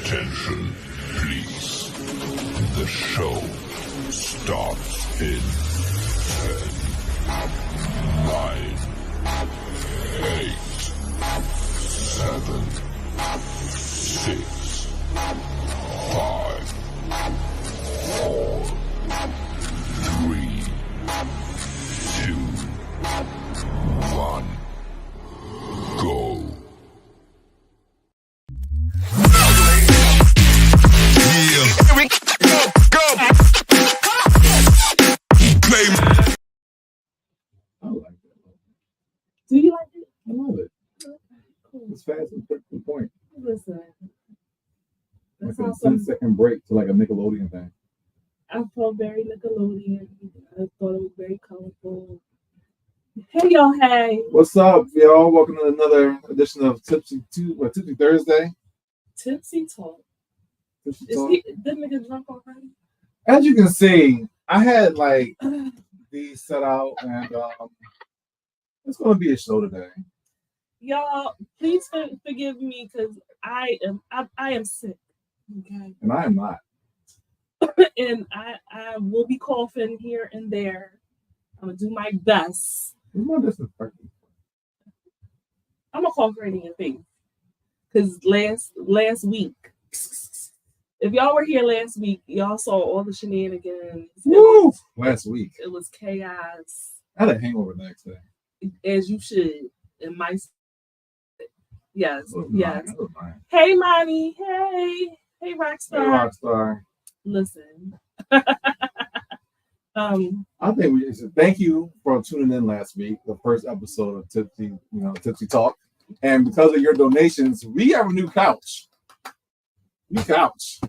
Attention, please. The show starts in 10, 9, 8, 7, 6, 5, 4, 3, 2, 1, go. I like that. Do you like it? I love it. Cool. It's fast and quick to the point. Listen, Like that's a awesome. 10-second break to like a Nickelodeon thing. I felt very Nickelodeon. I thought it was very colorful. Hey, y'all. Hey. What's up, y'all? Welcome to another edition of Tipsy Thursday. Tipsy Talk. Tipsy Is Talk. the nigga drunk already? As you can see, I had like these set out, and it's going to be a show today. Y'all, please forgive me because I am sick. Okay. And I am not. And I will be coughing here and there. I'm gonna do my best. Where's my disinfectant? I'm gonna cough right in your face. Cause last week, if y'all were here last week, y'all saw all the shenanigans. Woo! Last week. It was chaos. I had a hangover the next day. As you should. In my yes, It was yes. mine. It was mine. Hey Monty. Hey Hey, Rockstar. Rockstar. Listen. I think we should thank you for tuning in last week, the first episode of Tipsy Talk. And because of your donations, we have a new couch. New couch.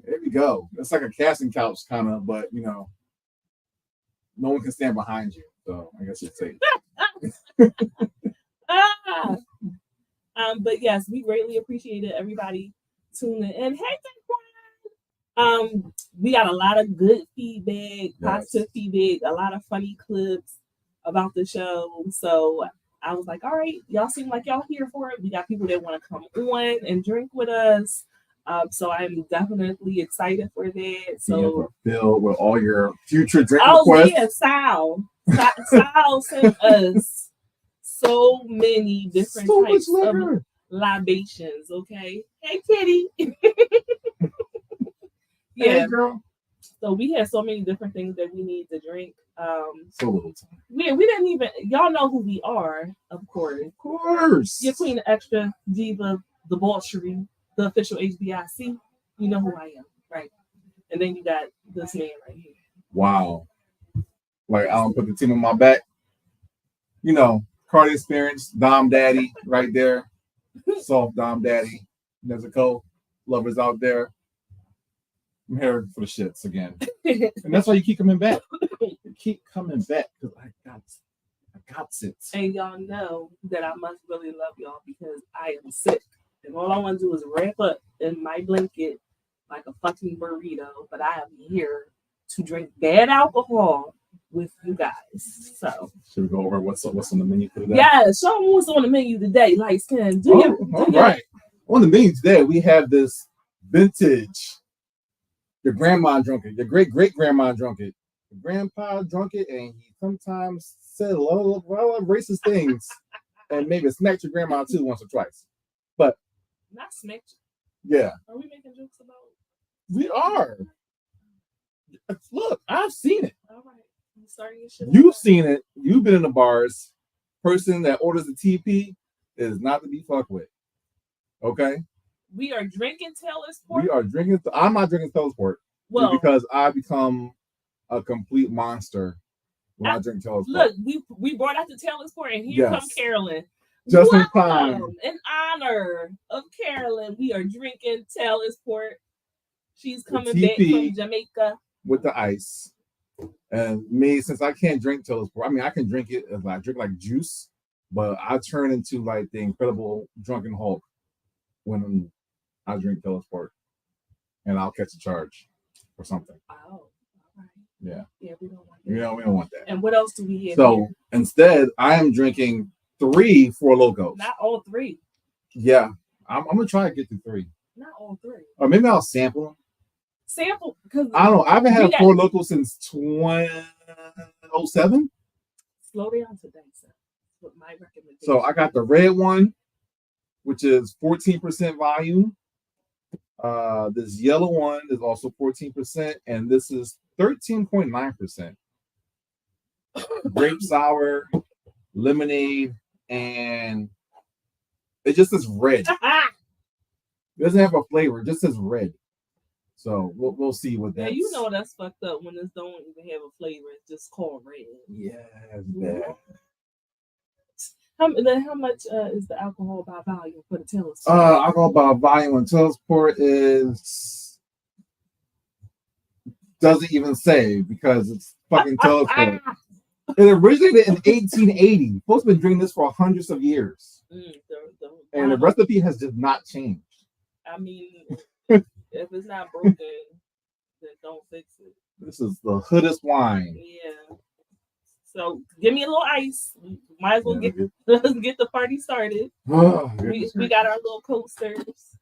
There we go. It's like a casting couch, kind of, but no one can stand behind you. So I guess it's safe. But yes, we greatly appreciated everybody tuning in. Hey, we got a lot of good feedback, positive feedback, a lot of funny clips about the show. So I was like, all right, y'all seem like y'all here for it. We got people that want to come on and drink with us. So I'm definitely excited for that. So filled with all your future drink requests. Yeah, Sal sent us so many different types of libations. Okay, hey Kitty. Yeah, hey, girl. So we had so many different things that we need to drink. So little time. We didn't even. Y'all know who we are, of course. Of course. Your Queen Extra Diva, the Bolshevik, the official HBIC. You know who I am, right? And then you got this man right here. Wow. Like I don't put the team on my back. Cardi Experience, Dom Daddy, right there. Soft Dom Daddy. There's a co-lovers out there. I'm here for the shits again. And that's why you keep coming back. You keep coming back because I got it. And y'all know that I must really love y'all because I am sick. And all I want to do is wrap up in my blanket like a fucking burrito. But I am here to drink bad alcohol with you guys. So should we go over what's on the menu for today? Yeah, show them what's on the menu today. Light skin. Right. On the menu today, we have this vintage. Your grandma drunk it. Your great-great-grandma drunk it. Your grandpa drunk it, and he sometimes said a lot of racist things, and maybe smacked your grandma too once or twice. But not smacked. Yeah. Are we making jokes about? We are. Look, I've seen it. All right. I'm starting your shit. You've seen it. You've been in the bars. Person that orders the TP is not to be fucked with. Okay. We are drinking Taylor's Port. We are drinking. I'm not drinking Taylor's Port. Well, because I become a complete monster when I drink Taylor's Port. Look, we brought out the Taylor's Port, and here comes Carolyn. Just in time. In honor of Carolyn, we are drinking Taylor's Port. She's coming back from Jamaica with the ice. And me, since I can't drink Taylor's Port, I mean, I can drink it if I drink like juice, but I turn into like the Incredible Drunken Hulk when I drink Taylor's Port, and I'll catch a charge or something. Oh, all right. Yeah. Yeah, we don't want that. We don't want that. And what else do we have? So here? Instead, I am drinking 3 Four Locos. Not all 3. Yeah, I'm gonna try to get to 3. Not all three. Or maybe I'll sample them. Sample because I don't know. I haven't had a Four Loko since 2007. Slow down today, sir. What my recommendation. So I got the red one, which is 14% volume. This yellow one is also 14%, and this is 13.9%. Grape sour, lemonade, and it just says red. It doesn't have a flavor; it just says red. So we'll see what that. Yeah, you know that's fucked up when this don't even have a flavor. It's just called red. Yeah, it's bad. How much is the alcohol by volume for the Taylor's? Alcohol by volume on Taylorsport is doesn't even say because it's fucking Taylorsport. It originated in 1880. Folks have been drinking this for hundreds of years, and the recipe has just not changed. I mean, if it's not broken, then don't fix it. This is the hoodest wine. Yeah. So give me a little ice. Might as well let's get the party started. We got our little coasters.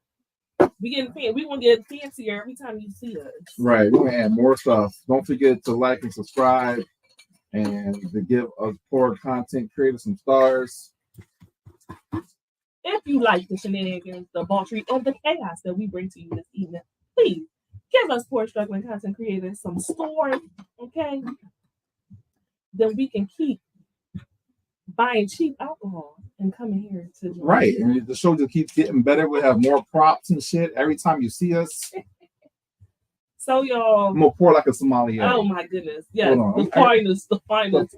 We gonna get fancier every time you see us. Right. We're gonna add more stuff. Don't forget to like and subscribe and to give us poor content creators some stars. If you like the shenanigans, the debauchery, and the chaos that we bring to you this evening, please give us poor struggling content creators some stores, okay? Then we can keep buying cheap alcohol and coming here to join. Right. And the show just keeps getting better. We have more props and shit every time you see us. So y'all, I'm gonna pour like a sommelier. Oh my goodness. Yes, the finest. The finest.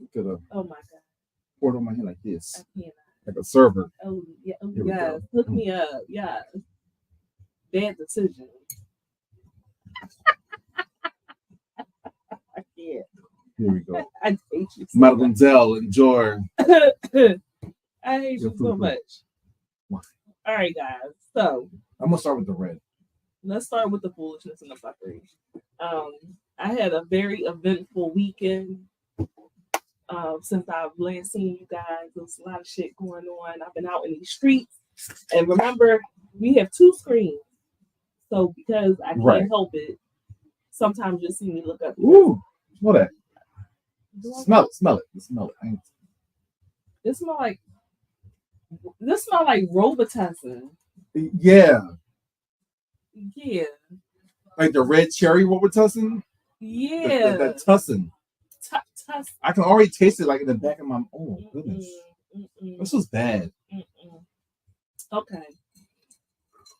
Look at her. Oh my god. Pour it on my hand like this. I can't. Like a server. Oh yeah. Oh yes. Hook me up. Yeah. Bad decision. I can't. Here we go. I hate you so Mademoiselle, enjoy. I hate you so much. All right, guys. So I'm gonna start with the red. Let's start with the foolishness and the fuckery. I had a very eventful weekend. Since I've last seen you guys, there's a lot of shit going on. I've been out in these streets, and remember, we have 2 screens. So because I can't help it, sometimes you'll see me look up. Ooh, smell that. Smell it. Smell it. This smell like Robitussin. Yeah. Yeah. Like the red cherry Robitussin? Yeah. That tussin. I can already taste it like in the back of my. Oh goodness. This was bad. Okay.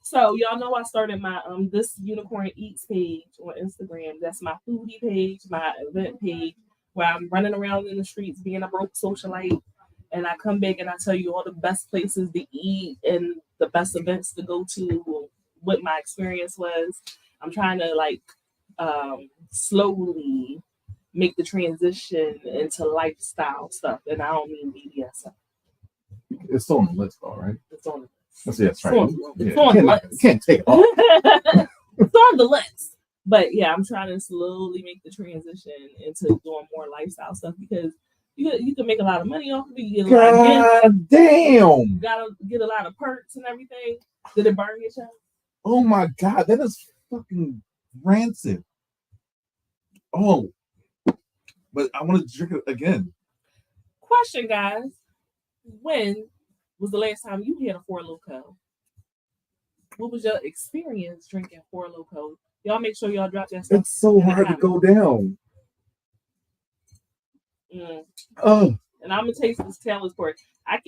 So y'all know I started my this Unicorn Eats page on Instagram. That's my foodie page, my event page, where I'm running around in the streets being a broke socialite. And I come back and I tell you all the best places to eat and the best events to go to, what my experience was. I'm trying to slowly make the transition into lifestyle stuff. And I don't mean BDSM. It's on the list, though, right? It's on the list. That's right. It's on the list. You can't take it off. It's on the list. But yeah, I'm trying to slowly make the transition into doing more lifestyle stuff because you can make a lot of money off of it. You get a lot of damn! You gotta get a lot of perks and everything. Did it burn your chest? Oh my god, that is fucking rancid. Oh, but I want to drink it again. Question, guys: when was the last time you had a Four Loko? What was your experience drinking Four Loko? Y'all make sure y'all drop that stuff. It's so hard to go down. Oh, and I'm gonna taste this Taylor's port. I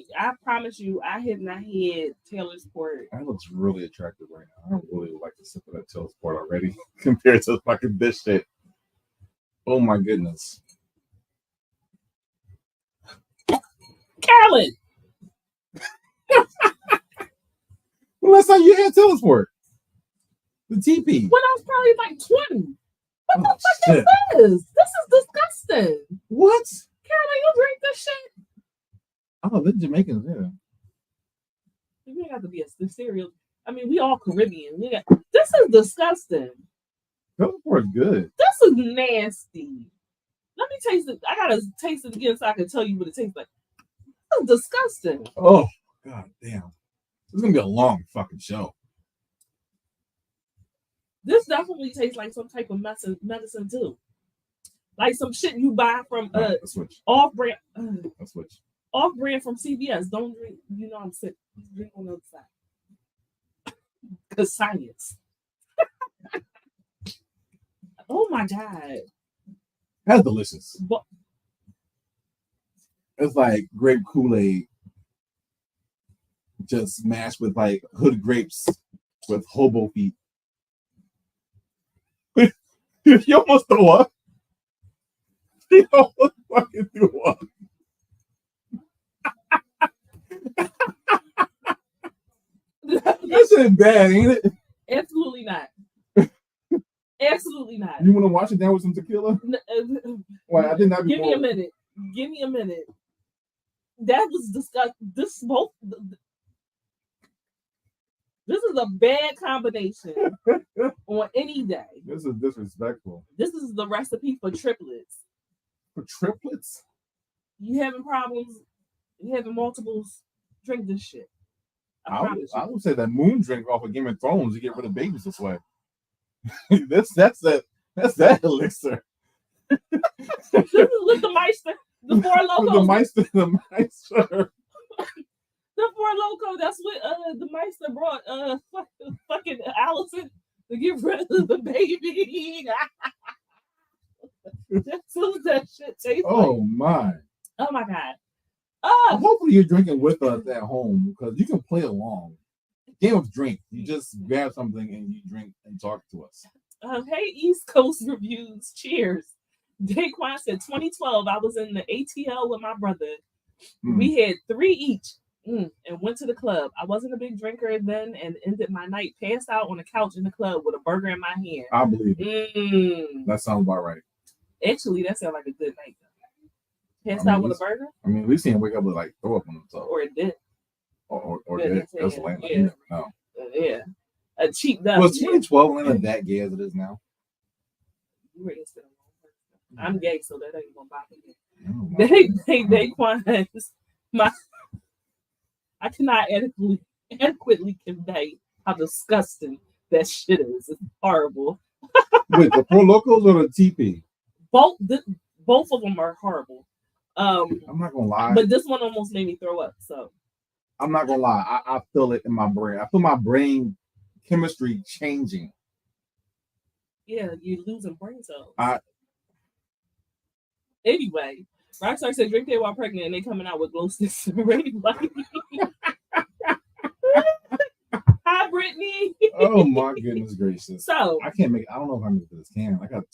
promise you, I have not had Taylor's port. That looks really attractive right now. I really like the sip of that Taylor's port already compared to fucking this shit. Oh my goodness, Carolyn. Well, last time you had Taylor's port, the TP. When I was probably like 20. What the fuck is this? This is disgusting. What? Caroline, you drink this shit? Oh, the Jamaicans, yeah. We don't have to be a cereal. I mean, we all Caribbean. This is disgusting. Taylor's port is good. This is nasty. Let me taste it. I gotta taste it again so I can tell you what it tastes like. This is disgusting. Oh, God damn. This is gonna be a long fucking show. This definitely tastes like some type of medicine too. Like some shit you buy from off brand. Let's switch. Off brand from CVS. Don't drink. You know I'm sick. Drink on the other side. Cause science. Oh my god. That's delicious. But, it's like grape Kool-Aid just mashed with like hood grapes with hobo feet. You almost throw up. You almost fucking threw up. That shit bad, ain't it? Absolutely not. Absolutely not. You want to wash it down with some tequila? Well, I think that'd be Give me a minute. Give me a minute. That was disgusting. This is a bad combination on any day. This is disrespectful. This is the recipe for triplets. For triplets? You having problems? You having multiples? Drink this shit. I would say that moon drink off of Game of Thrones to get rid of babies this way. that's that elixir. This is with the Meister, the Four Locos. The Meister. The Four Loko. That's what the Meister brought fucking Allison to get rid of the baby. That's what that shit tastes like. Oh my. Oh my god. Hopefully you're drinking with us at home because you can play along. Game of drink. You just grab something and you drink and talk to us. Hey, East Coast reviews. Cheers. Daquan said 2012. I was in the ATL with my brother. We had 3 each and went to the club. I wasn't a big drinker then and ended my night passed out on the couch in the club with a burger in my hand. I believe it. That sounds about right. Actually, that sounds like a good night. Passed out with a burger? I mean, we seen him wake up with like throw up on himself. Or it did. Or did. That's lame. Yeah. No. Yeah. A cheap duck. Was 2012 Atlanta that gay as it is now? You were instant. I'm gay, so that ain't gonna bother me. I cannot adequately convey how disgusting that shit is. It's horrible. Wait, the Four Locos or the TP? Both of them are horrible. I'm not gonna lie. But this one almost made me throw up. So I'm not gonna lie. I feel it in my brain. I feel my brain chemistry changing. Yeah, you're losing brain cells. Anyway, Rockstar said drink that while pregnant and they coming out with glow sticks already. Hi, Brittany. Oh my goodness gracious. So I can't make. I don't know if I'm gonna do this. I got.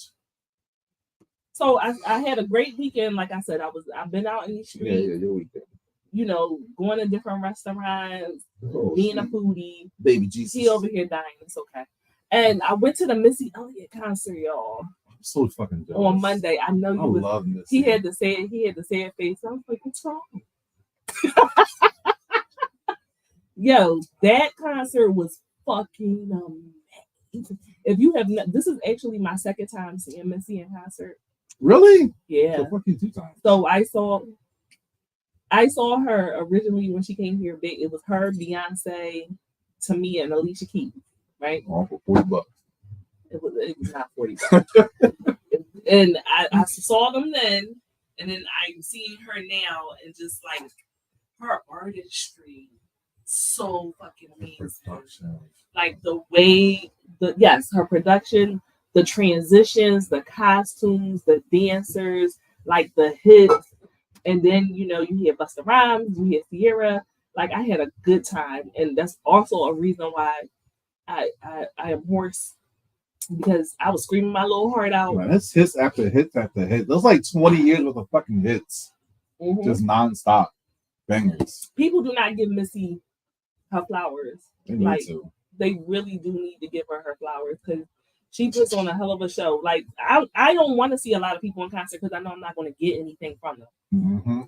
So I had a great weekend. Like I said, I've been out in the street. Yeah, your weekend. You know, going to different restaurants, being a foodie. Baby Jesus. She over here dying. It's okay. And I went to the Missy Elliott concert, y'all. I'm so fucking jealous. On Monday. I know you was. Love Missy. He had to say it face. I was like, what's wrong? Yo, that concert was fucking amazing. If you have not, this is actually my second time seeing Missy in concert. Really? Yeah. So fuck you 2 times. So I saw her originally when she came here big. It was her, Beyonce, Tamia, and Alicia Keys, right? All for $40. It was not $40. And I saw them then, and then I'm seeing her now, and just like her artistry, so fucking amazing. Like the way her production, the transitions, the costumes, the dancers, like the hits, and then you hear Busta Rhymes, you hear Sierra. Like I had a good time, and that's also a reason why I am hoarse, because I was screaming my little heart out. Man, that's hits after hits after hits. Those like 20 years worth of fucking hits, just nonstop bangers. People do not give Missy her flowers. They need to. They really do need to give her flowers because she puts on a hell of a show. Like I don't want to see a lot of people in concert because I know I'm not going to get anything from them.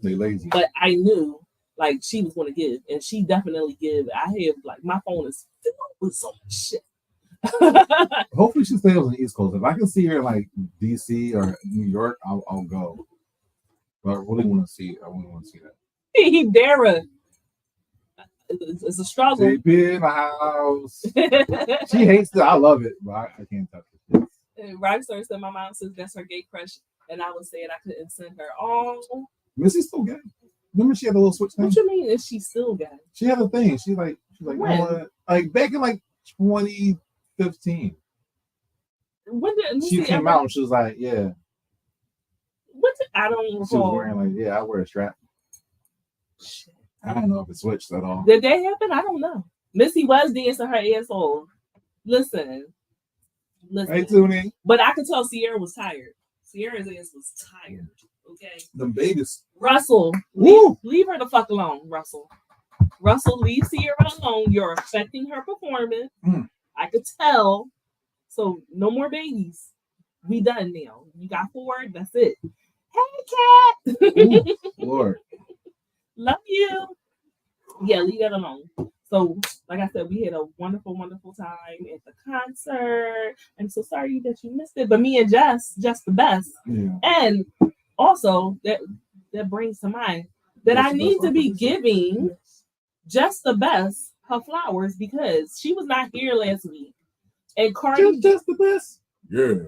They lazy. But I knew like she was going to give, and she definitely give. I have like my phone is filled with so much shit. Hopefully she stays on the East Coast. If I can see her in like DC or New York, I'll go. But I really want to see. I really want to see that. Dara. it's a struggle. JP in the house. She hates it. I love it, but I can't touch it. Rockstar said my mom says that's her gay crush, and I was saying I couldn't send her. Oh, Missy's still gay. Remember she had a little switch thing? What you mean? Is she still gay? She had a thing. She's like, you know what? Like back in like 2015. When did she came out and she was like, yeah. I don't recall. She was wearing like, yeah, I wear a strap. Shit. I don't know if it switched at all. Did that happen? I don't know. Missy was dancing her asshole. Listen. Hey, Toonie. But I could tell Sierra was tired. Sierra's ass was tired. Okay. Them babies. Russell, leave her the fuck alone, Russell. Russell, leave Sierra alone. You're affecting her performance. I could tell. So no more babies. We done now. You got 4. That's it. Hey, cat. Ooh, Lord. Love you. Yeah, leave that alone. So, like I said, we had a wonderful, wonderful time at the concert. I'm so sorry that you missed it, but me and Jess, just the best. Yeah. And also, that brings to mind that I need to be giving Just the Best her flowers because she was not here last week. And Cardi just the best. Yeah.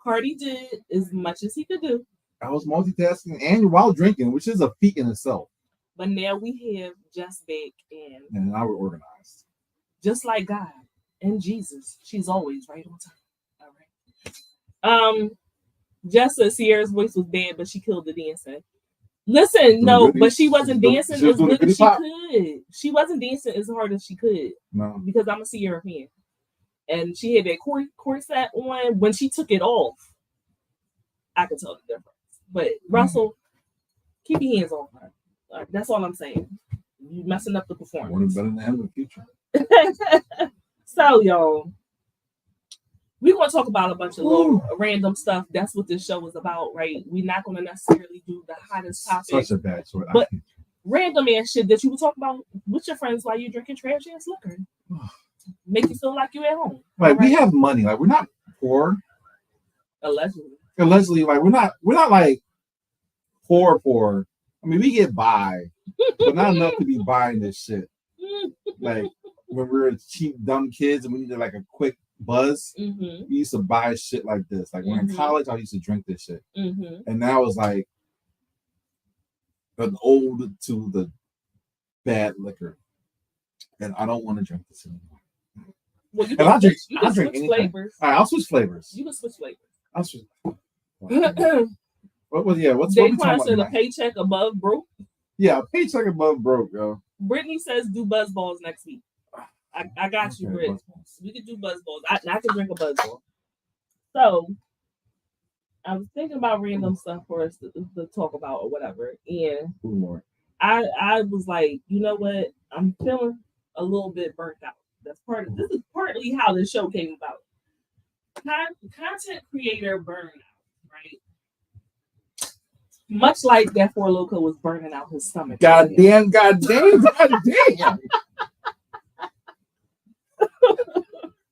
Cardi did as much as he could do. I was multitasking and while drinking, which is a feat in itself. But now we have Just back and now we're organized. Just like God and Jesus. She's always right on time. All right. Jess said Sierra's voice was bad, but she killed the dancing. Listen, no, but she wasn't dancing as good as she could. She wasn't dancing as hard as she could. No. Because I'm a Sierra fan. And she had that corset on. When she took it off, I could tell the difference. But Russell, keep your hands on her. That's all I'm saying. You messing up the performance. One better than him in the future. So, y'all, we're going to talk about a bunch of little random stuff. That's what this show is about, right? We're not going to necessarily do the hottest topic. Such a bad choice. But random ass shit that you would talk about with your friends while you're drinking trash ass liquor. Make you feel like you're at home. Like, we have money. Like, we're not poor. Allegedly, like, we're not like poor. I mean, we get by, but not enough to be buying this shit. Like, when we were cheap, dumb kids and we needed like a quick buzz, we used to buy shit like this. Like, when in college, I used to drink this shit. And now it's like an old to the bad liquor. And I don't want to drink this anymore. Well, you and I'll drink anything. Flavors. All right, I'll switch flavors. You can switch flavors. I'll switch. What's Daquan said a paycheck above broke? Yeah, a paycheck above broke, yo. Brittany says do buzz balls next week. I got you, Britt. We can do buzz balls. I can drink a buzz ball. So I was thinking about random stuff for us to talk about or whatever. And I was like, you know what? I'm feeling a little bit burnt out. This is partly how this show came about. Content creator burnout, right? Much like that Four Loko was burning out his stomach. God damn.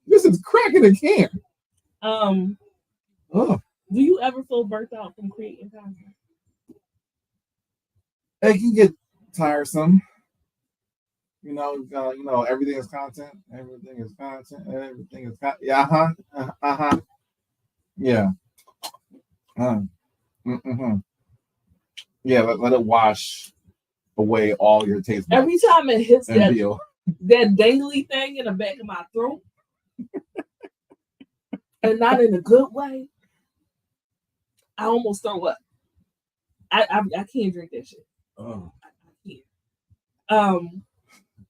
This is cracking a can. Do you ever feel burnt out from creating content? It can get tiresome. You know, everything is content. Everything is content. Yeah. Yeah. Yeah, let it wash away all your taste buds. Every time it hits that dangly thing in the back of my throat, and not in a good way, I almost throw up. I can't drink that shit. Oh. I can't.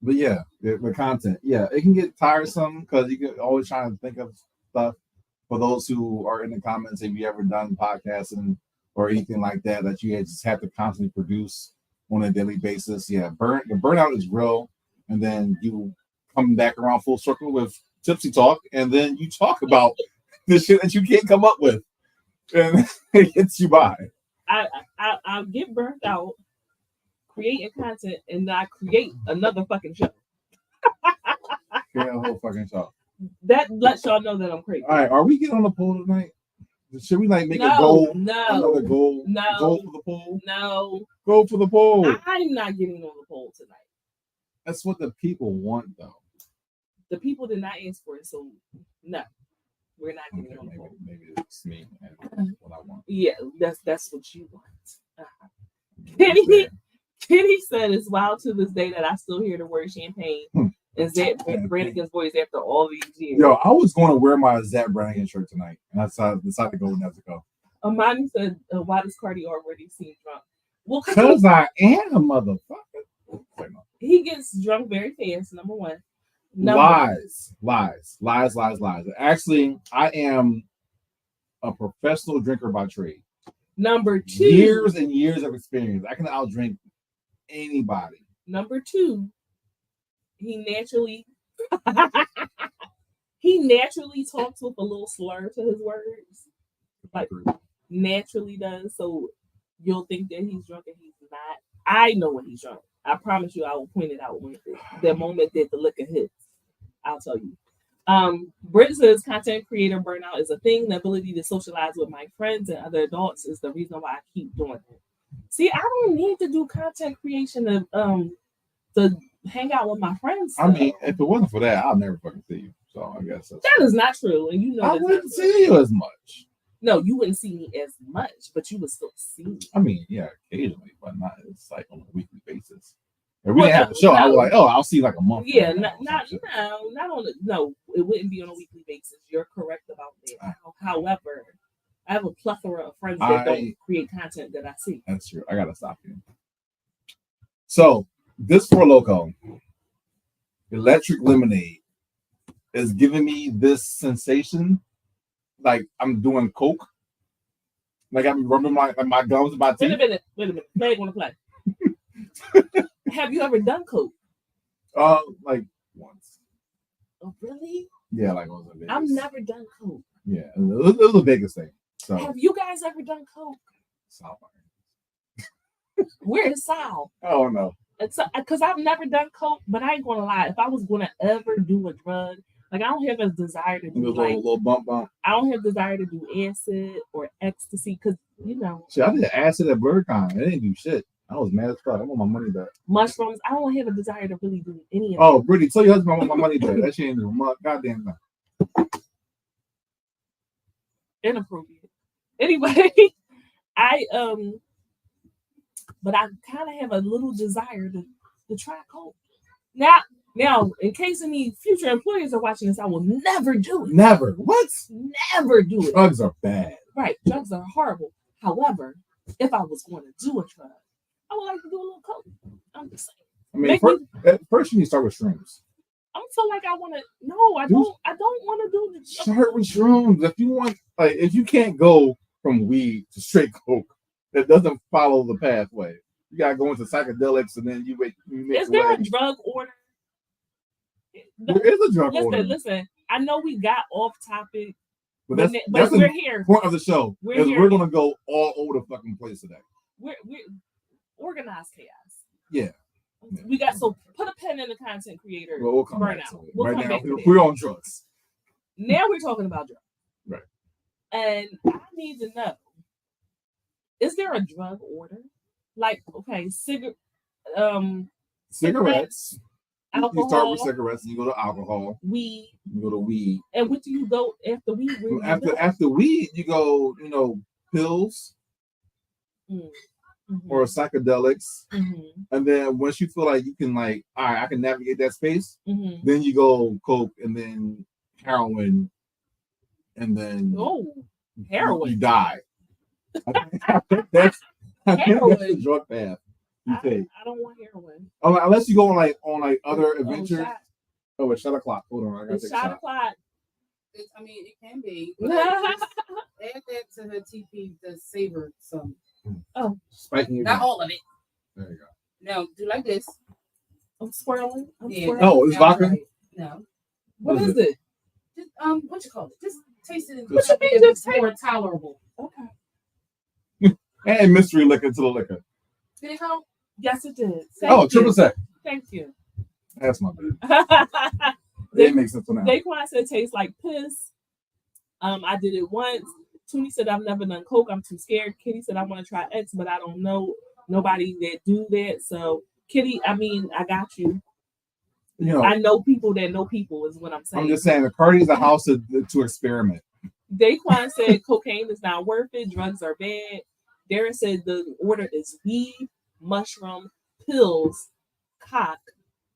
But yeah, the content. Yeah, it can get tiresome because you can always try to think of stuff. For those who are in the comments, have you ever done podcasting or anything like that you just have to constantly produce on a daily basis? Yeah, the burnout is real. And then you come back around full circle with Tipsy Talk, and then you talk about the shit that you can't come up with. And it gets you by. I get burnt out creating content, and I create another fucking show. Create a whole fucking show. That lets y'all know that I'm crazy. All right, are we getting on the poll tonight? Should we make a goal? No. Another goal? No. Goal for the poll? No. Go for the poll. I'm not getting on the poll tonight. That's what the people want, though. The people did not ask for it, so no, we're not getting on the phone. Maybe it's me and what I want. Yeah, that's what you want. Kenny said it's wild to this day that I still hear the word champagne and Zach Brannigan's voice after all these years. Yo, I was going to wear my Zach Brannigan shirt tonight, and I decided to go with Nezuko. Amani said, why does Cardi already seem drunk? Well, because I am a motherfucker. He gets drunk very fast, number one. Lies. Actually, I am a professional drinker by trade. Number two. Years and years of experience. I can outdrink anybody. Number two, he naturally talks with a little slur to his words. Like naturally does. So you'll think that he's drunk and he's not. I know when he's drunk. I promise you I will point it out when the moment that the liquor hits. I'll tell you. Britt says content creator burnout is a thing. The ability to socialize with my friends and other adults is the reason why I keep doing it. See, I don't need to do content creation to hang out with my friends. I mean, if it wasn't for that, I'll never fucking see you. So I guess that is not true, and you know I wouldn't see you as much. No, you wouldn't see me as much, but you would still see me. I mean, yeah, occasionally, but not it's like on a weekly basis. If we didn't have the show, I was like, oh, I'll see you like a month. Yeah, not on the, no, it wouldn't be on a weekly basis. You're correct about that. However, I have a plethora of friends that don't create content that I see. That's true. I gotta stop you. So this Four Loko electric lemonade is giving me this sensation like I'm doing coke. Like I'm rubbing my gums with my teeth. Wait a minute. Play want to play. Have you ever done coke? Like once. Oh, really? Yeah, like once. I've never done coke. Yeah, it was the biggest thing. So have you guys ever done coke? South. Where is Sal? Oh no. It's because I've never done coke, but I ain't gonna lie. If I was gonna ever do a drug, like I don't have a desire to do like little bump. I don't have desire to do acid or ecstasy because you know. Shit, I did acid at BurgerCon. It didn't do shit. I was mad as fuck. I want my money back. Mushrooms. I don't have a desire to really do any of that. Oh, Brittany, tell your husband I want my money back. That shit ain't doing goddamn nothing. Inappropriate. Anyway, but I kind of have a little desire to try coke. Now, in case any future employers are watching this, I will never do it. Never. What? Never do it. Drugs are bad. Right. Drugs are horrible. However, if I was going to do a drug, I would like to do a little coke. I'm just saying. I mean, first you need to start with shrooms. I don't feel like I want to. No, I don't want to do the. Start with shrooms. If you want, like, if you can't go from weed to straight coke, that doesn't follow the pathway. You gotta go into psychedelics, and then you make. Is there a drug order? There is a drug order. Listen. I know we got off topic, but that's we're here. Point of the show is we're gonna go all over the fucking place today. We're organized chaos. Yeah. We got so put a pen in the content creator. Well, we'll come burnout. back to it. We'll right come now, back we're on drugs. Now we're talking about drugs. Right. And I need to know: is there a drug order? Like, okay, cigarettes. Alcohol. You start with cigarettes, and you go to alcohol. Weed. You go to weed. And what do you go after weed? After weed, you go, pills. Mm-hmm. Or psychedelics, mm-hmm. And then once you feel like you can, like, all right, I can navigate that space, mm-hmm. then you go coke, and then heroin, and then heroin. You die. I think that's the drug path you take. I don't want heroin. Unless you go on other adventures. A shot o'clock. Hold on, I gotta take a shot. O'clock. I mean, it can be. But add that to her TP to savor some. Oh, spiking your not drink. all of it. There you go. No, do like this. I'm swirling. Oh, it's vodka? Right. No. What is it? Just, what you call it? Just taste it. What you mean just more tolerable? Okay. And mystery liquor to the liquor. Did it help? Yes, it did. Triple sec. Thank you. That's my bad. It makes sense for now. Daquan said it tastes like piss. I did it once. Toonie said I've never done coke. I'm too scared. Kitty said I want to try X, but I don't know nobody that do that. So Kitty, I got you. You know, I know people that know people is what I'm saying. I'm just saying, the Cardi's a house to experiment. Daquan said cocaine is not worth it. Drugs are bad. Darren said the order is weed, mushroom, pills, cock,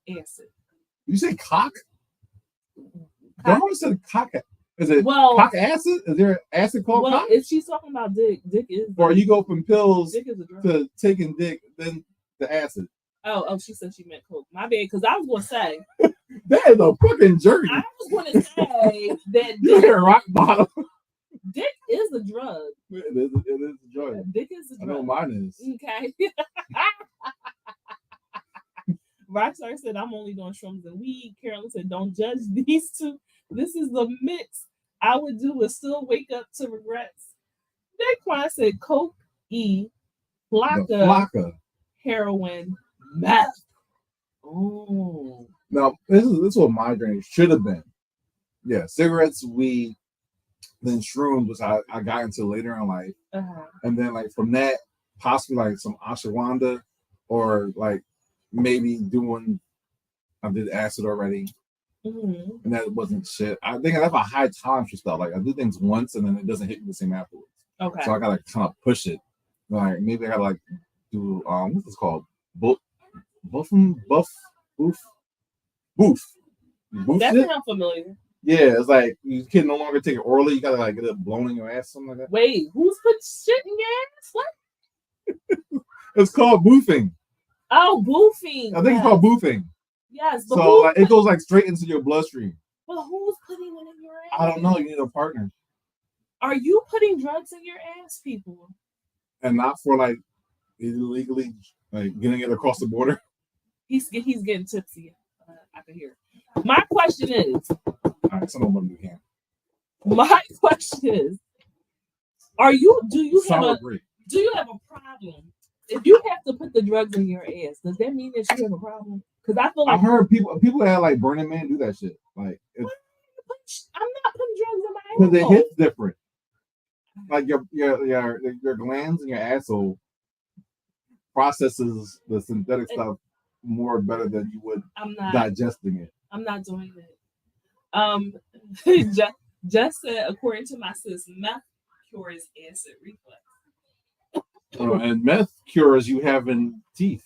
acid. You say cock? Cock. Don't said cock. Is it Well, cock acid? Is there acid called well, cock? if she's talking about dick, dick is. Or you go from pills Dick is a drug. to taking dick, then the acid. Oh, she said she meant coke. My bad, because I was gonna say That is a fucking journey. I was gonna say that You hit rock bottom. dick is a drug. It is a drug. Dick is a I drug. know mine is. Okay. Rockstar said, I'm only doing shrooms and weed. Carolyn said, don't judge these two. This is the mix. I would do is still wake up to regrets. Daquan said, coke, flocka, heroin, meth. Oh. Now, this is what my journey should have been. Yeah, cigarettes, weed, then shrooms, which I got into later in life. Uh-huh. And then, like, from that, possibly, like, some ashwagandha or, like, maybe I did acid already. Mm-hmm. And that wasn't shit. I think I have a high tolerance for stuff. Like, I do things once and then it doesn't hit me the same afterwards. Okay. So I gotta kind of push it. Like, maybe I gotta, like, do, what's this called? Boof. That shit? sounds familiar. Yeah, it's like you can no longer take it orally. You gotta like get it blown in your ass, something like that. Wait, who's put shit in your ass? What? It's called boofing. Oh, boofing. I think it's called boofing. Yes, but So like, it goes like straight into your bloodstream. But who's putting it in your ass? I don't know. You need a partner, Are you putting drugs in your ass, people? and not for like illegally like getting it across the border. He's getting tipsy. I can hear. My question is. All right, someone do can. My question is, do you have Sour a grape. do you have a problem? If you have to put the drugs in your ass, does that mean that you have a problem? Because I feel like I heard people that like Burning Man do that shit. Like I'm not putting drugs in my ass. because it hits different. Like your glands and your asshole processes the synthetic stuff more better than you would digesting it. I'm not doing it. Just said, according to my sis, meth cures acid reflux. And meth cures you having teeth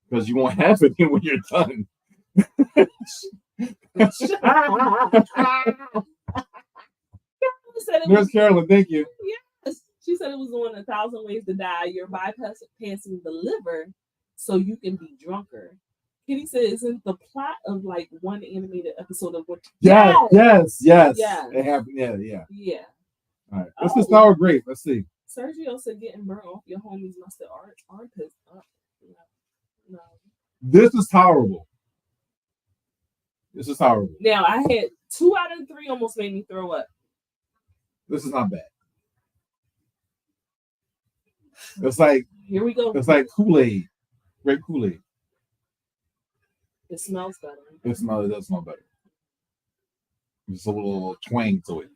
because you won't have it when you're done. There's Carolyn, thank you. Yes, she said it was on 1,000 Ways to Die. You're bypassing the liver so you can be drunker. Kitty said, isn't the plot of like one animated episode of what? Yes. Yeah. It happened. Yeah. All right. This is sour grape. Let's see. Sergio said, getting burnt off your homies must have armpits up. No. This is tolerable. Now I had 2 out of 3 almost made me throw up. This is not bad. It's like here we go. It's like Kool-Aid, grape Kool-Aid. It smells better. It does smell better. Just a little twang to it.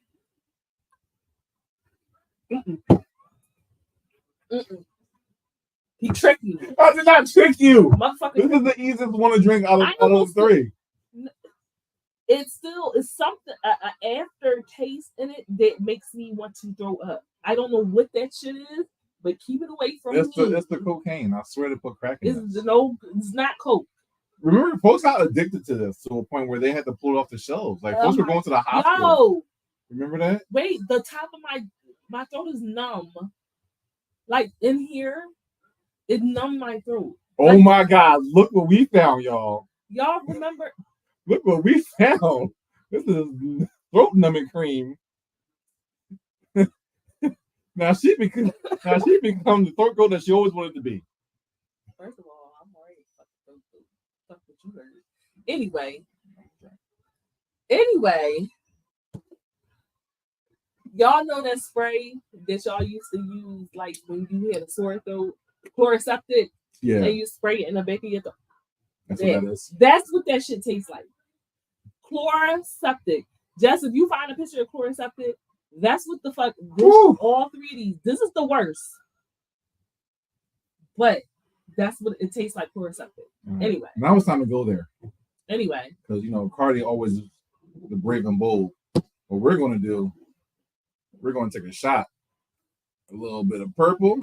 He tricked me. I did not trick you. Motherfucker. This is the easiest one to drink out of 3. It's something an aftertaste in it that makes me want to throw up. I don't know what that shit is, but keep it away from me. It's the cocaine. I swear to put crack in it. It's not coke. Remember, folks got addicted to this to a point where they had to pull it off the shelves. Like folks were going to the hospital. Remember that? Wait, the top of my throat is numb. Like in here, it numbed my throat. Oh my God! Look what we found, y'all. Y'all remember? Look what we found. This is throat numbing cream. Now she become the throat goat that she always wanted to be. First of all, I'm already fuck what you heard. Anyway, y'all know that spray that y'all used to use like when you had a sore throat, chloroseptic. Yeah. And you spray it in the back of your throat. That's what that is. That's what that shit tastes like. Chloroseptic. Just if you find a picture of chloroseptic, that's what the fuck. All 3 of these. This is the worst. But that's what it tastes like, chloroseptic. Anyway. Now it's time to go there. Anyway. Because, you know, Cardi always is the brave and bold. What we're going to do, we're going to take a shot. A little bit of purple,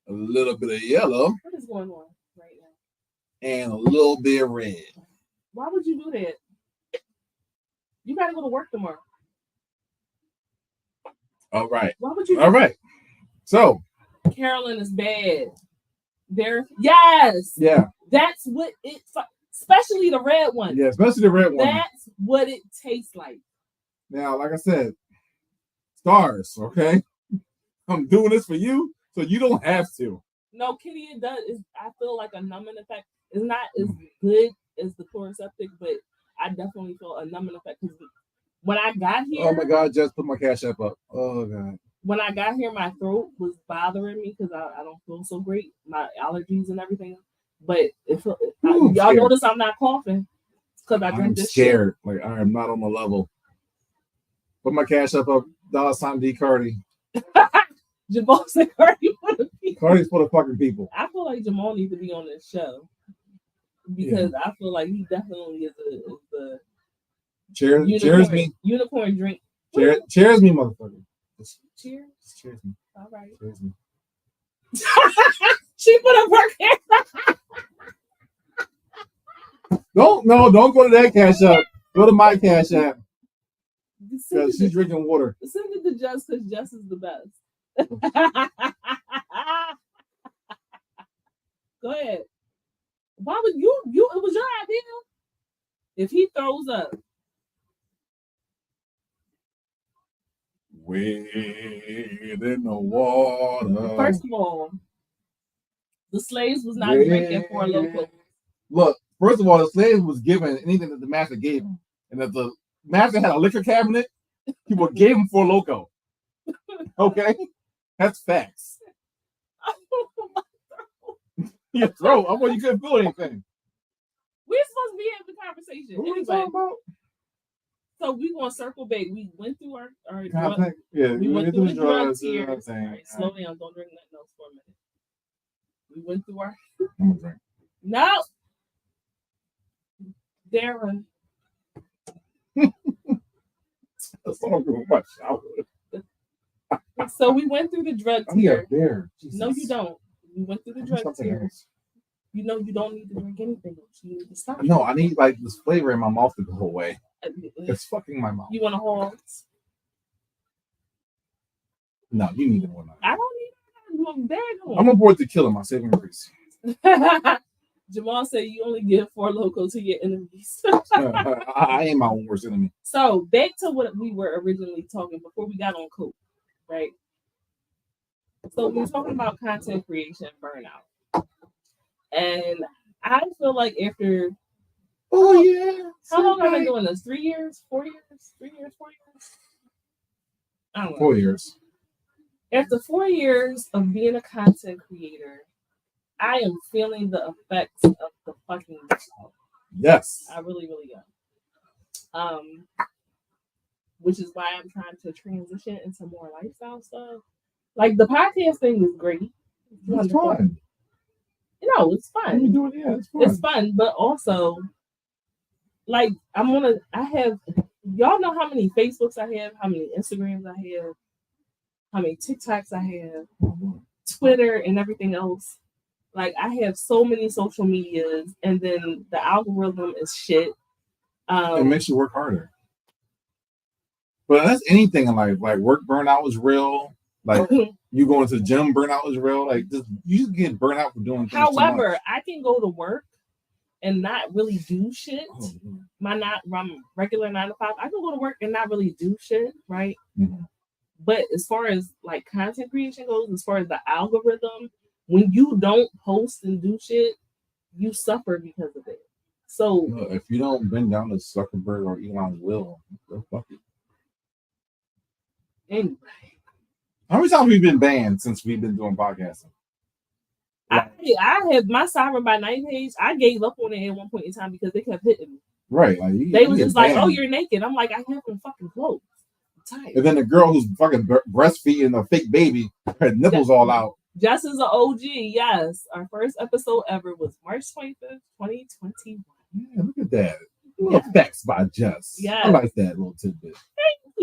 a little bit of yellow. What is going on right now? And a little bit of red. Why would you do that? You got to go to work tomorrow. All right. Why would you? All right. So. Carolyn is bad. Yes. Yeah. That's what it's, especially the red one. Yeah, especially the red one. That's what it tastes like. Now, like I said, stars, okay? I'm doing this for you, so you don't have to. No, Kitty, it does. I feel like a numbing effect. It's not as good as the Chloroseptic, but I definitely feel a numbing effect. Because when I got here... Oh, my God, just put my Cash App up. Oh, God. When I got here, my throat was bothering me because I don't feel so great. My allergies and everything. But y'all notice I'm not coughing because I drink this scared. shit. Like, I am not on the level. Put my Cash App up. $D Cardi. Jamal said Cardi for the people. Cardi's for the fucking people. I feel like Jamal needs to be on this show because I feel like he definitely is the cheers me. Unicorn drink. Cheers me, motherfucker. Cheers. Cheers me. All right. Cheers me. She put up her camera. Don't go to that Cash App. Go to my Cash App. Because she's drinking water. Send it to Jess because Jess is the best. Go ahead. Why would you? It was your idea. If he throws up. Wade in the water. First of all, the slaves was not drinking for a local. Look, first of all, the slaves was given anything that the master gave him. And if the master had a liquor cabinet, people gave him for loco. Okay? That's facts. Your throat. I thought you couldn't feel anything. We're supposed to be having the conversation. What are we talking about? So we gonna circle back. We went through our contact. Yeah, we went through the drugs here. All right, slow down. Don't drink nothing else for a minute. We went through our. I'm gonna drink. No, Darren. That's all I'm doing. My shower. So we went through the drugs here. There. No, you don't. We went through the drugs here. You know you don't need to drink anything else. You need to stop. No, I need like this flavor in my mouth to go away. It's fucking my mouth. You want a halt? No, you need one. I don't need one. I'm aboard to kill him. I save him grease. Jamal said you only give 4 Locos to your enemies. I ain't my own worst enemy. So back to what we were originally talking before we got on coke, right? So we were talking about content creation burnout. And I feel like after how long have I been doing this? 3 years? 4 years? 3 years? 4 years? I don't know. 4 years. After 4 years of being a content creator, I am feeling the effects of the fucking show. Yes. I really, really am. Which is why I'm trying to transition into more lifestyle stuff. Like the podcast thing is great. It's fun. No, it's fun. You do it, yeah, it's fun. It's fun, but also, like, I have, y'all know how many Facebooks I have, how many Instagrams I have, how many TikToks I have, Twitter and everything else. Like, I have so many social medias, and then the algorithm is shit. It makes you work harder. But that's anything in life. Like, work burnout is real. Like, you going to the gym, burnout is real. Like, you just get burnt out for doing things. However, I can go to work and not really do shit. My regular 9 to 5. I can go to work and not really do shit, right? Mm-hmm. But as far as like content creation goes, as far as the algorithm, when you don't post and do shit, you suffer because of it. So if you don't bend down to Zuckerberg or Elon's will, they'll fuck you. Anyway. How many times have we been banned since we've been doing podcasting? I have my Sovereign by Night page. I gave up on it at one point in time because they kept hitting me. Right. Like, they were just like, "Oh, you're naked." I'm like, "I have no fucking clothes." I'm tired. And then the girl who's fucking breastfeeding a fake baby, her nipples all out. Just as an OG, yes. Our first episode ever was March 25th, 2021. Yeah, look at that. Little facts by Jess. Yes. I like that little tidbit. Thank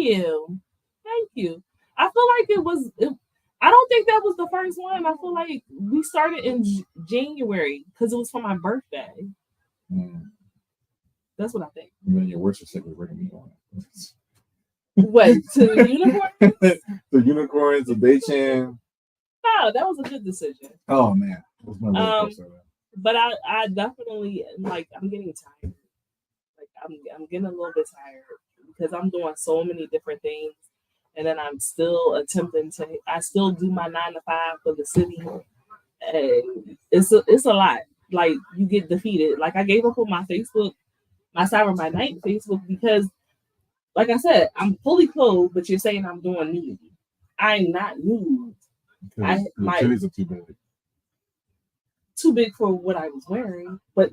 you. I feel like I don't think that was the first one. I feel like we started in January because it was for my birthday. That's what I think. And then your worst mistake was bringing me on. What, to the unicorns? The unicorns, the Beichan. No, that was a good decision. Oh man, that was my roller coaster. But I definitely like. I'm getting tired. Like I'm getting a little bit tired because I'm doing so many different things, and then I'm still attempting to. I still do my 9 to 5 for the city, and it's a lot. Like you get defeated. Like I gave up on my Facebook, my Cyber by Night Facebook because, like I said, I'm fully clothed, but you're saying I'm doing nudity. I'm not nude. My titties are too big. Too big for what I was wearing, but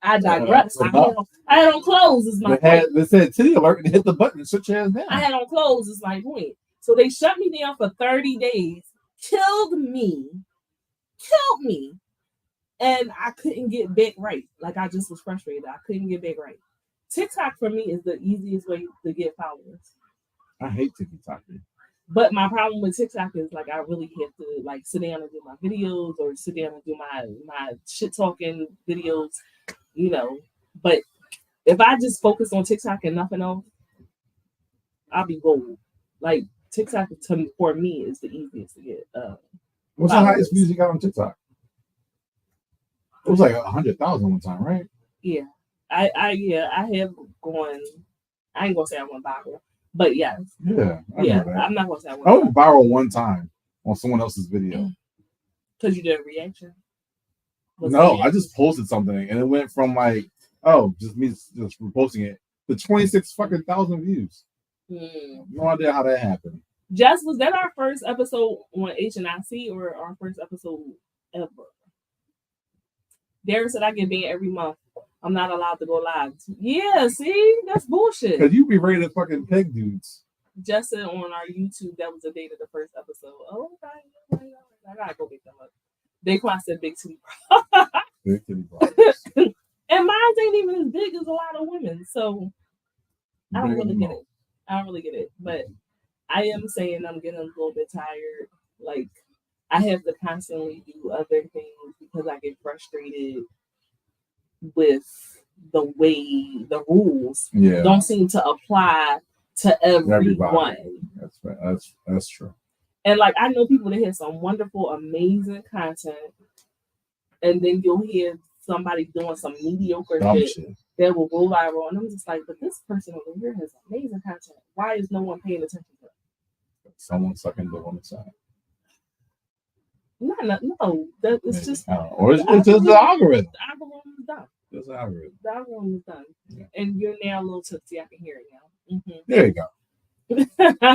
I digress. I had on clothes is my point. They said titty alert and hit the button and shut your ass down. I had on clothes is my point. So they shut me down for 30 days, killed me, and I couldn't get back right. Like I just was frustrated. I couldn't get back right. TikTok for me is the easiest way to get followers. I hate TikTok. But my problem with TikTok is like I really have to like sit down and do my videos or sit down and do my shit talking videos, you know. But if I just focus on TikTok and nothing else, I'll be gold. Like TikTok for me is the easiest to get. What's the highest views you got on TikTok? It was like 100,000 one time, right? Yeah, I have gone. I ain't gonna say I went viral. But yes. Yeah. I'm not gonna say I went viral one time on someone else's video. Because you did a reaction? I just posted something and it went from like, just me just reposting it to 26,000 views. No idea how that happened. Jess, was that our first episode on HNIC or our first episode ever? Darren said I get banned every month. I'm not allowed to go live. Yeah, see? That's bullshit. Because you be ready to fucking peg dudes. Just said on our YouTube, that was the date of the first episode. Oh, okay. I gotta go pick them up. Daquan said big titty bras. Big titty bras. And mine ain't even as big as a lot of women. So I don't really get it. But I am saying I'm getting a little bit tired. Like, I have to constantly do other things because I get frustrated with the way the rules don't seem to apply to everyone. That's true. And like I know people that have some wonderful, amazing content, and then you'll hear somebody doing some mediocre shit that will go viral, and I'm just like, but this person over here has amazing content. Why is no one paying attention to it? Someone sucking the woman's side. No, it's just or it's just the algorithm. The algorithm is done. It's the algorithm. The algorithm is done. Yeah. And you're now a little tipsy. I can hear it now. Mm-hmm. There you go.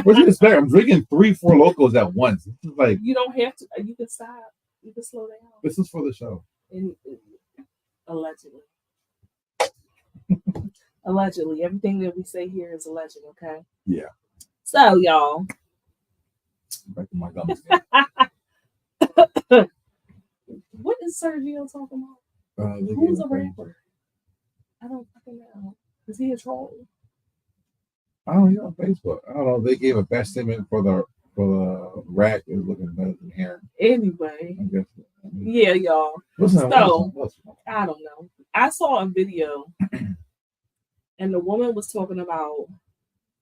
What you expect? I'm drinking 3-4 locals at once. This is like you don't have to. You can stop. You can slow down. This is for the show. Allegedly. Allegedly. Everything that we say here is alleged, okay? Yeah. So, y'all. Back to my gums. What is Sergio talking about? Who's a rapper? I don't fucking know. Is he a troll? I don't know. On Facebook. I don't know. They gave a best statement for the rack is looking better than hair. Anyway. I guess. Yeah, y'all. Listen. I don't know. I saw a video and the woman was talking about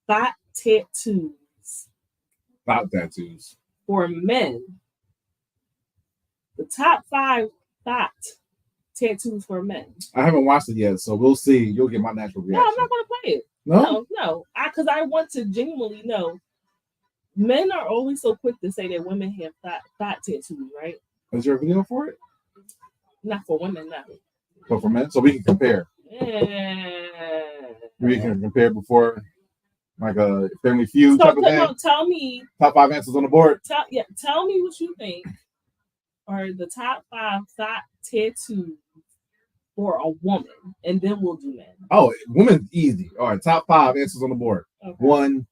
thought tattoos. Thought tattoos. For men. The top 5 thought tattoos for men. I haven't watched it yet, so we'll see. You'll get my natural reaction. No, I'm not going to play it. No. Because I want to genuinely know. Men are always so quick to say that women have thought tattoos, right? Is there a video for it? Not for women, no. But for men? So we can compare. We can compare before, like a Family Feud type of thing. Tell me. Top 5 answers on the board. Tell me what you think are the top 5 thought tattoos for a woman, and then we'll do men. Oh, women's easy. All right, top 5 answers on the board. Okay. 1,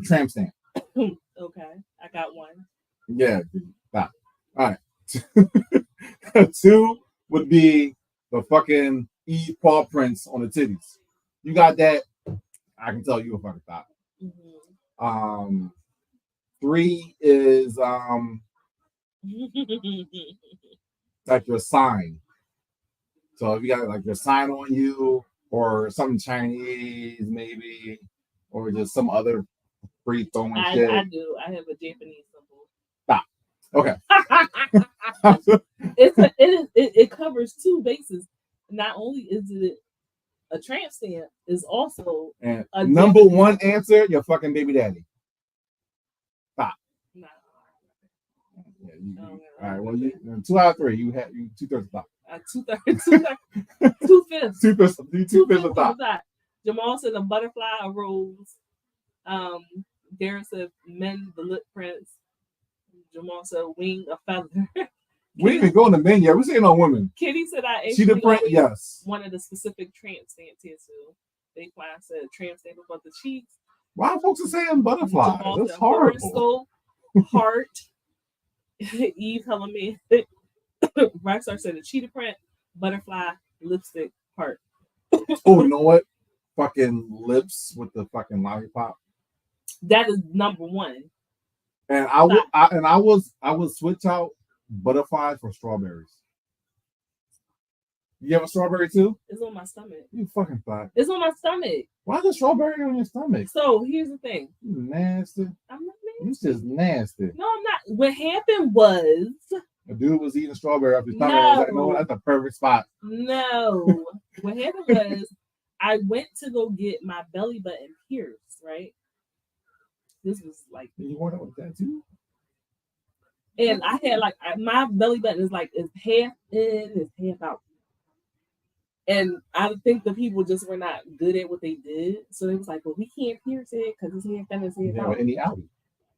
tramp stamp. Okay, I got 1. Yeah, all right. 2 would be the fucking Eve paw prints on the titties. You got that? I can tell you a fucking thought. Mhm. 3 is like your sign. So if you got like your sign on you, or something Chinese maybe, or just some other free throwing shit. I do. I have a Japanese symbol. Stop. Okay. It covers 2 bases. Not only is it a tramp stamp, it's also And a number Japanese 1 answer, your fucking baby daddy. Stop. Nah. Yeah, all right. Well, 2 out of 3. You 2/3 stop. 2/5. 2/5 stop. Jamal said a butterfly, a rose. Darren said men, the lip prints. Jamal said wing, a feather. We ain't even going to men yet. We're saying on women. Kitty said I See the print? Yes. Wanted a specific tramp stamp tattoo. Big Fly said tramp stamp above the cheeks. Why folks are saying butterfly? That's horrible. Heart. Eve Hellman. Rockstar said a cheetah print, butterfly, lipstick, heart. Oh, you know what? Fucking lips with the fucking lollipop. That is number 1. And I would switch out butterflies for strawberries. You have a strawberry too? It's on my stomach. You fucking thought. It's on my stomach. Why is a strawberry on your stomach? So here's the thing. You nasty. I'm not nasty. You just nasty. No, I'm not. What happened was a dude was eating strawberry off his stomach. I was like, no, that's a perfect spot. No. What happened was I went to go get my belly button pierced, right? This was like you want with that too? And I had like my belly button is like it's half in, it's half out. And I think the people just were not good at what they did. So it was like, well, we can't pierce it because it's half in, it's half out. Any alley.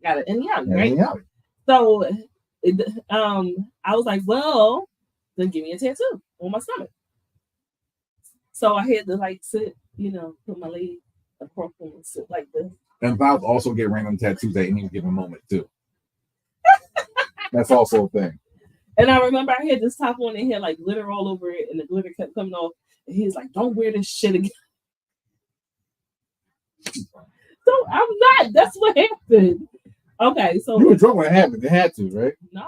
Got it in the alley, right? Any alley. So I was like, well, then give me a tattoo on my stomach. So I had to like sit, put my leg across and sit like this. And Valve also get random tattoos at any given moment too. That's also a thing. And I remember I had this top on and had like glitter all over it, and the glitter kept coming off. And he's like, "Don't wear this shit again." So I'm not. That's what happened. Okay, so you were drunk when it happened. It had to, right? No.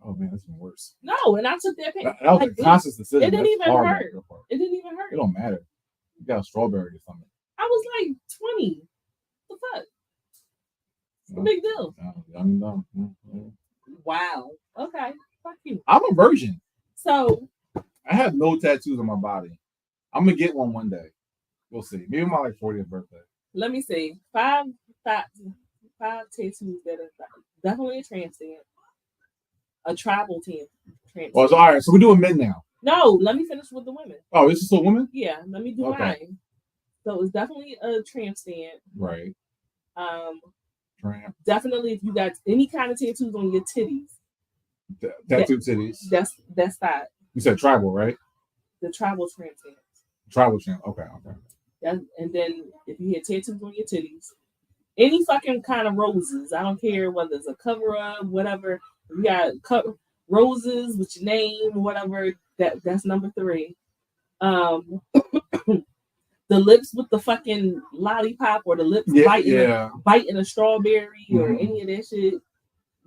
Oh man, that's even worse. No, and I took that pain. That was like, a conscious decision. It didn't even hurt. It didn't even hurt. It don't matter. You got a strawberry or something. I was like 20. What the fuck? It's a big deal. I'm done. Wow. Okay. Fuck you. I'm a virgin. So I have no tattoos on my body. I'm gonna get one day. We'll see. Maybe my 40th birthday. Let me see. 5 tattoos that are definitely a tramp stamp. A tribal tramp stamp. Oh, so, all right. So we're doing men now. No, let me finish with the women. Oh, this is a woman? Yeah, let me do mine. So it's definitely a tramp stamp. Right. Definitely if you got any kind of tattoos on your titties. Tattoo titties. That's that. You said tribal, right? The tribal tramp stamp. Tribal tramp. Okay. And then if you had tattoos on your titties, any fucking kind of roses. I don't care whether it's a cover up, whatever. You got roses with your name, whatever. That's number 3. The lips with the fucking lollipop or the lips biting a strawberry or any of that shit.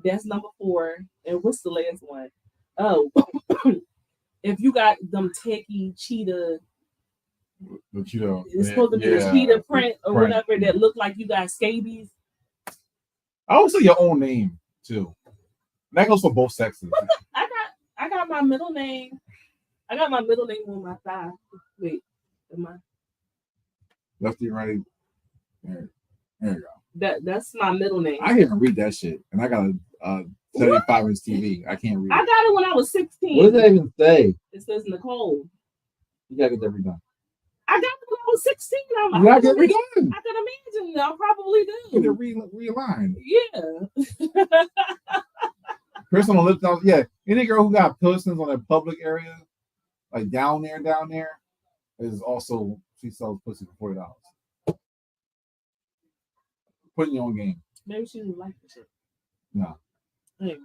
That's number 4. And what's the last one? Oh, if you got them tacky cheetah. It's supposed to be a cheetah print or whatever that look like you got scabies. I would say your own name too. That goes for both sexes. I got my middle name. I got my middle name on my thigh. Wait, am I? Lefty, righty. There you go. That's my middle name. I can't even read that shit, and I got a 35-inch TV. I can't read. I got it when I was 16. What does that even say? It says Nicole. You gotta get that redone. I got it when I was 16. You gotta get redone. I can imagine. I probably do. Get it realigned. Yeah. Personal lip gloss. Yeah. Any girl who got piercings on a public area, like down there, is also, she sells pussy for $40. Put in your own game. Maybe she didn't like the shit. No. Anyway.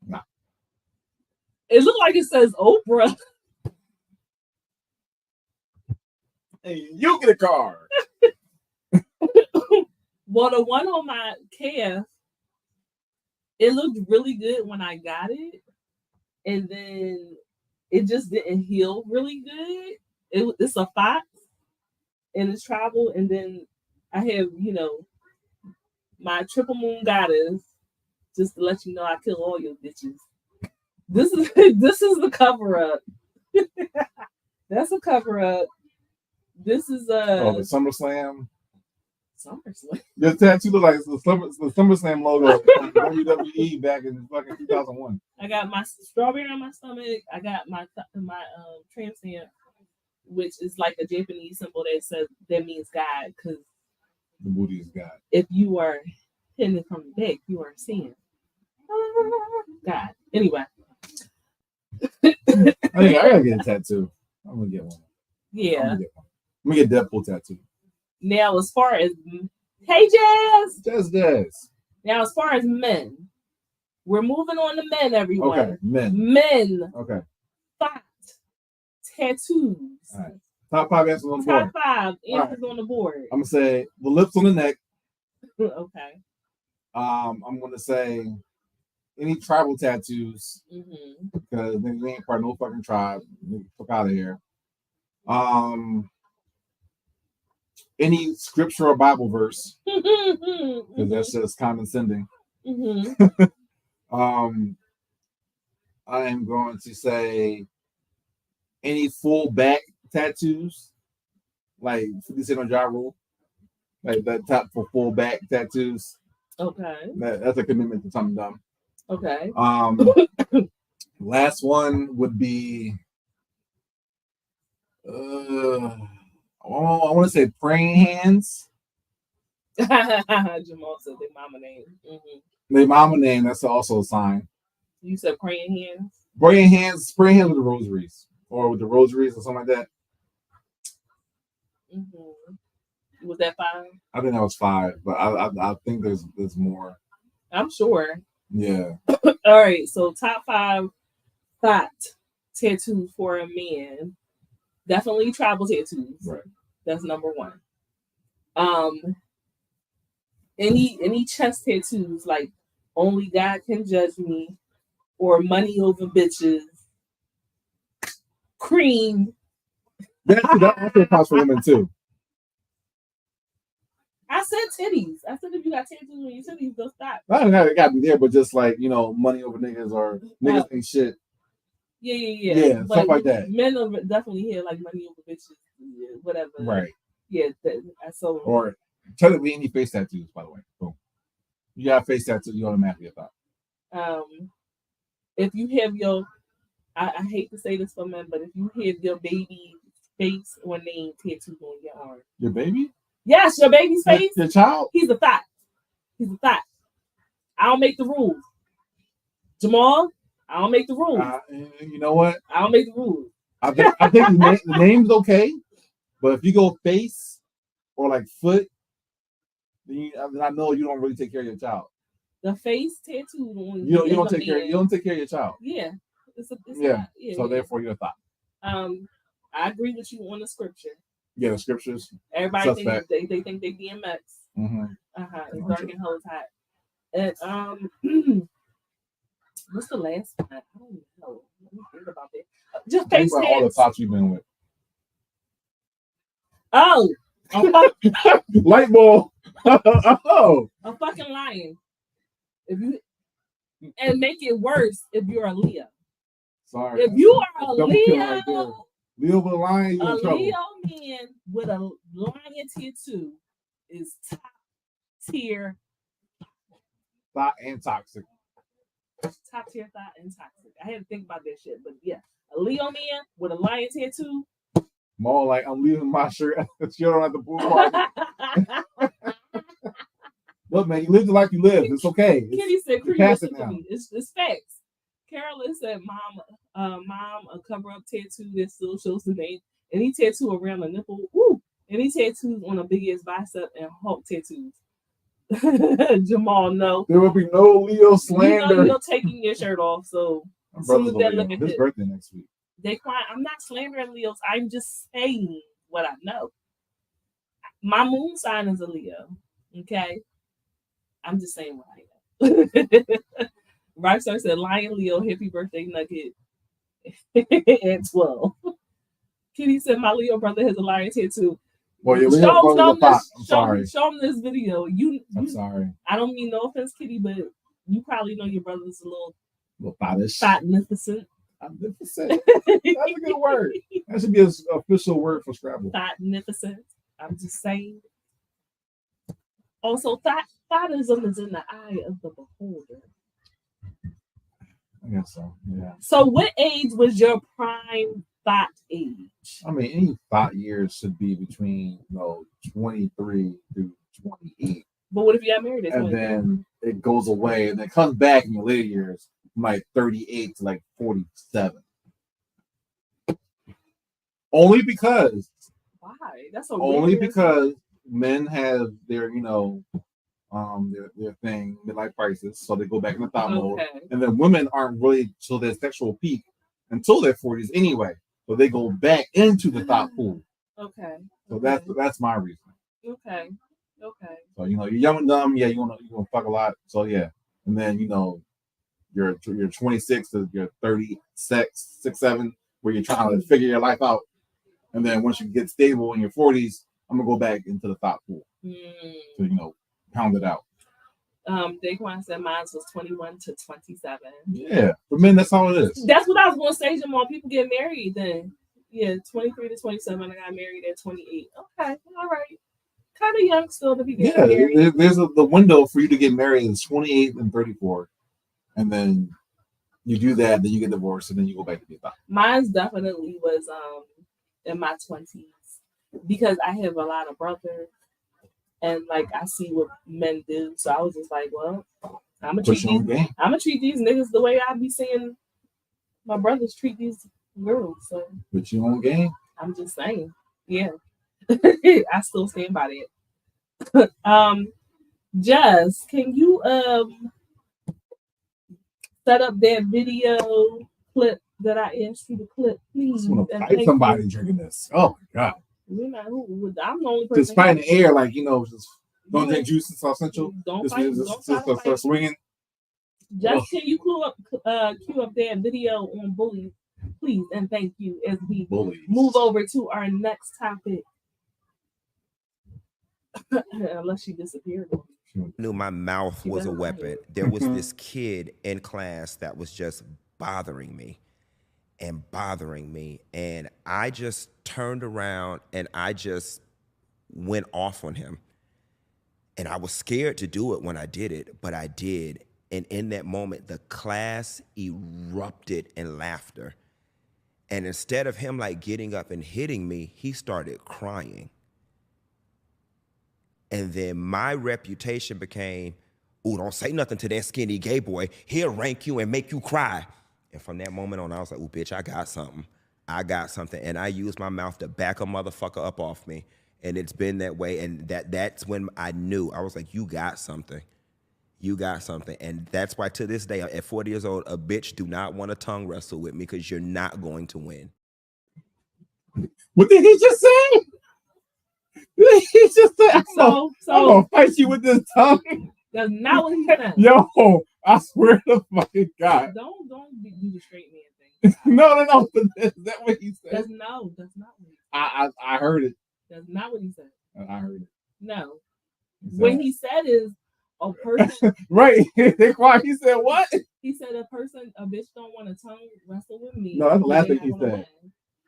No. It looked like it says Oprah. And you get a car. Well, the one on my calf, it looked really good when I got it, and then it just didn't heal really good. It's a fox, and it's travel, and then I have, my triple moon goddess, just to let you know I kill all your bitches. This is the cover up. That's a cover up. This is the SummerSlam. SummerSlam. Your tattoo look like the SummerSlam logo from WWE back in fucking 2001. I got my strawberry on my stomach. I got my tramp stamp, which is like a Japanese symbol that means God, because the booty is God. If you are hitting it from the back, you are seeing God. Anyway. I think I gotta get a tattoo. I'm gonna get one. Yeah. I'm gonna get Deadpool tattoo. Now, as far as Jazz. Now, as far as men, we're moving on to men, everyone. Okay, Men. Okay. Thought tattoos. All right. Top 5 answers on the board. Top 5 answers on the board. I'm gonna say the lips on the neck. Okay. I'm gonna say any tribal tattoos, because we ain't part of no fucking tribe. Fuck out of here. Any scripture or Bible verse, because that's just condescending. I am going to say any full back tattoos, like 50 Cent on Ja Rule, like that top for full back tattoos. Okay. That's a commitment to something dumb. Okay. Last one would be I want to say praying hands. Jamal said their mama name. Their mama name, that's also a sign. You said praying hands? Praying hands with the rosaries. Or with the rosaries or something like that. Was that 5? I think that was 5, but I think there's more. I'm sure. Yeah. All right, so top 5 thought tattoos for a man. Definitely tribal tattoos. Right. That's number 1. Any chest tattoos, like only God can judge me, or money over bitches, cream. That also counts for women too. I said titties. I said if you got tattoos on your titties, they'll stop. I don't know, it got to be there, but just like, money over niggas or niggas ain't shit. Yeah. Yeah, but stuff like that. Men are definitely here like money over bitches, whatever. Right. Yeah. So. Or technically any face tattoos, by the way. Boom. You got a face tattoo, you automatically get that. If you have I hate to say this for men, but if you have your baby face or name tattooed on your arm. Your baby? Yes, your baby's face. Your child? He's a thought. I don't make the rules. Jamal, I don't make the rules. You know what? I don't make the rules. I think the name's okay, but if you go face or like foot, then I know you don't really take care of your child. The face tattoo on you don't take care. You don't take care of your child. Yeah, yeah. So therefore, you're a thought. I agree with you on the scripture. Yeah, the scriptures. Everybody thinks they think they DMX. It's dark and hell is hot. And what's the last one? I don't know. Let me think about that. Just face about all the thoughts you've been with. Oh, light bulb. Oh, a fucking lion. And make it worse if you're a Leo. Sorry. If you are a Leo, Leo with a lion, a Leo man with a lion tattoo is top tier thought and toxic. Top tier thought and toxic. I had to think about that shit, but yeah, a Leo man with a lion tattoo. More like I'm leaving my shirt at the pool party. Look, man, you live the life you live. It's okay. Kenny said, it's facts. Carolyn said, mom, a cover-up tattoo that still shows the name. Any tattoo around the nipple. Woo! Any tattoos on a big-ass bicep and Hulk tattoos. Jamal, no. There will be no Leo slander. You're taking your shirt off, so his birthday next week. I'm not slandering Leos. I'm just saying what I know. My moon sign is a Leo. Okay, I'm just saying what I know. Rockstar said, "Lion Leo, happy birthday, Nugget." At 12. Kitty said, "My Leo brother has a lion tattoo." Well, your Show Leo brother's a fox. I'm show sorry. him this video. I'm sorry. I don't mean no offense, Kitty, but you probably know your brother's a little thottish. Magnificent. Magnificent. That's a good word. That should be an official word for Scrabble. Magnificent. I'm just saying. Also, thottism is in the eye of the beholder. I guess so. Yeah. So, what age was your prime thought age? I mean, any thought years should be between 23 through 28. But what if you got married at 20? And then it goes away and then comes back in your later years from like 38 to like 47. Only because. Why? That's so only weird. Because men have their their thing, midlife crisis, so they go back in the thought mode, and then women aren't really till their sexual peak until their 40s anyway, so they go back into the thought pool. Okay. So that's my reason. Okay. So you're young and dumb, yeah, you wanna fuck a lot, so yeah, and then you're 26 to you're 36, 7, where you're trying to figure your life out, and then once you get stable in your 40s, I'm gonna go back into the thought pool. So pound it out. Daquan said mine was 21 to 27. Yeah, for men, that's how it is. That's what I was going to say, Jamal. People get married then. Yeah, 23 to 27. I got married at 28. Okay, all right. Kind of young still to be getting married. Yeah, there's the window for you to get married is 28 and 34. And then you do that, then you get divorced, and then you go back to be a thought. Mine's definitely was in my 20s because I have a lot of brothers. And like I see what men do, so I was just like, well, I'm gonna treat these niggas the way I be seeing my brothers treat these girls. So put your own game. I'm just saying, yeah. I still stand by that. Jess, can you set up that video clip that I asked you to clip, please? I want to fight somebody drinking this. Oh my god. I'm the only person. Just fight in the air, like just don't drink juice in South Central. Don't fight. Start swinging. Just can you cue up that video on bullies, please, and thank you as we move over to our next topic. Unless she disappeared. Knew my mouth was a weapon. There was this kid in class that was just bothering me. And I just turned around and I just went off on him. And I was scared to do it when I did it, but I did. And in that moment, the class erupted in laughter. And instead of him like getting up and hitting me, he started crying. And then my reputation became, "Ooh, don't say nothing to that skinny gay boy. He'll rank you and make you cry." And from that moment on, I was like, "Ooh, bitch, I got something." And I used my mouth to back a motherfucker up off me. And it's been that way. And that's when I knew. I was like, you got something. And that's why to this day, at 40 years old, a bitch do not want to tongue wrestle with me because you're not going to win. What did he just say? He just said, I'm gonna fight you with this tongue. That's not what he said. Yo, I swear to fucking God. Don't do the straight man thing. No. Is that what he said? That's not what he said. I heard it. That's not what he said. I heard it. No. What he said is a person. Right. He said what? He said a bitch don't want to tongue wrestle with me. No, that's the last thing he said.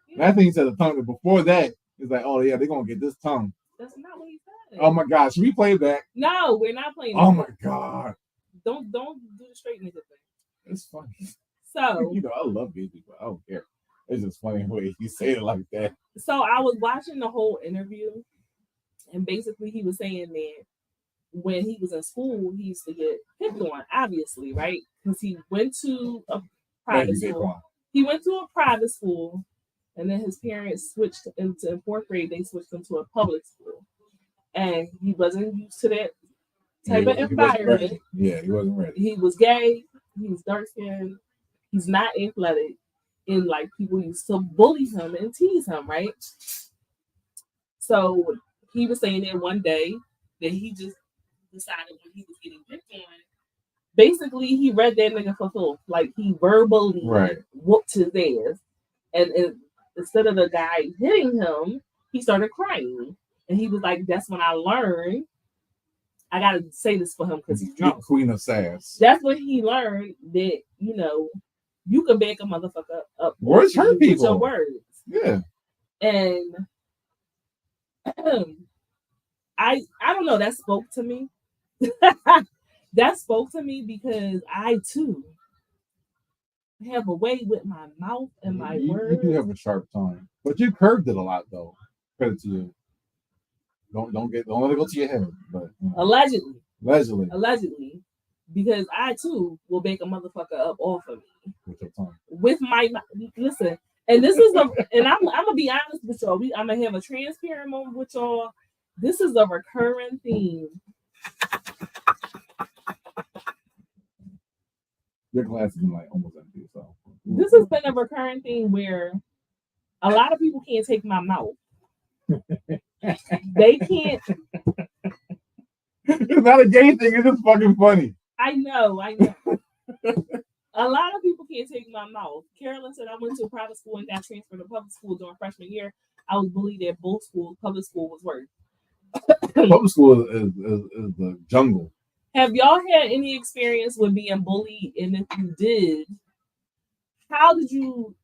Yeah. Last thing he said, the tongue. Before that, it's like, oh yeah, they're gonna get this tongue. That's not what he said. Oh my God, should we play it back? No, we're not playing. Oh my God. Don't do the straight nigga thing. It's funny. So I love gay people. I don't care. It's just funny the way you say it like that. So I was watching the whole interview, and basically he was saying that when he was in school, he used to get picked on, obviously, right? Because he went to a private school. He went to a private school, and then his parents switched into in 4th grade. They switched him to a public school, and he wasn't used to that type of environment. He wasn't ready. He was gay. He was dark skinned. He's not athletic, and like people used to bully him and tease him, right? So he was saying that one day that he just decided when he was getting picked on, basically he read that nigga for filth. Like he verbally whooped his ass. And instead of the guy hitting him, he started crying. And he was like, that's when I learned. I gotta say this for him because he's drunk. Queen of sass. That's when he learned that, you know, you can back a motherfucker up. Words hurt people. With your words. Yeah. And I don't know, that spoke to me. That spoke to me because I too have a way with my mouth and my words. You do have a sharp tongue, but you curved it a lot though. Credit to you. Don't let it go to your head. But you know. Allegedly, because I too will bake a motherfucker up off of me with your tongue. With my listen, and this is and I'm gonna be honest with y'all. I'm gonna have a transparent moment with y'all. This is a recurring theme. Your glass is like almost empty, so this has been a recurring thing where a lot of people can't take my mouth. They can't. It's not a gay thing. It's just fucking funny. I know. A lot of people can't take my mouth. Carolyn said I went to a private school and got transferred to public school during freshman year. I was bullied at both schools. Public school was worse. Public school is the jungle. Have y'all had any experience with being bullied? And if you did, how did you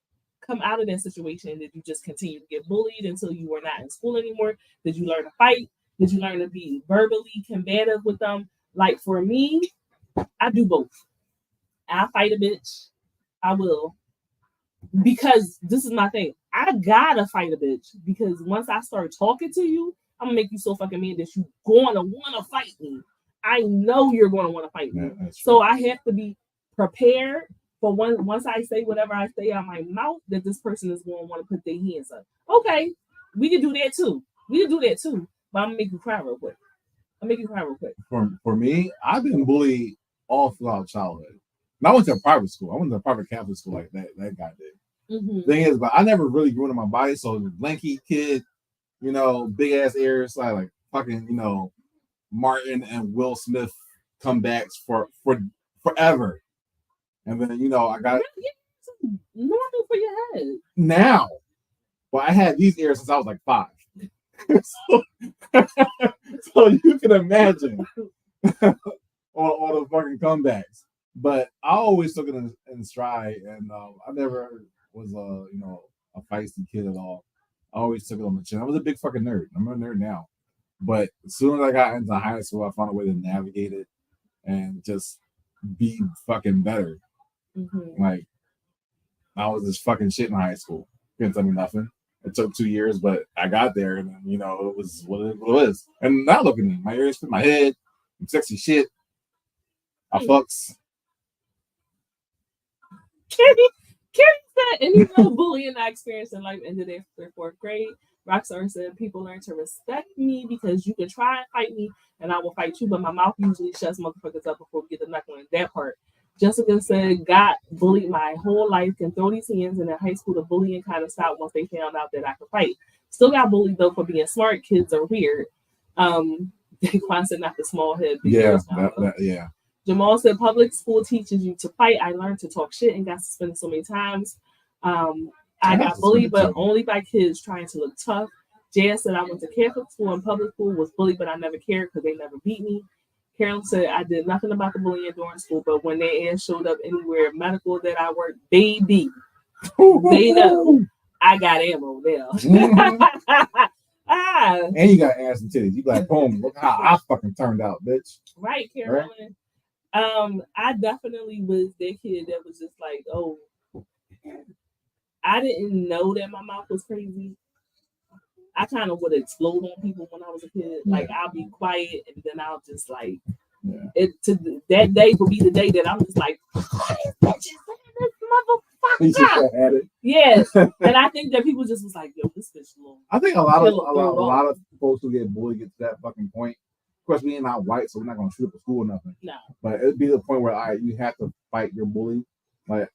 come out of that situation? Did you just continue to get bullied until you were not in school anymore? Did you learn to fight? Did you learn to be verbally combative with them? Like for me, I do both. I fight a bitch. I will. Because this is my thing. I gotta fight a bitch. Because once I start talking to you, I'm gonna make you so fucking mad that you're gonna wanna fight me. I know you're gonna wanna fight me. Yeah, so I have to be prepared for once I say whatever I say out my mouth, that this person is gonna want to put their hands up. Okay, we can do that too. But I'm gonna make you cry real quick. For me, I've been bullied all throughout childhood. And I went to a private school. I went to a private Catholic school like that guy did. Mm-hmm. Thing is, but I never really grew into my body. So the lanky kid, you know, big ass ears, like fucking, you know, Martin and Will Smith comebacks for forever. And then, you know, I got normal for your head now. But I had these ears since I was like 5. so you can imagine all the fucking comebacks. But I always took it in stride, and I never was a feisty kid at all. I always took it on the chin. I was a big fucking nerd. I'm a nerd now. But as soon as I got into high school, I found a way to navigate it and just be fucking better. Mm-hmm. Like, I was just fucking shit in high school. Couldn't tell me nothing. It took 2 years, but I got there, and you know, it was what it was. And now look at me. My ears fit my head. I'm sexy shit. I fucks. Carrie said, any bullying I experienced in life ended after 4th grade. Rockstar said, people learn to respect me because you can try and fight me, and I will fight you, but my mouth usually shuts motherfuckers up before we get the knuck on that part. Jessica said, got bullied my whole life, can throw these hands, and in high school, the bullying kind of stopped once they found out that I could fight. Still got bullied, though, for being smart. Kids are weird. Daquan said, not the small head. Yeah. Jamal said, public school teaches you to fight. I learned to talk shit and got suspended so many times. I got bullied, but only by kids trying to look tough. Jazz said, I went to Catholic school and public school, was bullied, but I never cared because they never beat me. Carol said, I did nothing about the bullying during school, but when their ass showed up anywhere medical that I worked, baby, they know I got ammo now. And you got ass and titties. You like, boom, look how I fucking turned out, bitch. Right, Carolyn. Right? I definitely was that kid that was just like, oh, I didn't know that my mouth was crazy. I kind of would explode on people when I was a kid. Like, I'll be quiet and then I'll just like, that day will be the day that I'm just like, this motherfucker. Yes. And I think that people just was like, yo, this bitch little. I think a lot of folks who get bullied get to that fucking point. Of course, we ain't not white, so we're not gonna shoot up a school or nothing. No. But it'd be the point where you have to fight your bully. Like,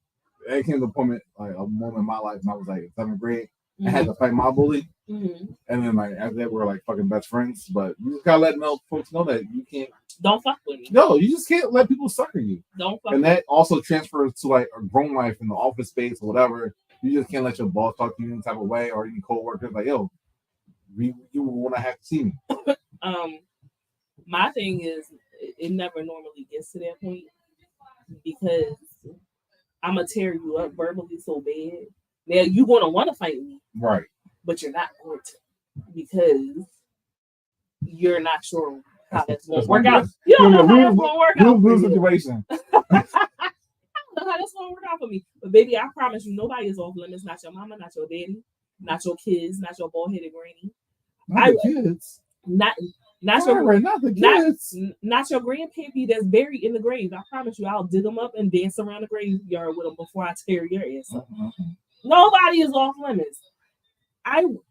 it came to the point, like a moment in my life when I was like in 7th grade. I had to fight my bully. Mm-hmm. And then like after that, we're like fucking best friends. But you just gotta let folks know that you can't. Don't fuck with me. No, you just can't let people sucker you. Don't fuck. And that also transfers to like a grown life in the office space or whatever. You just can't let your boss talk to you in type of way, or any coworkers like, yo, you want to have to see me. My thing is, it never normally gets to that point because I'm gonna tear you up verbally so bad. Now you're gonna want to fight me, right? But you're not going to because you're not sure how that's going to work out. You don't know how that's going to work out. Lose situation. I don't know how that's going to work out for me. But baby, I promise you, nobody is off limits. Not your mama, not your daddy, not your kids, not your bald-headed granny. Not the kids. Not the kids. Not your grandpappy that's buried in the grave. I promise you, I'll dig them up and dance around the graveyard with them before I tear your ass up. Nobody is off limits.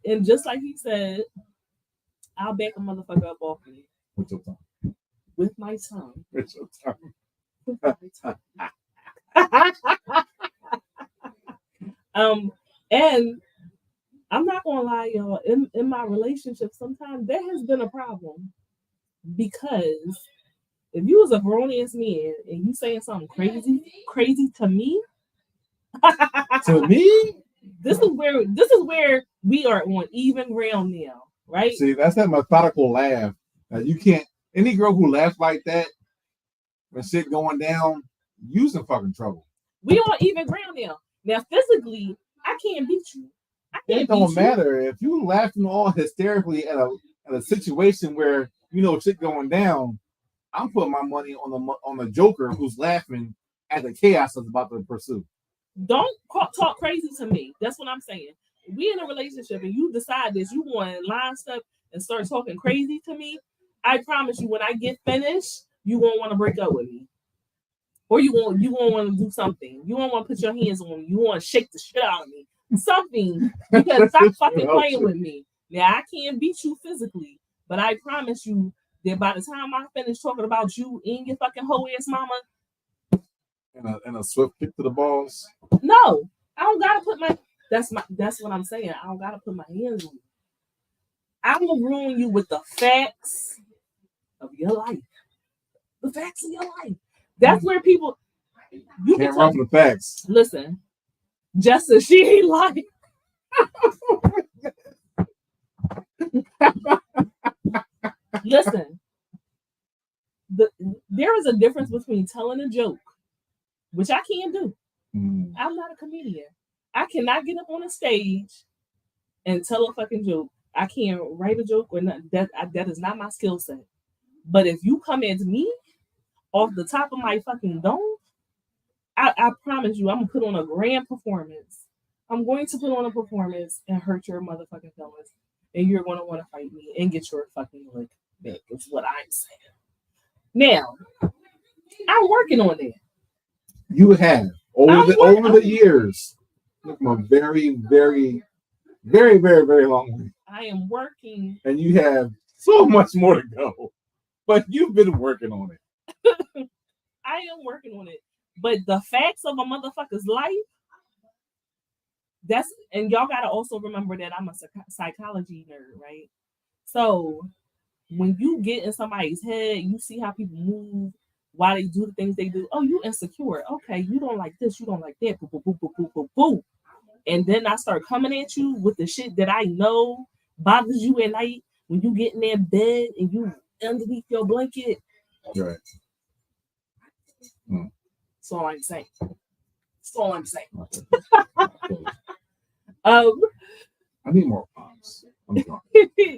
And just like he said, I'll back a motherfucker up off me. With your tongue. With my tongue. With your tongue. With my tongue. And I'm not gonna lie, y'all. In my relationship, sometimes there has been a problem because if you was a grown ass man and you saying something crazy to me, this is where we are on even ground now, right? See, that's that methodical laugh. You can't. Any girl who laughs like that when shit going down, you's in fucking trouble. We on even ground now. Now, physically, I can't beat you. It don't matter if you laughing all hysterically at a situation where you know shit going down. I'm putting my money on the Joker who's laughing at the chaos that's about to pursue. Don't talk crazy to me. That's what I'm saying. We in a relationship and you decide that you want to line stuff and start talking crazy to me. I promise you, when I get finished, you won't want to break up with me, or you won't want to do something. You won't want to put your hands on me. You want to shake the shit out of me. Something, because stop fucking playing with me. Now I can't beat you physically, but I promise you that by the time I finish talking about you and your fucking hoe ass mama, and a swift kick to the balls. No, I don't gotta put my. That's what I'm saying. I don't gotta put my hands on you. I'm gonna ruin you with the facts of your life. The facts of your life. That's where people. You can't run from the facts. Listen. Just as she ain't like. Listen, there is a difference between telling a joke, which I can't do. I'm not a comedian. I cannot get up on a stage and tell a fucking joke. I can't write a joke or nothing. That is not my skill set. But if you come at me off the top of my fucking dome, I promise you, I'm gonna put on a grand performance. I'm going to put on a performance and hurt your motherfucking feelings, and you're gonna want to fight me and get your fucking lick back. Is what I'm saying. Now, I'm working on that. You have over the years, from a very, very, very, very, very long way. I am working, and you have so much more to go, but you've been working on it. I am working on it. But the facts of a motherfucker's life, and y'all gotta also remember that I'm a psychology nerd, right? So when you get in somebody's head, you see how people move, why they do the things they do. Oh, you insecure. Okay, you don't like this, you don't like that. Boo, boo, boo, boo, boo, boo, boo. And then I start coming at you with the shit that I know bothers you at night when you get in that bed and you underneath your blanket. Right. That's all I'm saying. That's all I'm saying. I need more pops.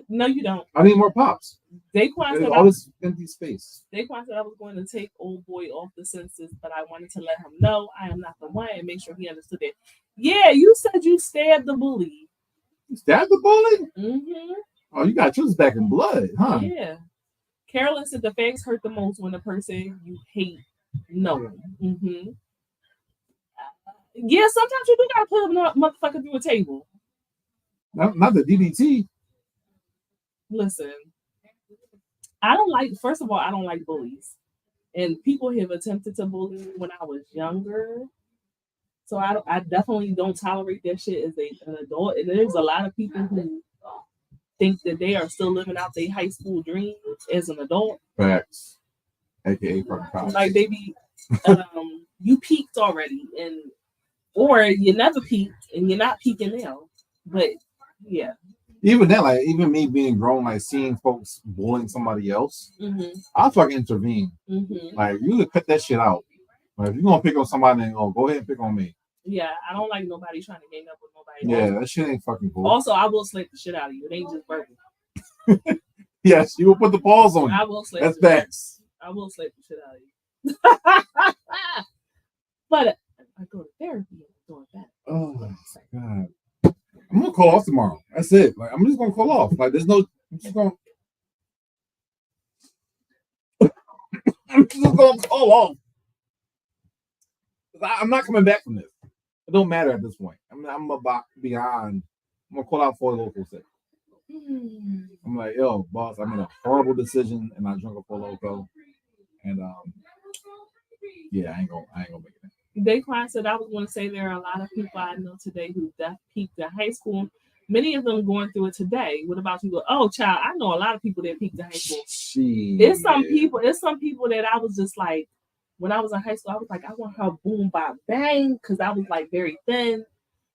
No, you don't. I need more pops. Daquan said all this empty space. Daquan said I was going to take old boy off the census, but I wanted to let him know I am not the one and make sure he understood it. Yeah, you said you stabbed the bully. You stabbed the bully? Mm-hmm. Oh, you got yours back in blood, huh? Yeah. Carolyn said the facts hurt the most when the person you hate knowing. Mm-hmm. Yeah, sometimes you do gotta put a motherfucker through a table. Not the DDT. Listen, I don't like bullies. And people have attempted to bully me when I was younger. So I definitely don't tolerate that shit as an adult. And there's a lot of people who think that they are still living out their high school dreams as an adult. Facts. AKA fucking college. Like they be, you peaked already, or you never peaked and you're not peaking now. But yeah. Even then, like even me being grown, like seeing folks bullying somebody else, I'll fucking intervene. Like you could cut that shit out. Like if you're gonna pick on somebody, then go ahead and pick on me. Yeah, I don't like nobody trying to gang up with nobody. Yeah, that shit ain't fucking cool. Also, I will slap the shit out of you. It ain't just verbal. Yes, you will put the paws on you. I will slap. That's facts. I will slap the shit out of you. But I go to therapy and I'm doing that. Oh my god. I'm gonna call off tomorrow. That's it. Like I'm just gonna call off. Like there's no. I'm just gonna call off. I'm not coming back from this. It don't matter at this point. I'm about beyond. I'm gonna call out for the local sake. I'm like, yo, boss, I made a horrible decision and I drank a Four Loko. And yeah, I ain't gonna make it. Daquan said I was going to say there are a lot of people I know today who peaked in high school. Many of them going through it today. What about you? Oh, child, I know a lot of people that peaked in high school. It's some people that I was just like, when I was in high school, I was like, I want her boom bop bang because I was like very thin,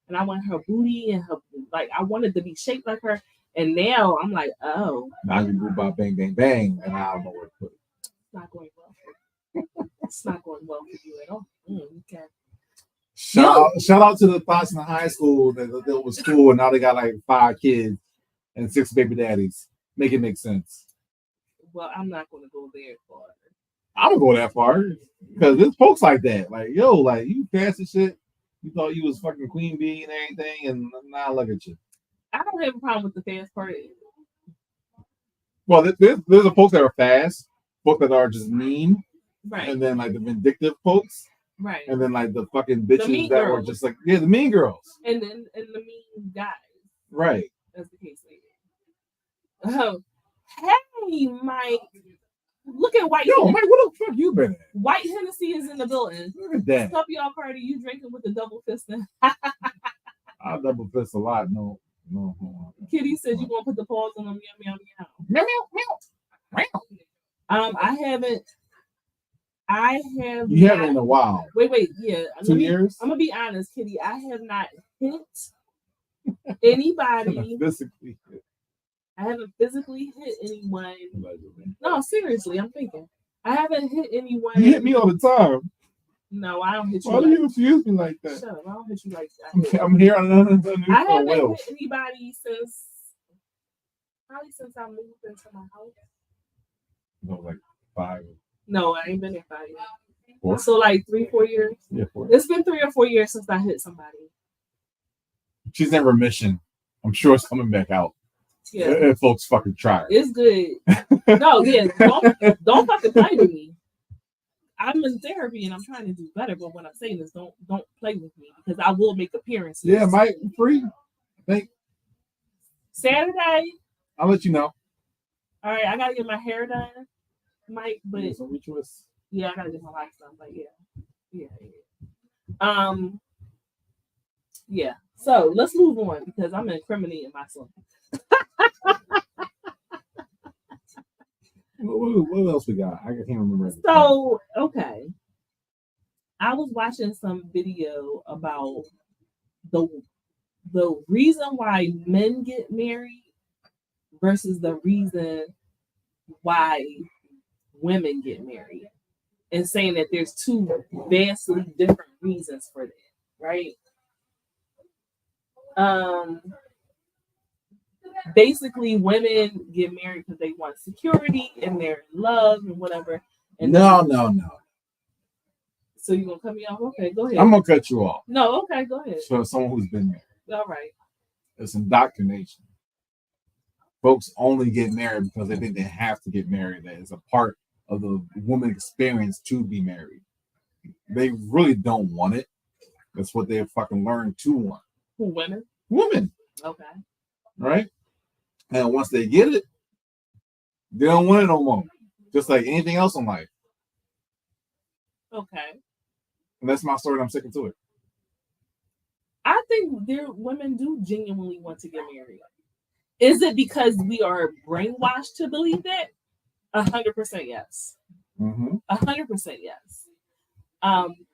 and I want her booty and her like I wanted to be shaped like her. And now I'm like, oh, now you boom bop bang bang bang, and I don't know where to put it. It's not going well for you. It's not going well for you at all. Okay. Shout out to the thoughts in high school that was cool, and now they got like 5 kids and 6 baby daddies. Make it make sense. Well, I'm not going to go there far. I don't go that far because there's folks like that. Like, yo, like you fast as shit. You thought you was fucking queen bee and everything, and now look at you. I don't have a problem with the fast part. Well, there's a folks that are fast, folks that are just mean, right? And then like the vindictive folks, right? And then like the fucking bitches that girls. were just like the mean girls, and the mean guys, right? That's the case, lady. Oh, hey, Mike. Look at White. Yo, Mike, what the fuck you been at? White Hennessy is in the building. Look at that. Stop y'all party. You drinking with the double fisting. I double fist a lot. No. Kitty said you want to put the paws on them. Meow, meow, meow. Meow, meow. I have. You haven't in a while. Wait. Yeah. 2 years? I'm going to be honest, Kitty. I have not hit anybody. Physically. I haven't physically hit anyone. No, seriously, I'm thinking. I haven't hit anyone. You hit me all the time. No, I don't hit you. Why do you confuse me like that? Shut up, I don't hit you like that. I'm here on another. I haven't hit anybody since I moved into my house. No, like 5. No, I ain't been there 5 years. 4? So like 3-4 years. Yeah, 4. It's been 3 or 4 years since I hit somebody. She's in remission. I'm sure it's coming back out. Yeah, if folks fucking try. It's good. No, yeah, don't fucking play with me. I'm in therapy and I'm trying to do better, but what I'm saying is don't play with me because I will make appearances. Yeah, Mike, free. I think Saturday. I'll let you know. All right, I gotta get my hair done, Mike. But yeah, I gotta get my life done. But yeah. Yeah. So let's move on because I'm incriminating myself. What else we got? I can't remember. So, okay. I was watching some video about the reason why men get married versus the reason why women get married. And saying that there's 2 vastly different reasons for that, right? Basically, women get married because they want security and they're in love and whatever. And no. So you're gonna cut me off? Okay, go ahead. I'm gonna cut you off. No, okay, go ahead. So someone who's been married. All right. It's indoctrination. Folks only get married because they think they have to get married. That is a part of the woman experience to be married. They really don't want it. That's what they fucking learned to want. Who, women? Women. Okay. Right? And once they get it, they don't want it no more. Just like anything else in life. Okay. And that's my story and I'm sticking to it. I think women do genuinely want to get married. Is it because we are brainwashed to believe that? 100% yes. 100% yes.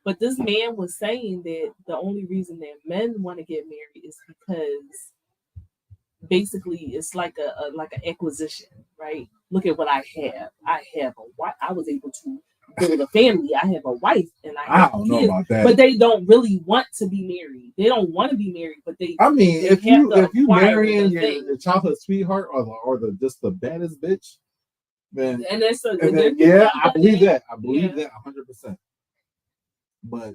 But this man was saying that the only reason that men want to get married is because basically it's like a like an acquisition, right? Look at what I have. I have a wife. I was able to build a family. I have a wife, and I don't know kids, about that. but they don't really want to be married. They don't want to be married, but they. I mean, they if you acquire marrying the thing. your childhood sweetheart or the just the baddest bitch, then And that's and then, yeah, I believe that. I believe Yeah. that 100%. But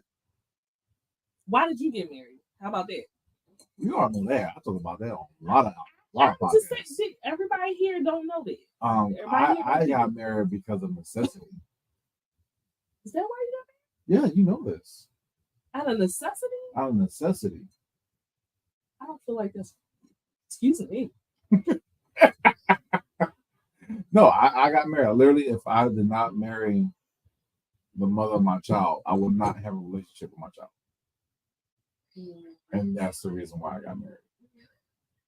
Why did you get married? How about that? you all know that. I talk about that on a lot of I'm just podcasts. saying, everybody here don't know that. Everybody here I don't got know. married because of necessity. Is that why you got Yeah, you know this. married? Out of necessity? Out of necessity. I don't feel like that's. Excuse me. No, I got married. Literally, if I did not marry the mother of my child, I would not have a relationship with my child. And that's the reason why I got married.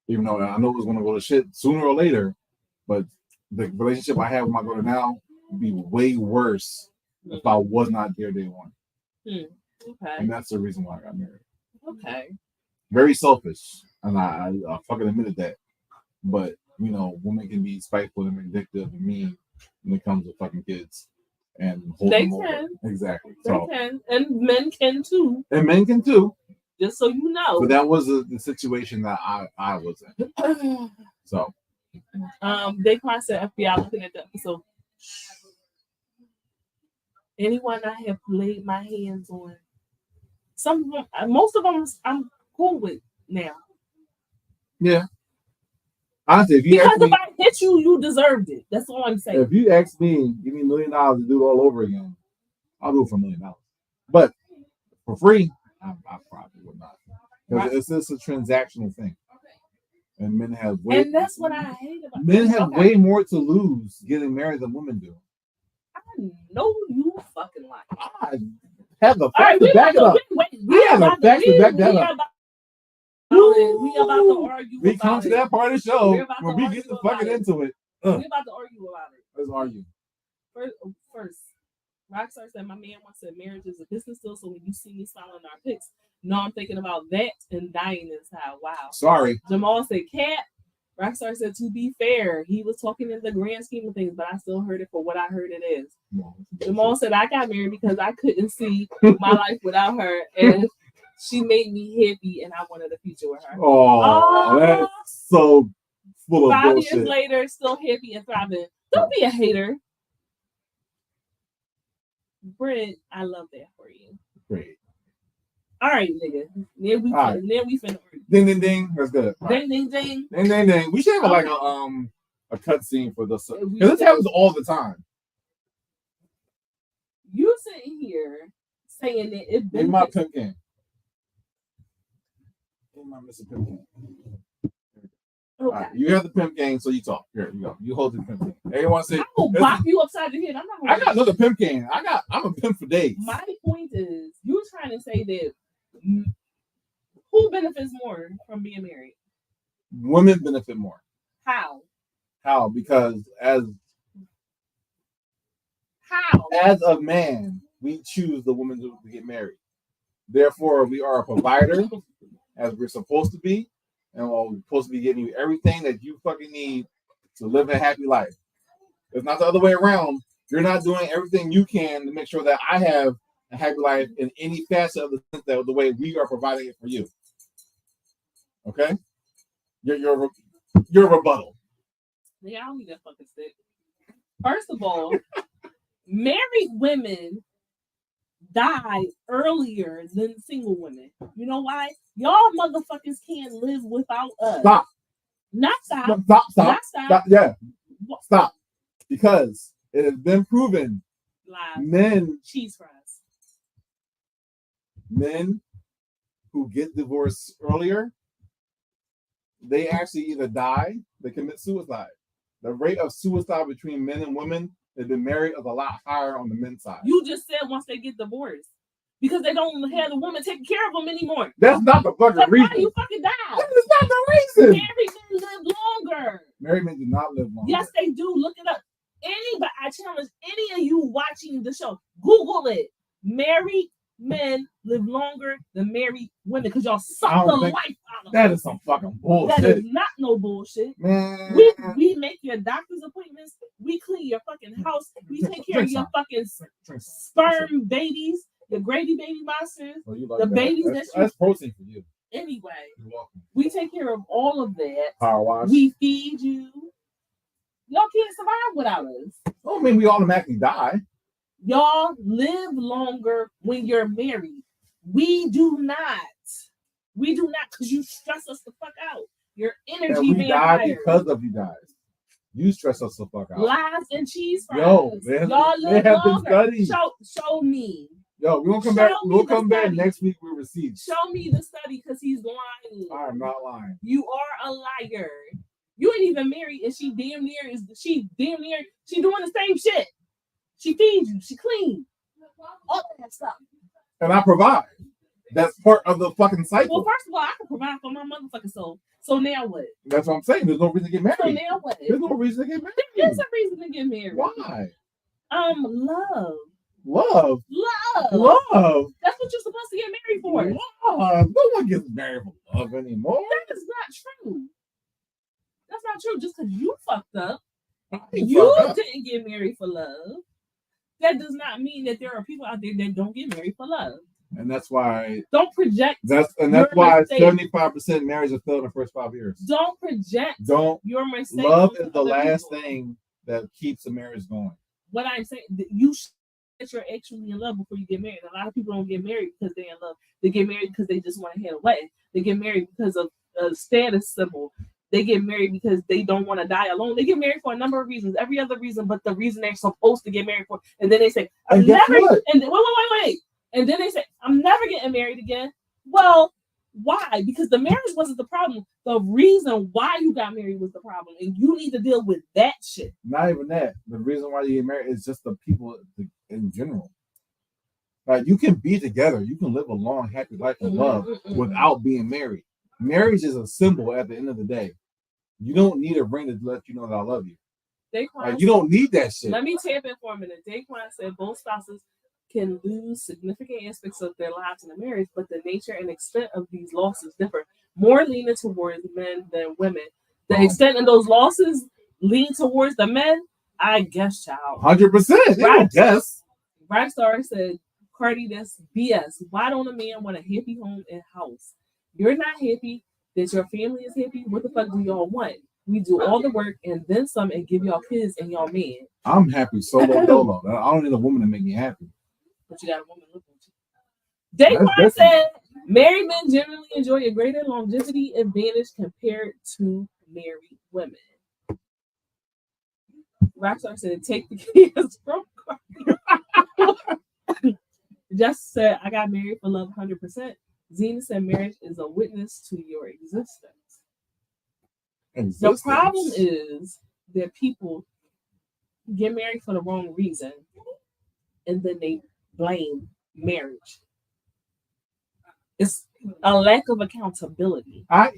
Even though I know it was going to go to shit sooner or later, but the relationship I have with my daughter now would be way worse if I was not there day one. Okay. And that's the reason why I got married. Okay. Very selfish, and I fucking admitted that. But you know, women can be spiteful and vindictive and mean when it comes to fucking kids and hold They them over. can. Exactly. They So can. And men can too. and men can too. Just so you know. But that was the situation that I was in. So Daquan said FBI looking at the episode. Anyone I have laid my hands on. Some of them, most of them I'm cool with now. yeah. Honestly, if you Because ask me, if I hit you, you deserved it. That's all I'm saying. if you ask me, give me $1 million to do it all over again, I'll do it for $1 million. But for free, I probably would not. Because it's just a transactional thing. And men have way And that's what I hate about men have way more to lose getting married than women do. I know you fucking lie. I have the All right, facts to back it up. We have the about facts to back that up. We about to argue. We come to that part of the show We're about when to we get to argue fucking about into it. We're about to argue about it. Let's argue. First, Rockstar said my man once said marriage is a business deal, so when you see me smiling our pics, no, I'm thinking about that and dying inside. Wow. Sorry. Jamal said cat. Rockstar said to be fair, he was talking in the grand scheme of things, but I still heard it for what I heard it is. Jamal said I got married because I couldn't see my life without her, and she made me happy, and I wanted a future with her. Oh, that's so full of 5 bullshit. years later, still happy and thriving. Don't be a hater. Brent, I love that for you. Great. All right, nigga. Then we finna argue. Ding ding ding. That's good. Ding ding ding. Ding ding ding. We should have like a cut scene for this. Because this happens all the time. You sitting here saying that it In my pimp game. In my Mr. Pimp game. Okay. Right, you have the pimp game, so you talk. Here you go. You hold the pimp game. Everyone say I will bop you upside your head. I'm not. I got another pimp game. I'm a pimp for days. My point is, you're trying to say that who benefits more from being married? Women benefit more. How? How? Because as a man, we choose the woman to get married. Therefore, we are a provider, as we're supposed to be, and we're supposed to be giving you everything that you fucking need to live a happy life. It's not the other way around. You're not doing everything you can to make sure that I have a happy life in any facet of the way we are providing it for you. Okay? Your rebuttal. Yeah, I don't need that fucking stick. First of all, married women die earlier than single women. You know why? Y'all motherfuckers can't live without us. Stop. Not stop. Stop. Not stop. Stop. Yeah. Stop. Because it has been proven. Live. Cheese fries. Men who get divorced earlier, they actually either die, they commit suicide. The rate of suicide between men and women that have been married is a lot higher on the men's side. You just said once they get divorced. Because they don't have the woman taking care of them anymore. That's not the fucking That's reason. why you fucking die. That is not the reason. Married men live longer. Married men do not live longer. Yes, they do. Look it up. Anybody, I challenge any of you watching the show. Google it. Married men live longer than married women because y'all suck the life out of them. That is some fucking bullshit. That is not no bullshit. Man. We make your doctor's appointments. We clean your fucking house. We take care of your fucking sperm babies, your gravy baby monsters, the babies that's protein for you. Anyway, You're welcome. we take care of all of that. Power wash. We feed you. Y'all can't survive without us. Don't mean we automatically die. Y'all live longer when you're married. We do not. We do not because you stress us the fuck out. Your energy and we die because of you guys. You stress us the fuck out. Lies and cheese fries. Yo, y'all live have longer. been studied. Show me. Yo, we'll come back. We'll come back next week with receipts. Show me the study because he's lying. I am not lying. You are a liar. You ain't even married, and she damn near she doing the same shit. She feeds you, she cleans, all that stuff. And I provide. That's part of the fucking cycle. Well, first of all, I can provide for my motherfucking soul. So now what? That's what I'm saying. There's no reason to get married. So now what? There's no reason to get married. There's a reason to get married. Why? Love. Love. Love. Love. That's what you're supposed to get married for. Love. No one gets married for love anymore. That is not true. That's not true. Just because you fucked up, You didn't get married for love. That does not mean that there are people out there that don't get married for love. And that's why don't project. That's why 75% marriage is failed in the first 5 years. Don't project. Your mistake. Love is the last thing that keeps a marriage going. What I'm saying, you that you're actually in love before you get married. A lot of people don't get married because they're in love. They get married because they just want to have a wedding. They get married because of a status symbol. They get married because they don't want to die alone. They get married for a number of reasons, every other reason, but the reason they're supposed to get married for. And then they say, I'm never. And wait. And then they say, I'm never getting married again. Well, why? Because the marriage wasn't the problem. The reason why you got married was the problem, and you need to deal with that shit. Not even that. The reason why you get married is just the people in general. Like, you can be together. You can live a long, happy life in love without being married. Marriage is a symbol at the end of the day. You don't need a ring to let you know that I love you. Like, you don't need that shit. Let me tap in for a minute. Daquan said both spouses can lose significant aspects of their lives in a marriage, but the nature and extent of these losses differ. More leaning towards men than women. The extent of those losses lean towards the men, I guess, child. 100%. Right. Yes. Rockstar said, Cardi, that's BS. Why don't a man want a happy home and house? You're not happy that your family is happy. What the fuck do y'all want? We do all the work and then some and give y'all kids and y'all man. I'm happy solo dolo. I don't need a woman to make me happy. But you got a woman looking at you. Daquan said, married men generally enjoy a greater longevity advantage compared to married women. Rockstar said, take the kids from Cardi. Just said, I got married for love 100%. Zena said, marriage is a witness to your existence. The problem is that people get married for the wrong reason and then they blame marriage. It's a lack of accountability. I'll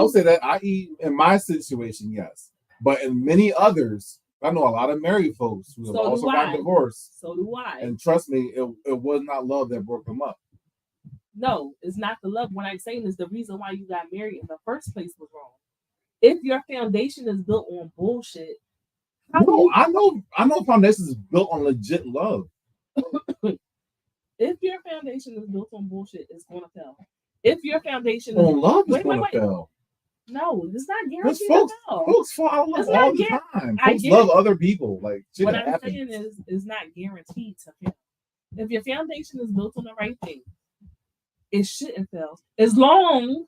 say that in my situation, yes. But in many others, I know a lot of married folks who have also got divorced. So do I. And trust me, it was not love that broke them up. No, it's not the love. What I'm saying is the reason why you got married in the first place was wrong. If your foundation is built on bullshit, I know foundations is built on legit love. If your foundation is built on bullshit, it's gonna fail. If your foundation on love is gonna fail. No, it's not guaranteed to fail. Folks fall in love all the time. Folks love other people. Like, shit what I'm happens. saying is, it's not guaranteed to fail. If your foundation is built on the right thing, it shouldn't fail. As long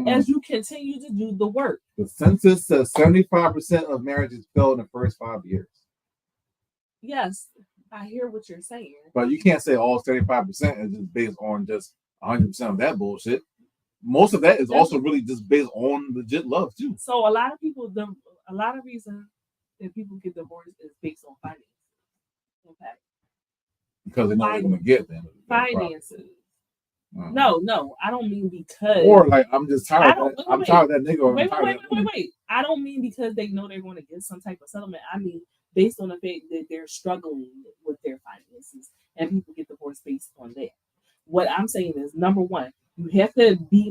as you continue to do the work. The census says 75% of marriages fail in the first 5 years. Yes, I hear what you're saying. But you can't say all 75% is just based on just 100% of that bullshit. Most of that is also really just based on legit love too. So a lot of people, a lot of reasons that people get divorced is based on finances. Okay. because they know they're going to get them. Finances. No, I don't mean because. Or like I'm just tired. I'm tired of that nigga. Wait. I don't mean because they know they're going to get some type of settlement. I mean based on the fact that they're struggling with their finances and people get divorced based on that. What I'm saying is, number one, you have to be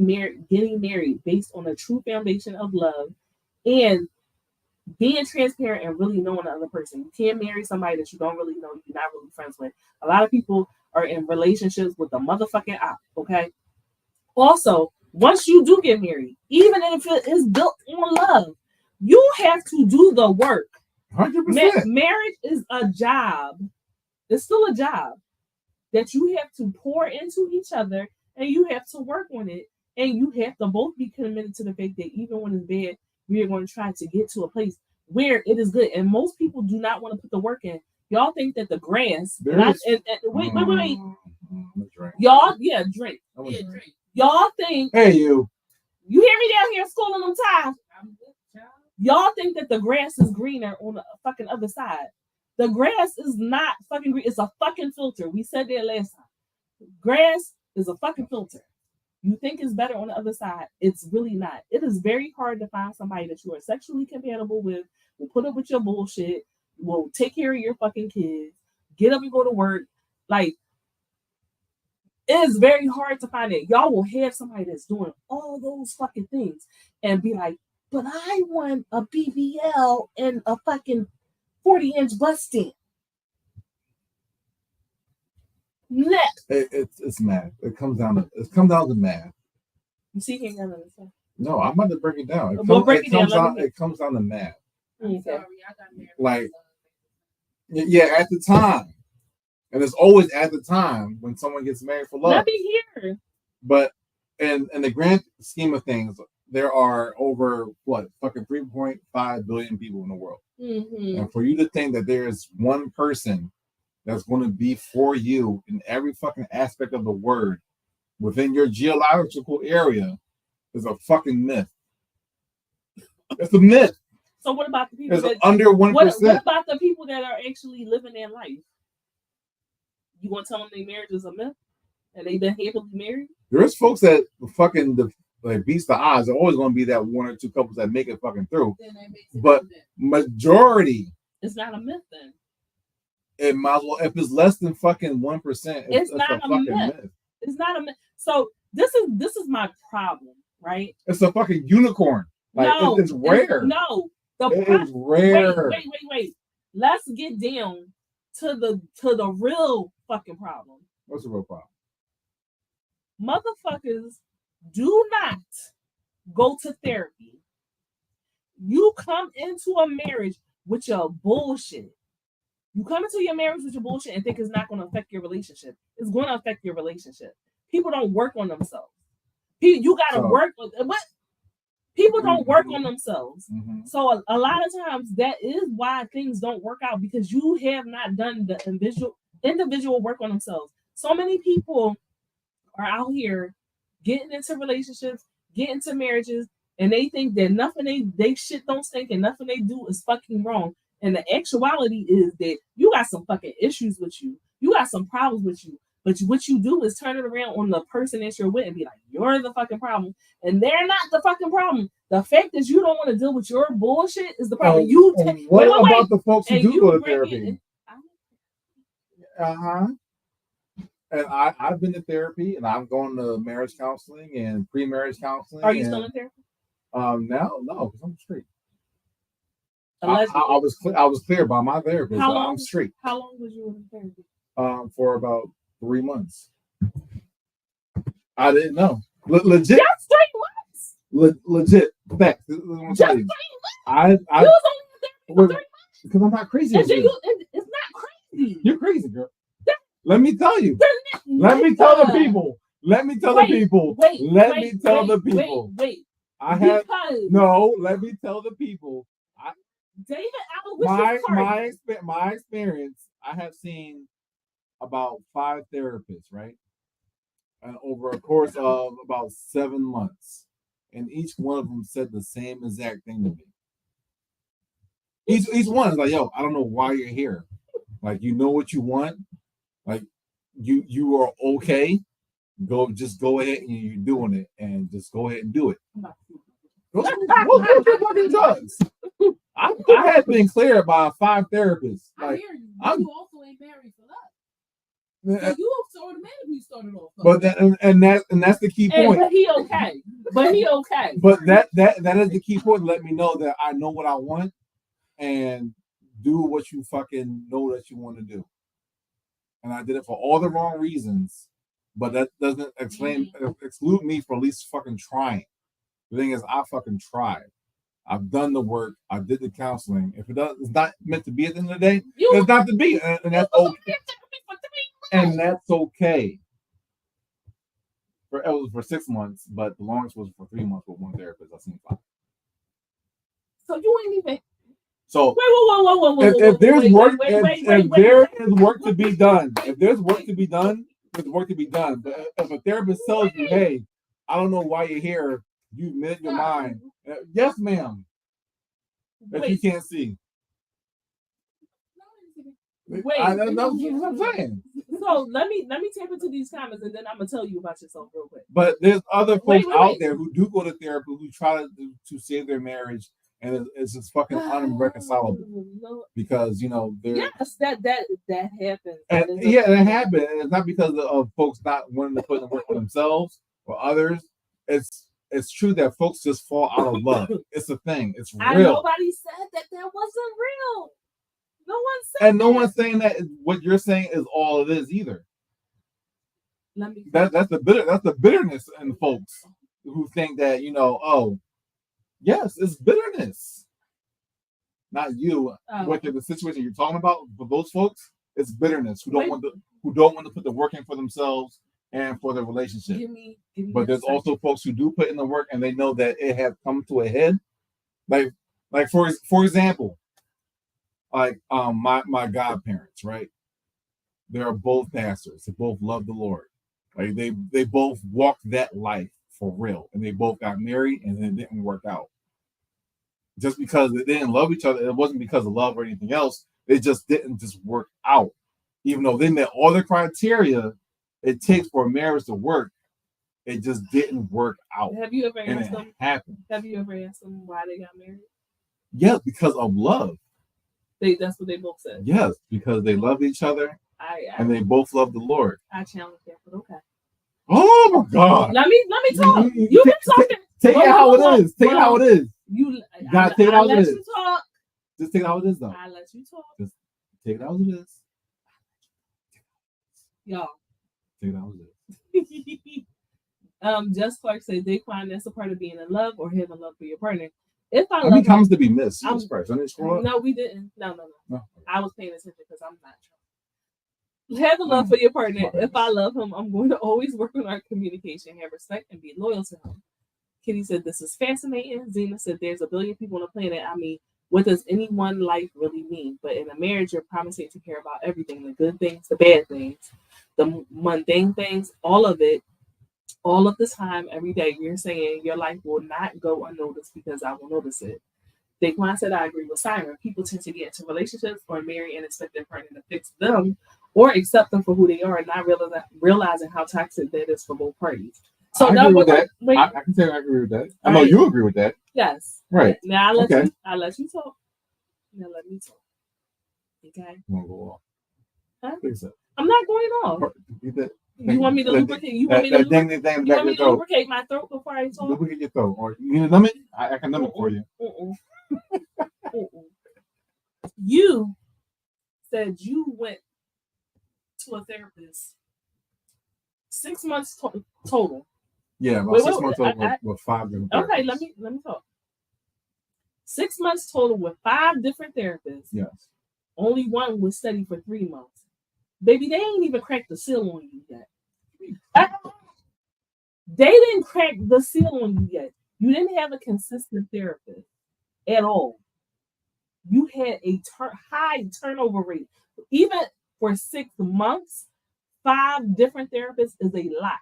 getting married based on a true foundation of love and being transparent and really knowing the other person. You can't marry somebody that you don't really know, you're not really friends with. A lot of people are in relationships with the motherfucking op, okay? Also, once you do get married, even if it is built on love, you have to do the work. 100%. Marriage is a job. It's still a job that you have to pour into each other and you have to work on it. And you have to both be committed to the fact that even when it's bad, we are going to try to get to a place where it is good. And most people do not want to put the work in. Y'all think that the grass. Wait. Y'all, drink. Y'all think. Hey, you. You hear me down here schooling them ties? Y'all think that the grass is greener on the fucking other side. The grass is not fucking green. It's a fucking filter. We said that last time. Grass is a fucking filter. You think it's better on the other side. It's really not. It is very hard to find somebody that you are sexually compatible with, will put up with your bullshit, will take care of your fucking kids, get up and go to work. Like, it is very hard to find it. Y'all will have somebody that's doing all those fucking things and be like, but I want a BBL and a fucking 40-inch bust stamp. It's math. It comes down to math. You see, he can't understand. No, I'm about to break it down. It comes down to math. Okay. Like, yeah, at the time, and it's always at the time when someone gets married for love. Let me hear. But in the grand scheme of things, there are over fucking 3.5 billion people in the world, and for you to think that there's one person that's going to be for you in every fucking aspect of the word within your geological area is a fucking myth. It's a myth. So what about the people that under 1%? What about the people that are actually living their life? You want to tell them their marriage is a myth and they've been happily married? There's folks that fucking beats the odds. There's always going to be that one or two couples that make it fucking through. But majority, it's not a myth then. It might as well, if it's less than fucking 1%, it's not a fucking myth. It's not a myth. So this is my problem, right? It's a fucking unicorn. Like, no, it's rare. It's rare. Wait. Let's get down to the real fucking problem. What's the real problem? Motherfuckers do not go to therapy. You come into a marriage with your bullshit. You come into your marriage with your bullshit and think it's not going to affect your relationship. It's going to affect your relationship. People don't work on themselves. You got to work on what? People don't work on themselves. So a lot of times that is why things don't work out, because you have not done the individual work on themselves. So many people are out here getting into relationships, getting into marriages, and they think that nothing they shit don't stink and nothing they do is fucking wrong. And the actuality is that you got some fucking issues with you. You got some problems with you. But what you do is turn it around on the person that you're with and be like, you're the fucking problem. And they're not the fucking problem. The fact that you don't want to deal with your bullshit is the problem. What about the folks who do go to therapy? And I've been to therapy, and I'm going to marriage counseling and pre-marriage counseling. Are you still in therapy? Now, no, because I'm straight. I was clear by my therapist. I'm straight. How long was you in therapy? For about 3 months. I didn't know. Legit. That's 3 months. Legit. Facts. Just 3 months. I was only there because I'm not crazy. It's not crazy. You're crazy, girl. Let me tell you. Let me tell the people. Let me tell the people. Wait. Let me tell the people. Wait. Let me tell the people. David, my experience, I have seen about 5 therapists, right? And over a course of about 7 months. And each one of them said the same exact thing to me. Each one is like, yo, I don't know why you're here. Like, you know what you want. Like you are okay. Just go ahead and you're doing it, and just go ahead and do it. Go get fucking drugs. I have been cleared by 5 therapists. I Like, hear you. I'm- You also ain't married for love. So you automatically started off. but that's the key point. But he okay. But he okay. But that is the key point. Let me know that I know what I want and do what you fucking know that you want to do. And I did it for all the wrong reasons, but that doesn't exclude me from at least fucking trying. The thing is, I fucking tried. I've done the work. I did the counseling. If it's not meant to be at the end of the day, it's not to be, and that's okay. And that's okay. It was for 6 months, but the longest was for 3 months with one therapist. I've seen 5. So you ain't even. So Wait. if there's work, if there wait. is work to be done, if there's work to be done, there's work to be done. But if a therapist tells you, "Hey, I don't know why you're here," you've made your mind. Yes, ma'am. That you can't see. Wait. That's what I'm saying. So let me tap into these comments, and then I'm gonna tell you about yourself real quick. But there's other folks Wait. out there who do go to therapy who try to save their marriage, and it's just fucking unreconcilable because they're Yes, that happens. and that happened. And it's not because of folks not wanting to put in the work for themselves or others. It's true that folks just fall out of love. It's a thing. It's real. Nobody said that wasn't real. No one said. And no one's saying that what you're saying is all it is either. That's the bitterness in folks who think that yes, it's bitterness. Not you. What the situation you're talking about for those folks, it's bitterness who don't want to put the work in for themselves and for the relationship. Give me but there's also folks who do put in the work and they know that it has come to a head. Like for example, like my godparents, right? They are both pastors. They both love the Lord. Like they both walked that life for real, and they both got married, and it didn't work out. Just because they didn't love each other, it wasn't because of love or anything else. They just didn't work out, even though they met all the criteria it takes for a marriage to work. It just didn't work out. Have you ever asked them? Happened. Have you ever asked them why they got married? Yes, because of love. That's what they both said. Yes, because they love each other, and they both love the Lord. I challenge that, but okay. Oh my God! Let me talk. You've been talking. Take it how it is. Take it how it is. You gotta take it how it is. You talk. Just take it how it is, though. I let you talk. Just take it how it is. Y'all. Take it how it is. Just Clark said, Daquan, that's a part of being in love or having love for your partner. If I How many times to be missed? No, we didn't. No. I was paying attention because I'm not trying. Have a love for your partner. If I love him, I'm going to always work on our communication, have respect, and be loyal to him. Kitty said, this is fascinating. Zena said, there's a billion people on the planet. I mean, what does any one life really mean? But in a marriage, you're promising to care about everything, the good things, the bad things, the mundane things, all of it, all of the time, every day. You're saying your life will not go unnoticed because I will notice it. Daquan said, I agree with Simon. People tend to get into relationships or marry and expect their partner to fix them or accept them for who they are and not realizing how toxic that is for both parties. So I agree with that. I can say I agree with that. I know you agree with that. Yes. Right. Now I let you talk. Now let me talk. Okay. You want to go off? Huh? I'm not going off. You want me to lubricate? You want me to lubricate my throat before I talk? Lubricate your throat, or you need to numb it? I can numb it for you. You said you went to a therapist 6 months total. Yeah, about 6 months total with 5 different therapists. Okay, let me talk. 6 months total with 5 different therapists. Yes. Only one was steady for 3 months. Baby, they ain't even cracked the seal on you yet. They didn't crack the seal on you yet. You didn't have a consistent therapist at all. You had a high turnover rate. Even for 6 months, 5 different therapists is a lot.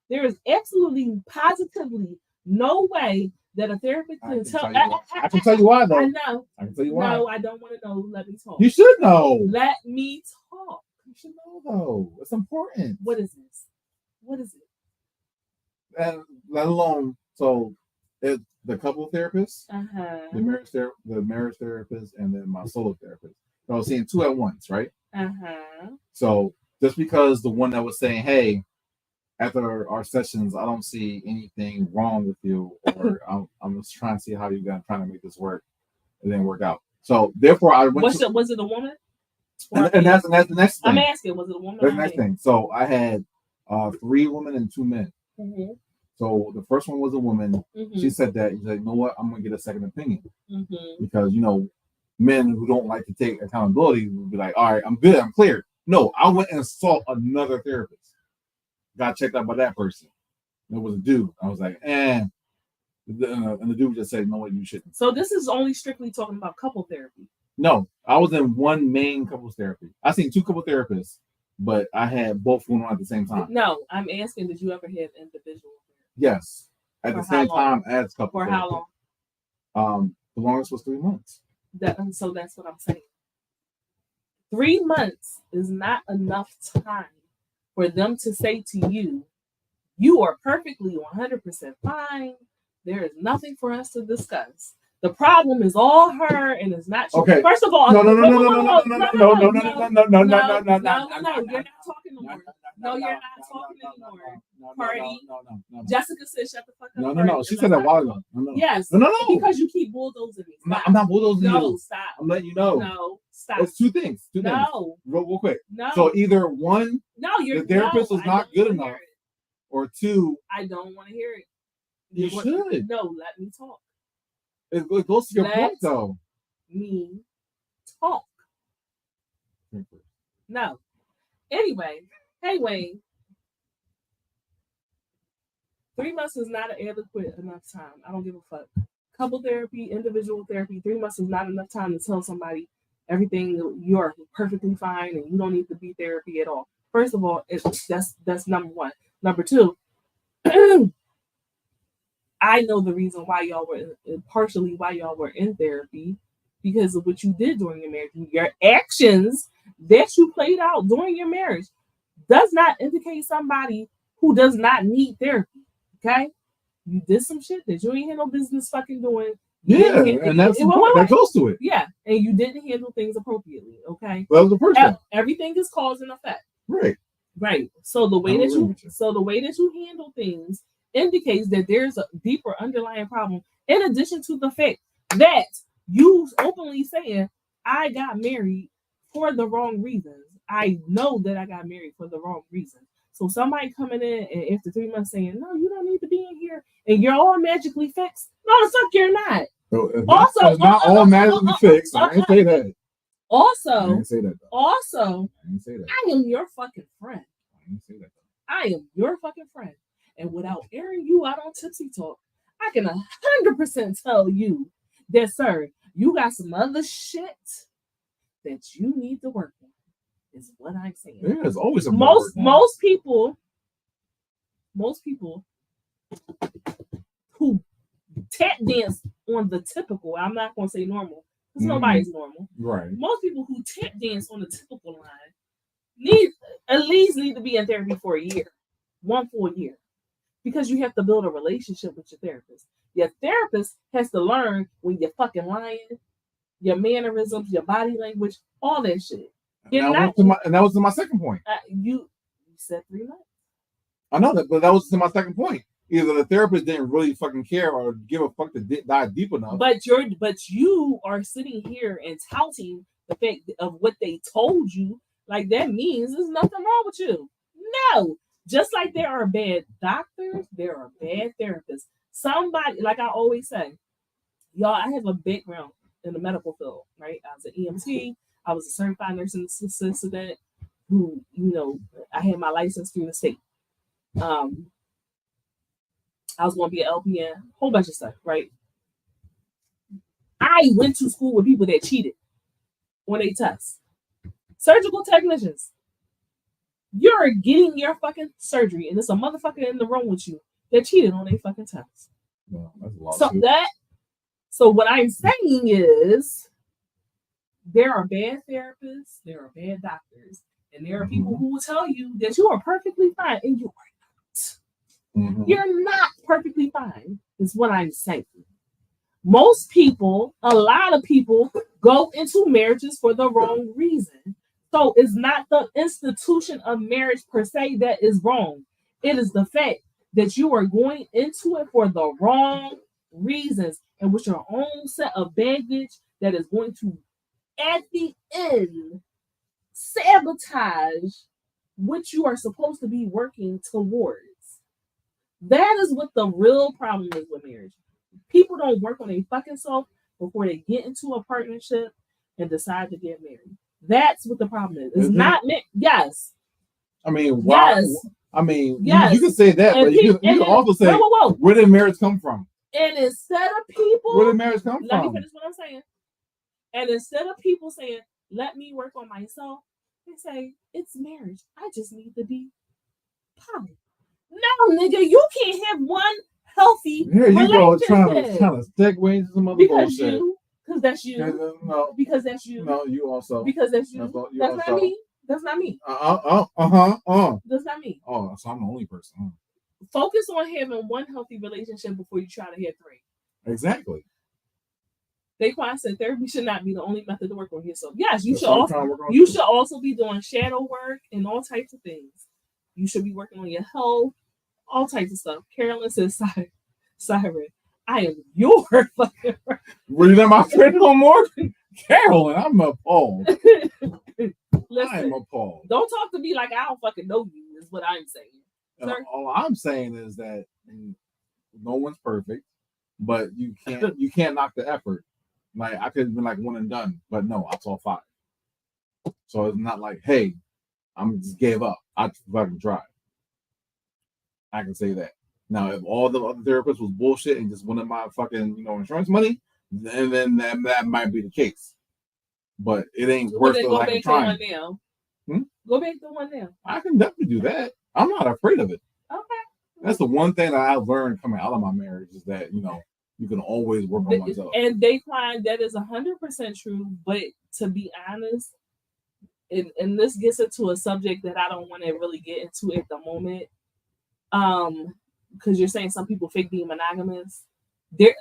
There is absolutely, positively no way that a therapist can tell. I can tell you why, though. I know. I can tell you why. No, I don't want to know. Let me talk. You should know. Let me talk. You should know though. It's important. What is this? What is it? And let alone the couple therapist, Uh-huh. the marriage therapist, and then my solo therapist. So I was seeing two at once, right? Uh-huh. So just because the one that was saying, "Hey, after our sessions, I don't see anything wrong with you," or I'm just trying to see how you're trying to make this work, it didn't work out. So therefore, I went. Was it a woman? And that's the next thing. I'm asking, was it a woman? That's the next thing. So I had 3 women and 2 men. Mm-hmm. So the first one was a woman. Mm-hmm. She said that, you know what, I'm gonna get a second opinion. Mm-hmm. Because men who don't like to take accountability would be like, all right, I'm good, I'm clear. No, I went and saw another therapist. Got checked out by that person. It was a dude. I was like, and the dude just said, no, what, you shouldn't. So this is only strictly talking about couple therapy. No, I was in one main couples therapy. I seen 2 couple therapists, but I had both going on at the same time. No, I'm asking, did you ever have individual therapy? Yes, at the same time as couple. For therapy. how long? The longest was 3 months. So that's what I'm saying. 3 months is not enough time for them to say to you, you are perfectly 100% fine. There is nothing for us to discuss. The problem is all her, and it's not you. Okay. First of all, No. You're not talking no more. No, you're not talking anymore. Party. No. Jessica said, "Shut the fuck up." No. She said that a while ago. No. Yes. No. Because you keep bulldozing me. Stop. I'm not bulldozing you. No, stop. I'm letting you know. No, stop. It's 2 things. 2 things. No. Real quick. No. So either one, No, the therapist was not good enough, or 2, I don't want to hear it. you should. No, let me talk. It goes to your point, though. Me talk. No. Anyway, hey Wayne. 3 months is not an adequate enough time. I don't give a fuck. Couple therapy, individual therapy, 3 months is not enough time to tell somebody everything, you're perfectly fine and you don't need to be therapy at all. First of all, that's number 1. Number 2, I know the reason why y'all were in therapy, because of what you did during your marriage. Your actions that you played out during your marriage does not indicate somebody who does not need therapy. Okay? You did some shit that you ain't had no business fucking doing. That goes to it. Yeah, and you didn't handle things appropriately. Okay? Well, that was the first one. Everything is cause and effect. Right. So the way that you handle things indicates that there's a deeper underlying problem, in addition to the fact that you openly saying, I got married for the wrong reasons. I know that I got married for the wrong reasons. So somebody coming in and after 3 months saying, no, you don't need to be in here and you're all magically fixed. No, the fuck you're not. It's not all magically fixed. I didn't say that. I didn't say that. I am your fucking friend. I didn't say that. I am your fucking friend. And without airing you out on Tipsy Talk, I can 100% tell you that, sir, you got some other shit that you need to work on, is what I'm saying. Yeah, there's always most people who tap dance on the typical, I'm not going to say normal, because nobody's normal. Right. Most people who tap dance on the typical line at least need to be in therapy for a year. 1 full year. Because you have to build a relationship with your therapist. Your therapist has to learn when you're fucking lying, your mannerisms, your body language, all that shit. And that was my second point. You said 3 months. I know that, but that was my second point. Either the therapist didn't really fucking care or give a fuck to dive deep enough. But you are sitting here and touting the fact of what they told you. Like that means there's nothing wrong with you. No. Just like there are bad doctors, there are bad therapists. Somebody, like I always say, y'all, I have a background in the medical field, right? I was an EMT. I was a certified nursing assistant who, I had my license through the state. I was going to be an LPN, whole bunch of stuff, right? I went to school with people that cheated on their tests. Surgical technicians. You're getting your fucking surgery, and there's a motherfucker in the room with you that cheated on their fucking test. Well, that's a lot. So what I'm saying is, there are bad therapists, there are bad doctors, And there are people who will tell you that you are perfectly fine, and you are not. Mhm. You're not perfectly fine, is what I'm saying. Most people, a lot of people, go into marriages for the wrong reason. So it's not the institution of marriage per se that is wrong. It is the fact that you are going into it for the wrong reasons and with your own set of baggage that is going to, at the end, sabotage what you are supposed to be working towards. That is what the real problem is with marriage. People don't work on their fucking self before they get into a partnership and decide to get married. That's what the problem is. It's not meant. Yes. I mean, why? Yes. I mean, Yes. you can say that, And but you can also say, whoa. where did marriage come from? And instead of people, Where did marriage come let me from? finish what I'm saying. And instead of people saying, let me work on myself, they say, it's marriage. I just need to be poly. No, nigga, you can't have one healthy Here you go, relationship. trying to segue into some other Because bullshit. that's you. No, Because that's you. no, you also. Because that's you. That's not me. That's not me. That's not me. Oh, so I'm the only person. Huh? Focus on having one healthy relationship before you try to have three. Exactly. Daquan said therapy should not be the only method to work on yourself. Yes, you That's should what I'm also trying to work on you too. should also be doing shadow work and all types of things. You should be working on your health, all types of stuff. Carolyn says, Siren, I am your fucking friend. Were you not my friend no more? Carolyn, I'm appalled. I Listen, am appalled. don't talk to me like I don't fucking know you, is what I'm saying. And Sir? all I'm saying is that no one's perfect, but you can't knock the effort. Like I could have been like one and done, but no, I saw 5. So it's not like, hey, I'm just gave up. I fucking tried. I can say that. Now, if all the other therapists was bullshit and just wanted my fucking insurance money, then that might be the case. But it ain't worth the lack of trying. Go back to one now. I can definitely do that. I'm not afraid of it. Okay. That's the one thing that I've learned coming out of my marriage is that you can always work on myself. And they find that is 100% true. But to be honest, and this gets into a subject that I don't want to really get into at the moment. Because you're saying some people fake being monogamous. There,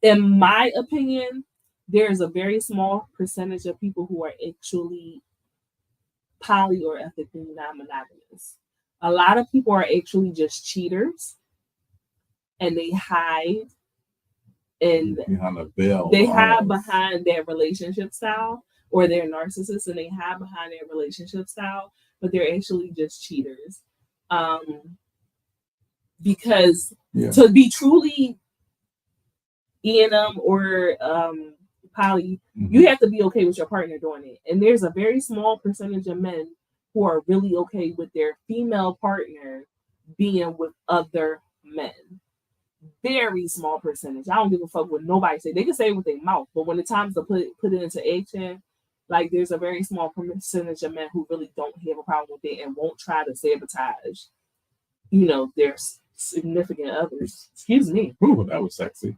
in my opinion, there is a very small percentage of people who are actually poly or ethically non-monogamous. A lot of people are actually just cheaters, and they hide and behind a veil. They hide behind their relationship style, or they're narcissists, and they hide behind their relationship style, but they're actually just cheaters. Because to be truly E&M or poly, you have to be okay with your partner doing it. And there's a very small percentage of men who are really okay with their female partner being with other men. Very small percentage. I don't give a fuck what nobody say. They can say it with their mouth, but when it's time to put it into action, like there's a very small percentage of men who really don't have a problem with it and won't try to sabotage, their significant others. Excuse me. Ooh, that was sexy.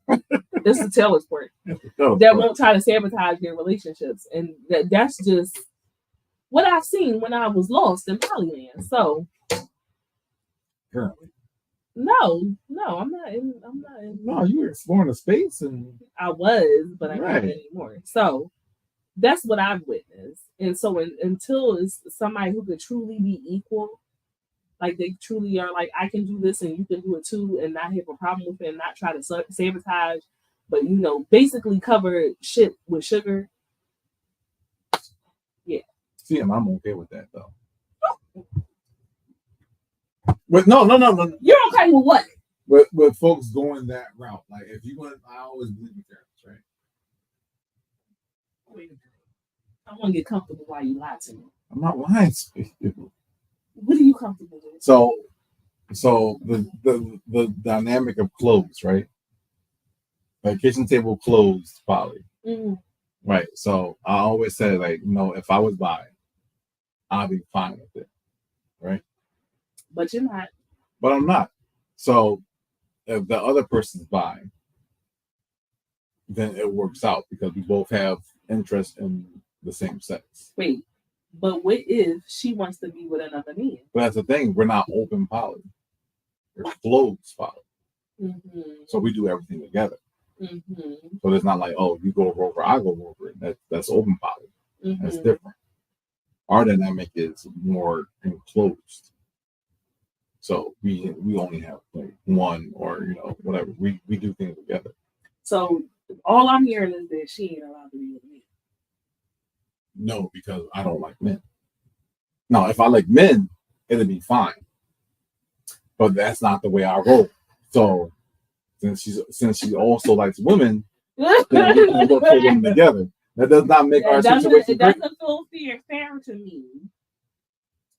It's the Taylor's part that won't try to sabotage their relationships, and that's just what I've seen when I was lost in Polyland. So, Apparently. No, I'm not in. No, you were exploring the space, and I was, but I'm not anymore. So that's what I've witnessed, and so until it's somebody who could truly be equal. Like they truly are like, I can do this and you can do it too, and not have a problem with it and not try to sabotage, but basically cover shit with sugar. Yeah. See, and I'm okay with that though. But no. You're okay with what? With folks going that route. Like if you want, I always believe in therapist, right? I want to get comfortable while you lie to me. I'm not lying to you. What are you comfortable with? So the dynamic of clothes, right? Like kitchen table closed, poly. Mm-hmm. Right. So I always say, like, if I was bi, I'd be fine with it. Right. But you're not. But I'm not. So if the other person's bi, then it works out because we both have interest in the same sex. Wait. But what if she wants to be with another man? But that's the thing. We're not open poly. We're closed poly. Mm-hmm. So we do everything together. Mm-hmm. So it's not like, oh, you go over, I go over. That's open poly. Mm-hmm. That's different. Our dynamic is more enclosed. So we only have like one or whatever. We do things together. So all I'm hearing is that she ain't allowed to be with me. No, because I don't like men. Now, if I like men, it'll be fine. But that's not the way I roll. So since she also likes women, then we can work for them together. That does not make our situation great. It doesn't feel fair to me.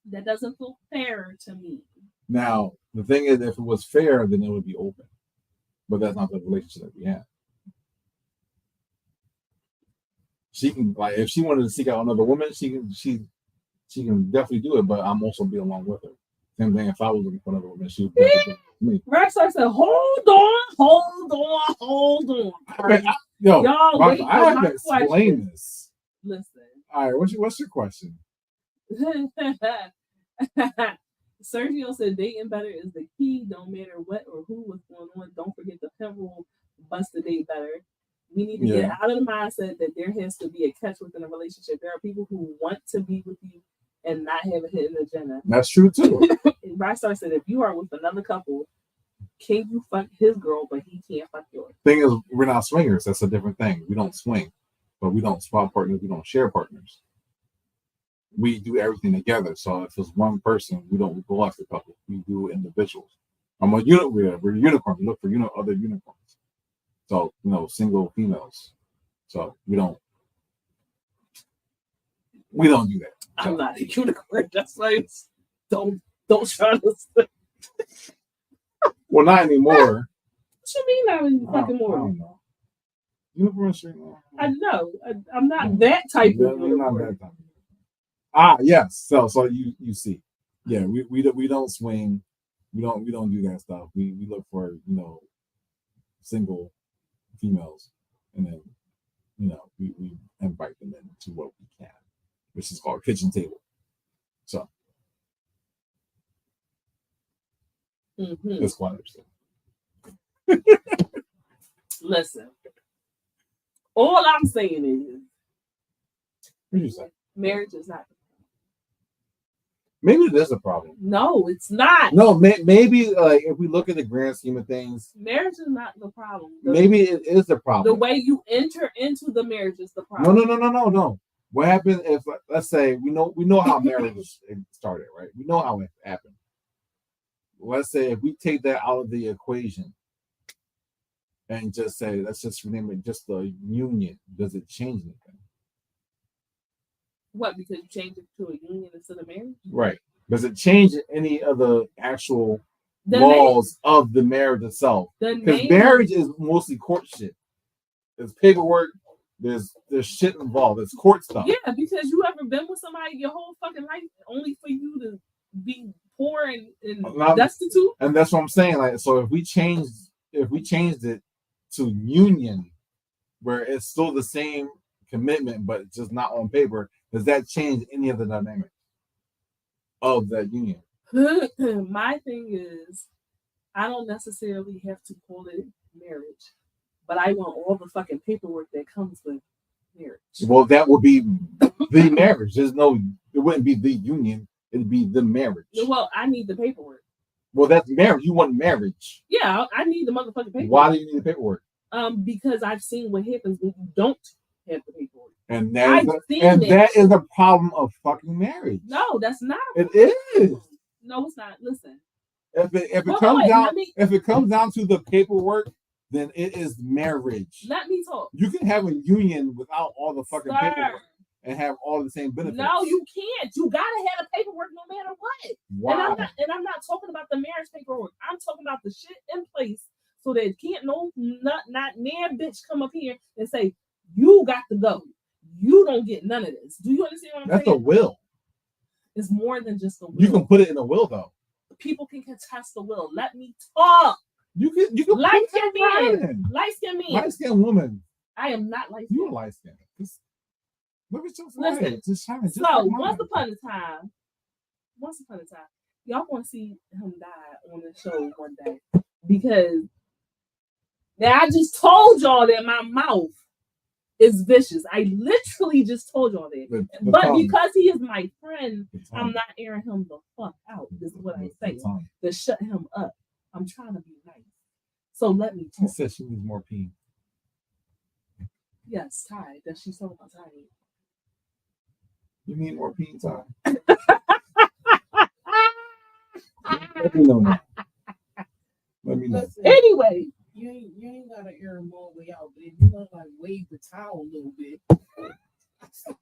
That doesn't feel fair to me. Now, the thing is, if it was fair, then it would be open. But that's not the relationship that we have. She can, like, if she wanted to seek out another woman, she can definitely do it. But I'm also be along with her. Same thing. If I was looking for another woman, she would definitely do it with me. Rex said, "Hold on." Y'all, wait, I have to explain this. Listen. All right, what's your question? Sergio said dating better is the key. Don't matter what or who was going on. Don't forget the pimp rule. Bust the date better. We need to get out of the mindset that there has to be a catch within a relationship. There are people who want to be with you and not have a hidden agenda. That's true too. Rystar said if you are with another couple, can you fuck his girl, but he can't fuck yours? Thing is, we're not swingers. That's a different thing. We don't swing, but we don't swap partners. We don't share partners. We do everything together. So if it's one person, we don't go after couple. We do individuals. I'm a unit. We're unicorn. We look for other unicorns. So single females. So we don't do that. I'm not a unicorn. That's why don't try to. Well, not anymore. What you mean not any fucking more? I don't know. Unicorns. I know. I'm not that type of unicorn. Not that type. Yes. So you see, yeah, we don't swing, we don't do that stuff. We look for single females, and then we invite them into what we can, which is called kitchen table. So that's quite interesting. Listen, all I'm saying is, what did you say? Marriage is not. Maybe it is a problem. No, it's not. No, maybe if we look at the grand scheme of things, marriage is not the problem. Maybe it is the problem. The way you enter into the marriage is the problem. No. What happened if, let's say, we know how marriage started, right? We know how it happened. Let's say if we take that out of the equation and just say, let's just rename it just the union. Does it change anything? What, because you changed it to a union instead of marriage? Right. Does it change any of the actual laws of the marriage itself? Because marriage is mostly court shit. There's paperwork, there's shit involved, there's court stuff. Yeah, because you ever been with somebody your whole fucking life only for you to be poor and destitute? And that's what I'm saying. Like, so if we changed it to union, where it's still the same commitment, but it's just not on paper, does that change any of the dynamic of that union? My thing is, I don't necessarily have to call it marriage, but I want all the fucking paperwork that comes with marriage. Well, that would be the marriage. It wouldn't be the union. It'd be the marriage. Well, I need the paperwork. Well, that's marriage. You want marriage. Yeah, I need the motherfucking paperwork. Why do you need the paperwork? Because I've seen what happens when you don't have the paperwork. And that is the problem of fucking marriage. No, that's not. It is. No, it's not. Listen. If it comes down to the paperwork, then it is marriage. Let me talk. You can have a union without all the fucking paperwork and have all the same benefits. No, you can't. You gotta have the paperwork no matter what. Wow. And I'm not talking about the marriage paperwork. I'm talking about the shit in place so that can't not near bitch come up here and say, you got to go. You don't get none of this. Do you understand what I'm saying? That's a will. It's more than just a will. You can put it in a will, though. People can contest the will. Let me talk. You can light skin man. Light skin man. Light skin woman. I am not light skin. You're light skin. Look at your forehead. Listen, Just shine. Just so like once mine. upon a time, y'all want to see him die on the show one day because now I just told y'all that my mouth is vicious. I literally just told y'all that. But tongue. because he is my friend, I'm not airing him the fuck out. This is what I say. To shut him up. I'm trying to be nice. So let me She talk. said she needs more pee. Yes, Ty. Does she talk about Ty? You need more pee, Ty? Let me know now. Let me know. Listen, Anyway. you ain't gotta air them all the way out, but if you want to like wave the towel a little bit,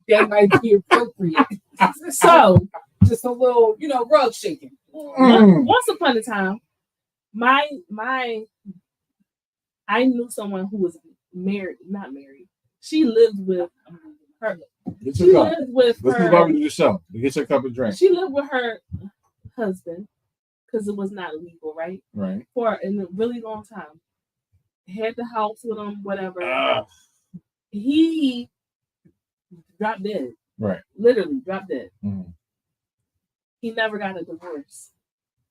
that might be appropriate. So just a little, rug shaking. Once upon a time, I knew someone who was not married. She lived with her. Get your cup. Lived with This her. is why we do the show. Get your cup of drink. She lived with her husband because it was not legal, right? Right. For a really long time. Had the house with him, whatever. He dropped dead. Right. Literally dropped dead. Mm-hmm. He never got a divorce.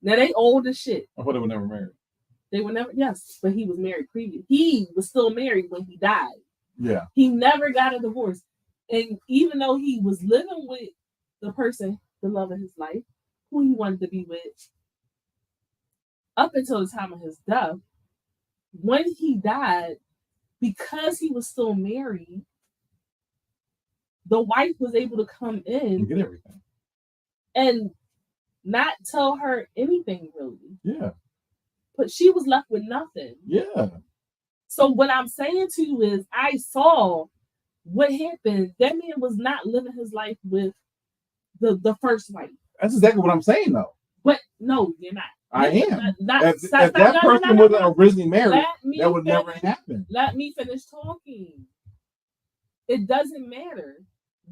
Now they old as shit. I thought they were never married. They were never, yes, but he was married previously. He was still married when he died. Yeah. He never got a divorce. And even though he was living with the person, the love of his life, who he wanted to be with, up until the time of his death, when he died, because he was still married, the wife was able to come in and get everything and not tell her anything really. Yeah. But she was left with nothing. Yeah. So what I'm saying to you is I saw what happened. That man was not living his life with the first wife. That's exactly what I'm saying though. But no, you're not. I am. If Stop, that person wasn't originally married, that would finish, never happen. Let me finish talking. It doesn't matter.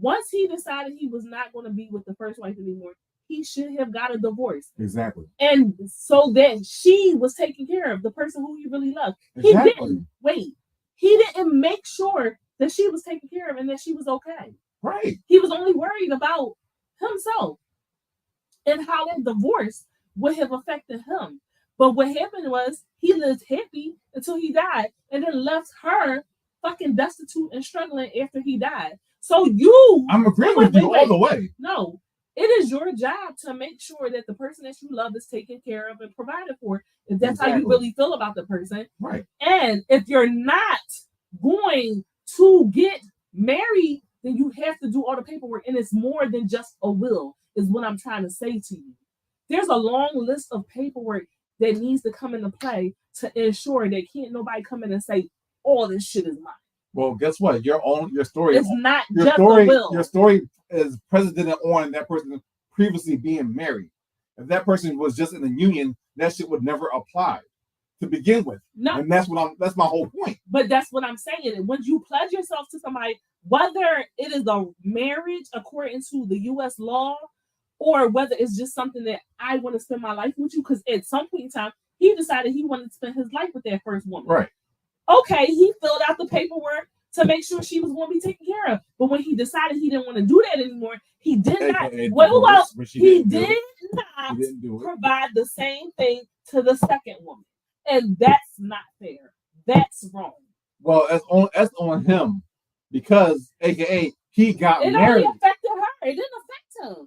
Once he decided he was not going to be with the first wife anymore, he should have got a divorce. Exactly. And so that she was taking care of the person who he really loved. Exactly. He didn't wait. He didn't make sure that she was taken care of and that she was okay. Right. He was only worried about himself and how that divorce would have affected him. But what happened was he lived happy until he died and then left her fucking destitute and struggling after he died. So I'm agreeing with you all the way. No, it is your job to make sure that the person that you love is taken care of and provided for. If that's how you really feel about the person. Right. And if you're not going to get married, then you have to do all the paperwork. And it's more than just a will, is what I'm trying to say to you. There's a long list of paperwork that needs to come into play to ensure that can't nobody come in and say, all this shit is mine. Well, guess what? Your story is not just a will. Your story is predicated on that person previously being married. If that person was just in a union, that shit would never apply to begin with. No, and that's my whole point. But that's what I'm saying. When you pledge yourself to somebody, whether it is a marriage according to the U.S. law, or whether it's just something that I want to spend my life with you, because at some point in time, he decided he wanted to spend his life with that first woman. Right. Okay, he filled out the paperwork to make sure she was going to be taken care of. But when he decided he didn't want to do that anymore, he did not. He did not provide the same thing to the second woman, and that's not fair. That's wrong. Well, that's on him because, AKA, he got married. It only affected her. It didn't affect him.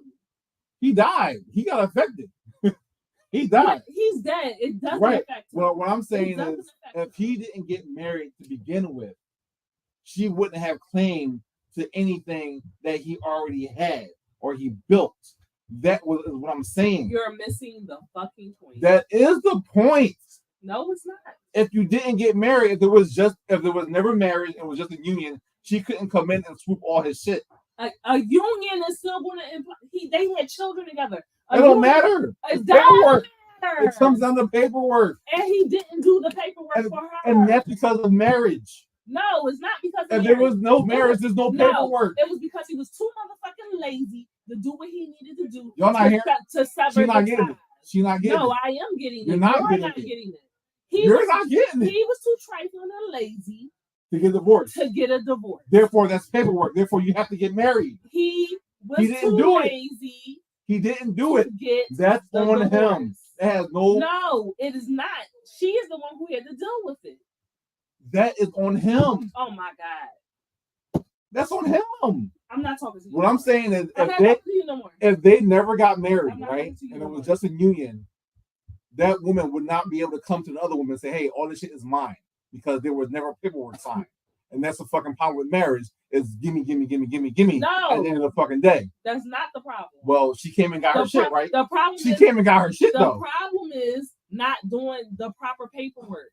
He died. He got affected. He died. He's dead. It doesn't affect him. Well, what I'm saying is, if he didn't get married to begin with, she wouldn't have claim to anything that he already had or he built. That was what I'm saying. You're missing the fucking point. That is the point. No, it's not. If you didn't get married, if there was never marriage and it was just a union, she couldn't come in and swoop all his shit. A union is still going to imply they had children together. It don't matter. It's paperwork. It comes down to paperwork. And he didn't do the paperwork for her. And that's because of marriage. No, it's not because of marriage. If there was no marriage, there's no paperwork. It was because he was too motherfucking lazy to do what he needed to do. Y'all not hearing? To sever She's not getting it. She's not getting it. No, I am getting it. You're not getting it. You're not getting it. He was too trifling and lazy to get divorced. to get a divorce. Therefore, that's paperwork. Therefore, you have to get married. He was He didn't too do it. lazy He didn't do it. to get That's the on him. divorce. That has no. No, it is not. She is the one who had to deal with it. That is on him. Oh my God. That's on him. I'm not talking to you. What I'm saying is, I'm not talking to you no more. if they never got married, I'm not right, talking to you and no it was more. just a union, that woman would not be able to come to the other woman and say, "Hey, all this shit is mine," because there was never paperwork signed. And that's the fucking problem with marriage: is gimme, gimme, gimme, gimme, gimme. No. At the end of the fucking day. That's not the problem. Well, she came and got her shit, right? The problem She is, came and got her shit the though. problem is not doing the proper paperwork.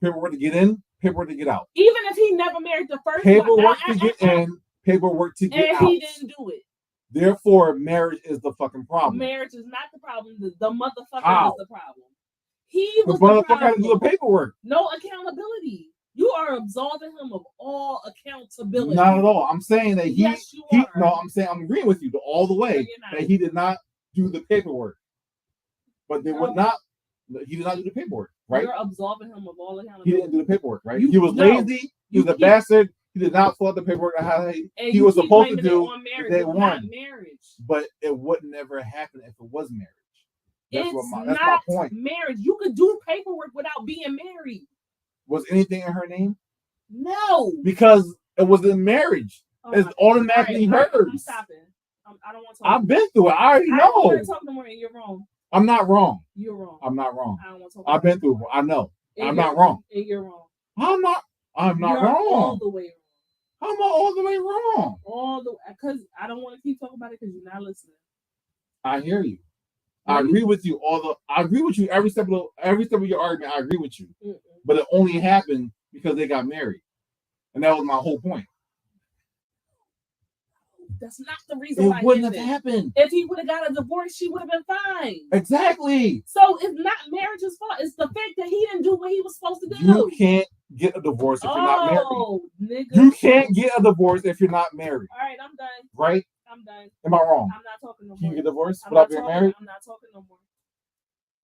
Paperwork to get in, paperwork to get out. Even if he never married the first Paperwork one, to get in, paperwork to get and out. he didn't do it. Therefore, marriage is the fucking problem. Marriage is not the problem. The motherfucker How? was the problem. He The was the motherfucker had to do the problem. paperwork. No accountability. You are absolving him of all accountability. Not at all. I'm saying that Yes, you he are. no, I'm saying I'm agreeing with you all the No, way you're not. that he did not do the paperwork. But they would not. He did not do the paperwork, right? You're absolving him of all He accountability. didn't do the paperwork, right? You- He was no. lazy. He You was a keep- bastard. He did not fill out the paperwork how And he you was keep supposed to blaming it do. on marriage. day It's one. not marriage. But it would never happen if it was marriage. That's It's my not point. marriage. You could do paperwork without being married. Was anything in her name? No. Because it was in marriage. Oh It's my God. automatically All right, I'm hers. stopping. I don't want to talk. I've been through it. I already I don't want know. to talk no more. And you're wrong. I'm not wrong. You're wrong. I'm not wrong. I don't want to talk. I've been about through it. it. I know. And I'm you're- not wrong. And you're wrong. I'm not You're wrong. all the way wrong. I'm not all the way wrong. All the because I don't want to keep talking about it because you're not listening. I hear you. I agree with you. I agree with you every step of your argument. I agree with you. Mm-mm. But it only happened because they got married, and that was my whole point. That's not the reason It why wouldn't he have did it. happened. If he would have got a divorce, she would have been fine. Exactly. So it's not marriage's fault. It's the fact that he didn't do what he was supposed to do. You can't get a divorce if you're not married. Oh, nigga. You can't get a divorce if you're not married, All right, I'm done. right? I'm done. Am I wrong? I'm not talking no Can you more. get divorced I'm without not being talking- married? I'm not talking no more.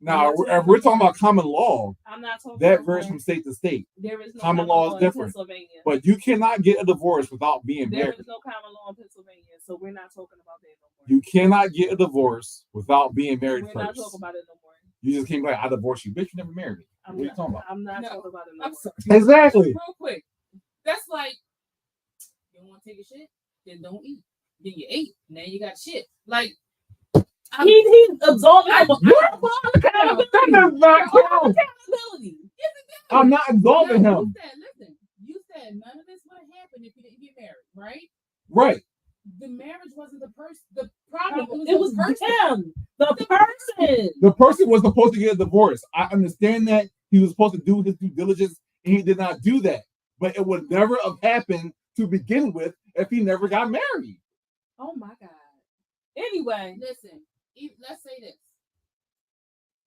Now, I'm not if we're talking about common law, I'm not talking. that no varies more. from state to state. There is no common law is in different. Pennsylvania. But you cannot get a divorce without being There married. is no common law in Pennsylvania, so we're not talking about that no more. You cannot get a divorce without being married We're not first. talking about it no more. You just came like, I divorced you. Bitch, you never married me. I'm What are you not, talking about? I'm not No, talking about it no I'm more. sorry. Exactly. Real quick. That's like, you don't want to take a shit? Then don't eat. Then you ate. Now you got shit. Like, He absolved him of You're all accountability. That does not All count. accountability. I'm not absolving no, him. you said none of this would have happened if you didn't get married, right? Right. The marriage wasn't the person. The problem. It was the person. him, the person. The person was supposed to get a divorce. I understand that he was supposed to do his due diligence and he did not do that. But it would never have happened to begin with if he never got married. Oh my God. Anyway, Listen, let's say this.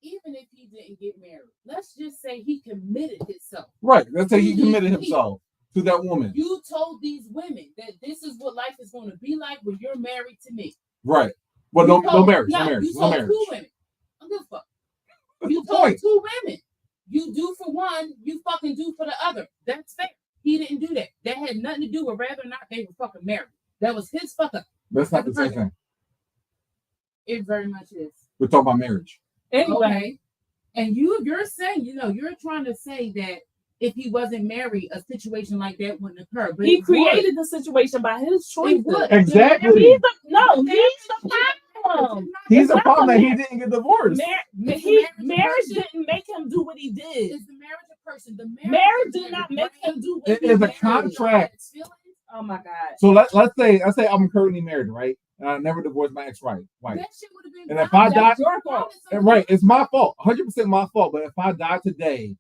Even if he didn't get married, let's just say he committed himself. Right. Let's say he committed himself to that woman. You told these women that this is what life is going to be like when you're married to me. Right. Well, You no told- marriage. No no, marriage. You No told marriage. two women. I don't give a fuck. That's You the told point. two women. You do for one, you fucking do for the other. That's fair. He didn't do that. That had nothing to do with whether or not they were fucking married. That was his fuck up. That's not the same thing. It very much is. We're talking about marriage. anyway. Okay. And you're saying, you're trying to say that if he wasn't married, a situation like that wouldn't occur. But He it created the situation by his choice. It would. Exactly. He's the problem. He's It's a not problem the that he man- didn't get divorced. Marriage didn't make him do what he did. Is the marriage a person? The Marriage did not make him do what It he is did. a contract. Oh my God. So let's say I'm currently married, right? And I never divorced my ex-wife. Right. That shit would have been. And if I die, That's your fault. right, it's my fault. 100% my fault. But if I die today,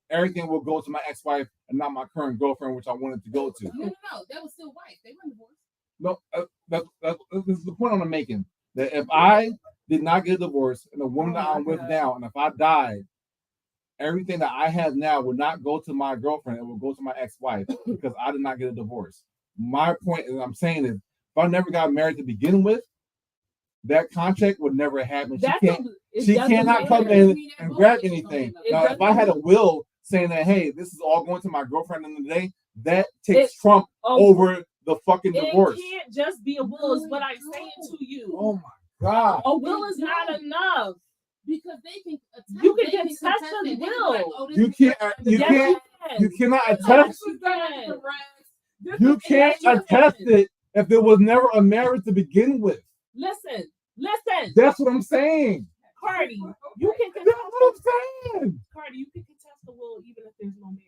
everything will go to my ex-wife and not my current girlfriend, which I wanted to go to. No. That was still wife. They weren't divorced. No, this is the point I'm making. That if I did not get a divorce and the woman that I'm with now, and if I died, everything that I have now would not go to my girlfriend. It will go to my ex-wife because I did not get a divorce. My point is, I'm saying is, if I never got married to begin with, that contract would never happen. She cannot come in and grab anything. Now, if I had a will saying that, hey, this is all going to my girlfriend in the day, that takes trump over the fucking divorce. It can't just be a will, is what I'm saying to you. Oh my God. A will is not enough. Because they can you can contest the will. Like, oh, You cannot attest. You can't attest it if there was never a marriage to begin with. Listen. That's what I'm saying. Cardi, you can contest. That's what I'm saying. Cardi, you can contest the will even if there's no marriage.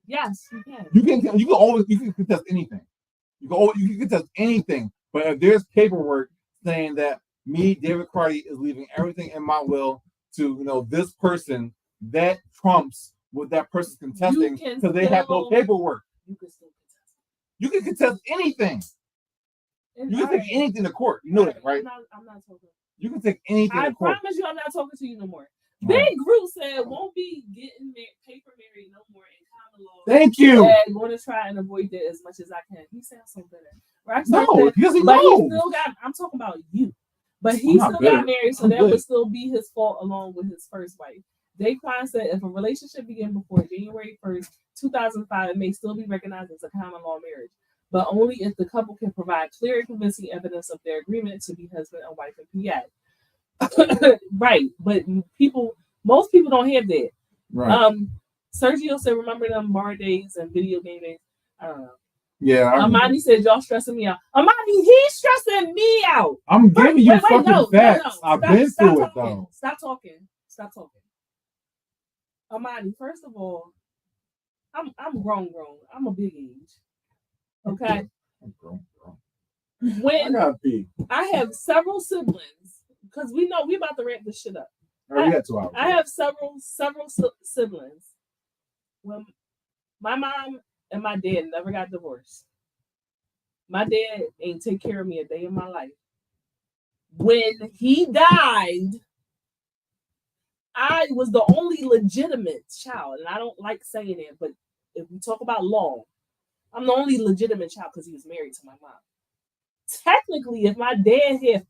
Yes, you can. You can contest anything. You can contest anything. But if there's paperwork saying that me, David Cardi, is leaving everything in my will to this person, that trumps what that person's contesting because they have no paperwork. You can still contest. You can contest anything. You can take anything to court. You know that, right? I'm not talking. You can take anything to court. I promise you, I'm not talking to you no more. Big Group said won't be getting paper married no more in common law. Thank you. And going to try and avoid that as much as I can. He sounds so bitter. Right? No, because he knows. He still got. I'm talking about you. But he still got married, so that would still be his fault along with his first wife. Daquan said if a relationship began before January 1st, 2005, it may still be recognized as a common law marriage, but only if the couple can provide clear and convincing evidence of their agreement to be husband and wife in PA. Right, but most people don't have that. Right. Sergio said, remember them bar days and video game days? I don't know. Yeah. Amani said, y'all stressing me out. Amani, he's stressing me out. I'm giving you fucking facts. I've been through it, though. Stop talking. Amani, first of all, I'm grown. I'm a big age. Okay? I'm grown. When I gotta pee. I have several siblings, because we know we about to wrap this shit up. Right, we got 2 hours. I have several siblings. When my mom and my dad never got divorced. My dad ain't take care of me a day in my life. When he died, I was the only legitimate child. And I don't like saying it, but if we talk about law, I'm the only legitimate child because he was married to my mom. Technically, if my dad had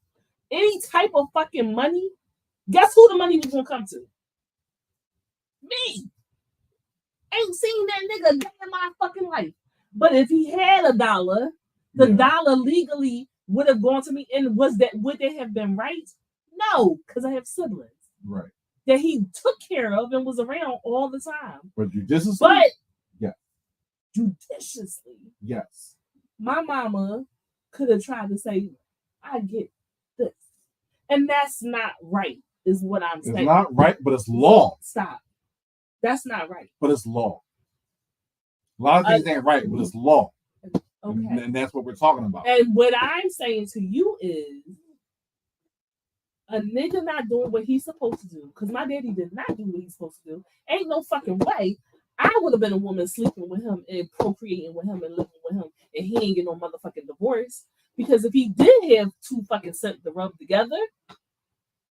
any type of fucking money, guess who the money was going to come to? Me. Ain't seen that nigga a day in my fucking life. But if he had $1, the dollar legally would have gone to me. And would they have been right? No, because I have siblings. Right. That he took care of and was around all the time. But judiciously? Yeah. Judiciously. Yes. My mama could have tried to say, I get this. And that's not right, is what I'm saying. It's not right, but it's law. Stop. That's not right. But it's law. A lot of things ain't right, but it's law. Okay. And that's what we're talking about. And what I'm saying to you is a nigga not doing what he's supposed to do, because my daddy did not do what he's supposed to do. Ain't no fucking way I would have been a woman sleeping with him and procreating with him and living with him, and he ain't get no motherfucking divorce. Because if he did have 2 fucking cents to rub together,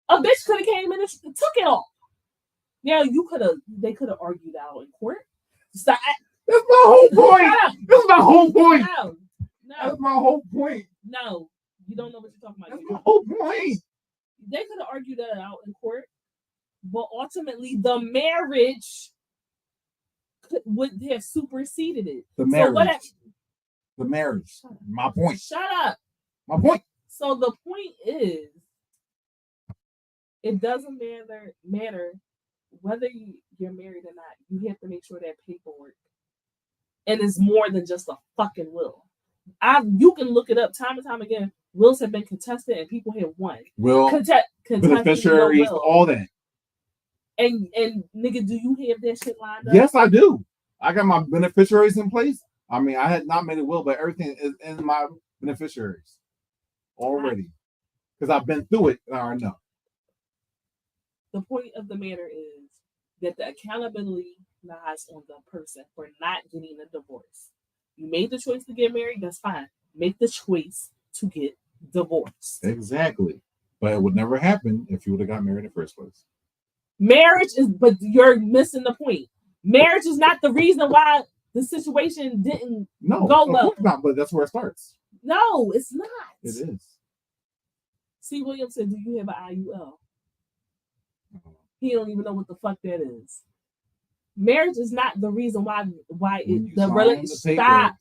a bitch could have came in and took it off. Now they could have argued out in court. Stop. That's my whole point. That's my whole point. No. That's my whole point. No, you don't know what you're talking about. That's my whole point. They could have argued that out in court, but ultimately the marriage would have superseded it. The marriage. The marriage. My point. Shut up. My point. So the point is, it doesn't matter whether you're married or not. You have to make sure that paperwork, and it's more than just a fucking will. You can look it up time and time again. Wills have been contested and people have won. Beneficiaries, all that. And nigga, do you have that shit lined up? Yes, I do. I got my beneficiaries in place. I mean, I had not made a will, but everything is in my beneficiaries already. Because I've been through it and I already know. The point of the matter is that the accountability lies on the person for not getting a divorce. You made the choice to get married, that's fine. Make the choice to get divorced. Exactly. But it would never happen if you would have got married in the first place. But you're missing the point. Marriage is not the reason why the situation didn't go well. Not, but that's where it starts. No, it's not. It is. C. Williams said, do you have an IUL? He don't even know what the fuck that is. Marriage is not the reason why When you the sign relationship the paper,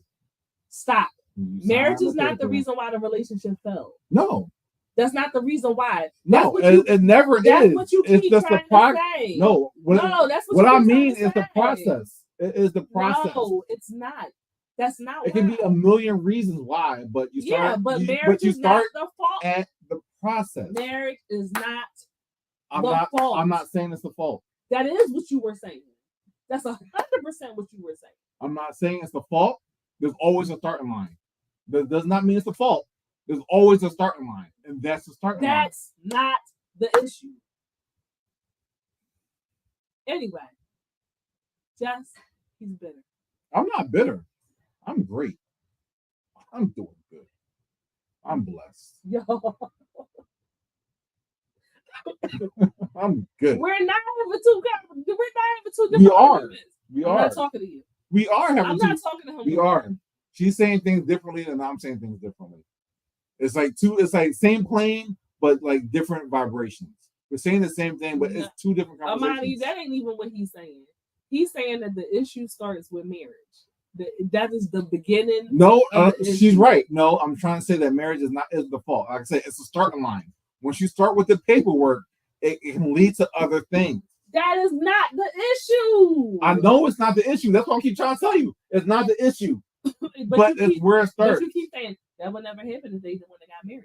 stop. when you Marriage sign is not the paper- reason why the relationship failed. No, That's not the reason why. no, what you- it never That's is. what you It's keep just the trying to process. say. No, No, that's what you I keep mean trying is to the say. process. It is the process. No, it's not. That's not It can be why. a million reasons why, but you start. Yeah, but you, marriage but you is start not the fault. at the process. Marriage is not I'm the not. fault. I'm not saying it's the fault. That is what you were saying. That's 100% what you were saying. I'm not saying it's the fault. There's always a starting line. That does not mean it's the fault. There's always a starting line, and that's the starting line. That's not the issue. Anyway, Jess, he's bitter. I'm not bitter. I'm great. I'm doing good. I'm blessed. Yo, I'm good. we're not having two different We are. arguments. We I'm are. not talking to you. We are having I'm two. not talking to him. We are. She's saying things differently than I'm saying things differently. It's like same plane, but like different vibrations. We're saying the same thing, but it's two different conversations. Amani, that ain't even what he's saying. He's saying that the issue starts with marriage. That is the beginning. No, of the she's issue. right. No, I'm trying to say that marriage is the fault. Like I said, it's a starting line. Once you start with the paperwork, it can lead to other things. That is not the issue. I know it's not the issue. That's what I keep trying to tell you. It's not the issue, but it's where it But starts. you keep saying that would never happen if they the one that got married.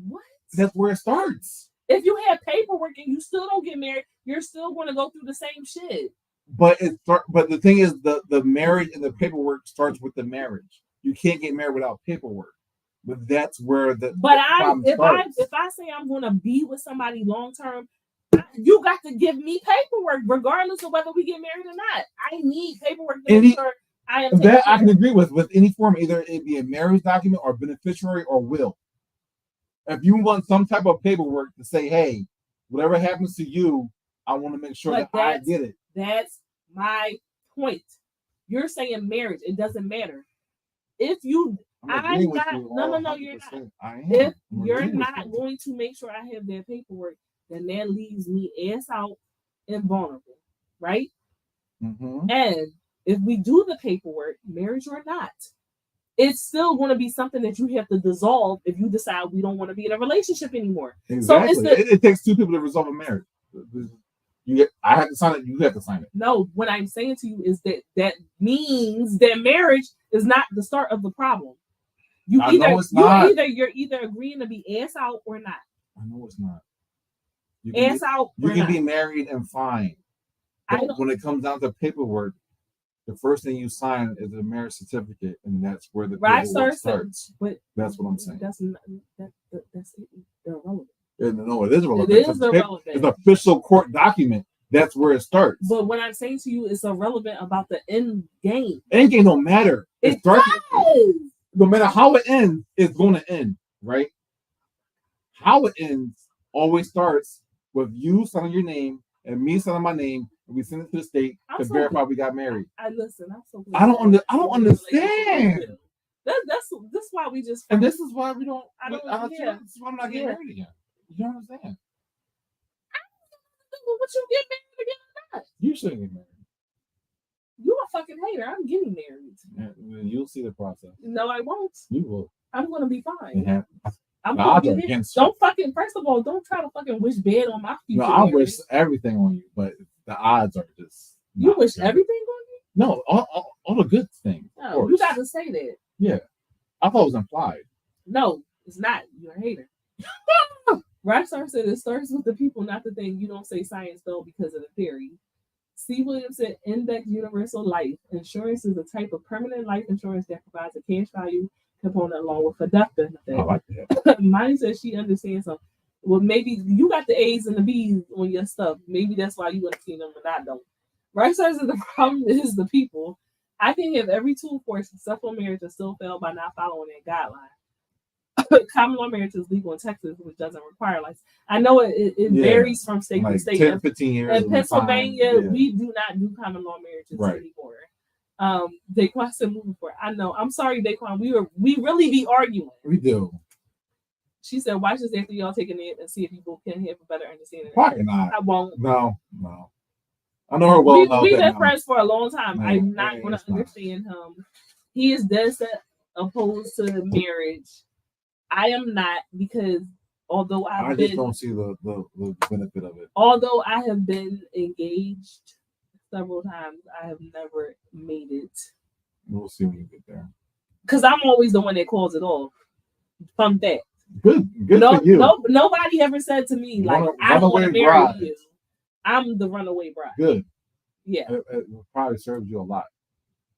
What? That's where it starts. If you have paperwork and you still don't get married, you're still going to go through the same shit. But the thing is, the marriage and the paperwork starts with the marriage. You can't get married without paperwork. But that's where the problem starts. If I say I'm going to be with somebody long term, you got to give me paperwork, regardless of whether we get married or not. I need paperwork to make sure I am. That I can agree with any form, either it be a marriage document or beneficiary or will. If you want some type of paperwork to say, hey, whatever happens to you, I want to make sure that I get it. That's my point. You're saying marriage. It doesn't matter. If you, I'm not. No, you're not. If you're not going to make sure I have that paperwork, then that leaves me ass out and vulnerable, right? Mm-hmm. And if we do the paperwork, marriage or not, it's still going to be something that you have to dissolve if you decide we don't want to be in a relationship anymore. Exactly. So it takes two people to resolve a marriage. I have to sign it. You have to sign it. No, what I'm saying to you is that means that marriage is not the start of the problem. You're either agreeing to be ass out or not. I know it's not. You can be married and fine. But when it comes down to paperwork, the first thing you sign is a marriage certificate, and that's where the paperwork starts. But that's what I'm saying. That's irrelevant. No, it is irrelevant. It is irrelevant. It's an official court document. That's where it starts. But what I'm saying to you is irrelevant about the end game. End game don't matter. It starts. No matter how it ends, it's going to end, right? How it ends always starts with you signing your name and me signing my name, and we send it to the state to verify we got married. I'm so glad. I don't understand. That's why we just. And this is why we don't. This is why I'm not getting married again. You don't understand. What you get married again or not? You shouldn't get married. You a fucking hater. I'm getting married. Yeah, you'll see the process. No, I won't. You will. I'm gonna be fine. It happens. I'm gonna get it. Don't fucking. First of all, don't try to fucking wish bad on my future. No, I wish everything on you, but the odds are just. You wish everything on me? No, all the good things. No, you got to say that. Yeah, I thought it was implied. No, it's not. You're a hater. Rockstar said it starts with the people, not the thing. You don't say science though because of the theory. C. Williams said Index Universal Life Insurance is a type of permanent life insurance that provides a cash value component along with a death benefit. I like that. Mine says she understands some. Well, maybe you got the A's and the B's on your stuff. Maybe that's why you understand them and I don't. Rockstar said the problem is the people. I can have every tool for a successful marriage and still fail by not following that guideline. Common law marriage is legal in Texas, which doesn't require license. I know it varies from state to state. 10, 15 years. In Pennsylvania, we do not do common law marriages anymore. Daquan said moving forward. I know. I'm sorry, Daquan. We really be arguing. We do. She said, watch this after y'all take a nap and see if you both can have a better understanding. Probably not. I won't. No. I know her well enough. We've that been now. friends for a long time. Man, I'm not man, going to it's not. understand him. He is dead set opposed to marriage. I am not, because although I I've just been, don't see the benefit of it. although I have been engaged several times, I have never made it. We'll see when you get there. Because I'm always the one that calls it off. From that. Good for you. Nobody ever said to me, like, I don't want to marry bride. you. I'm the runaway bride. Good. Yeah. It probably served you a lot.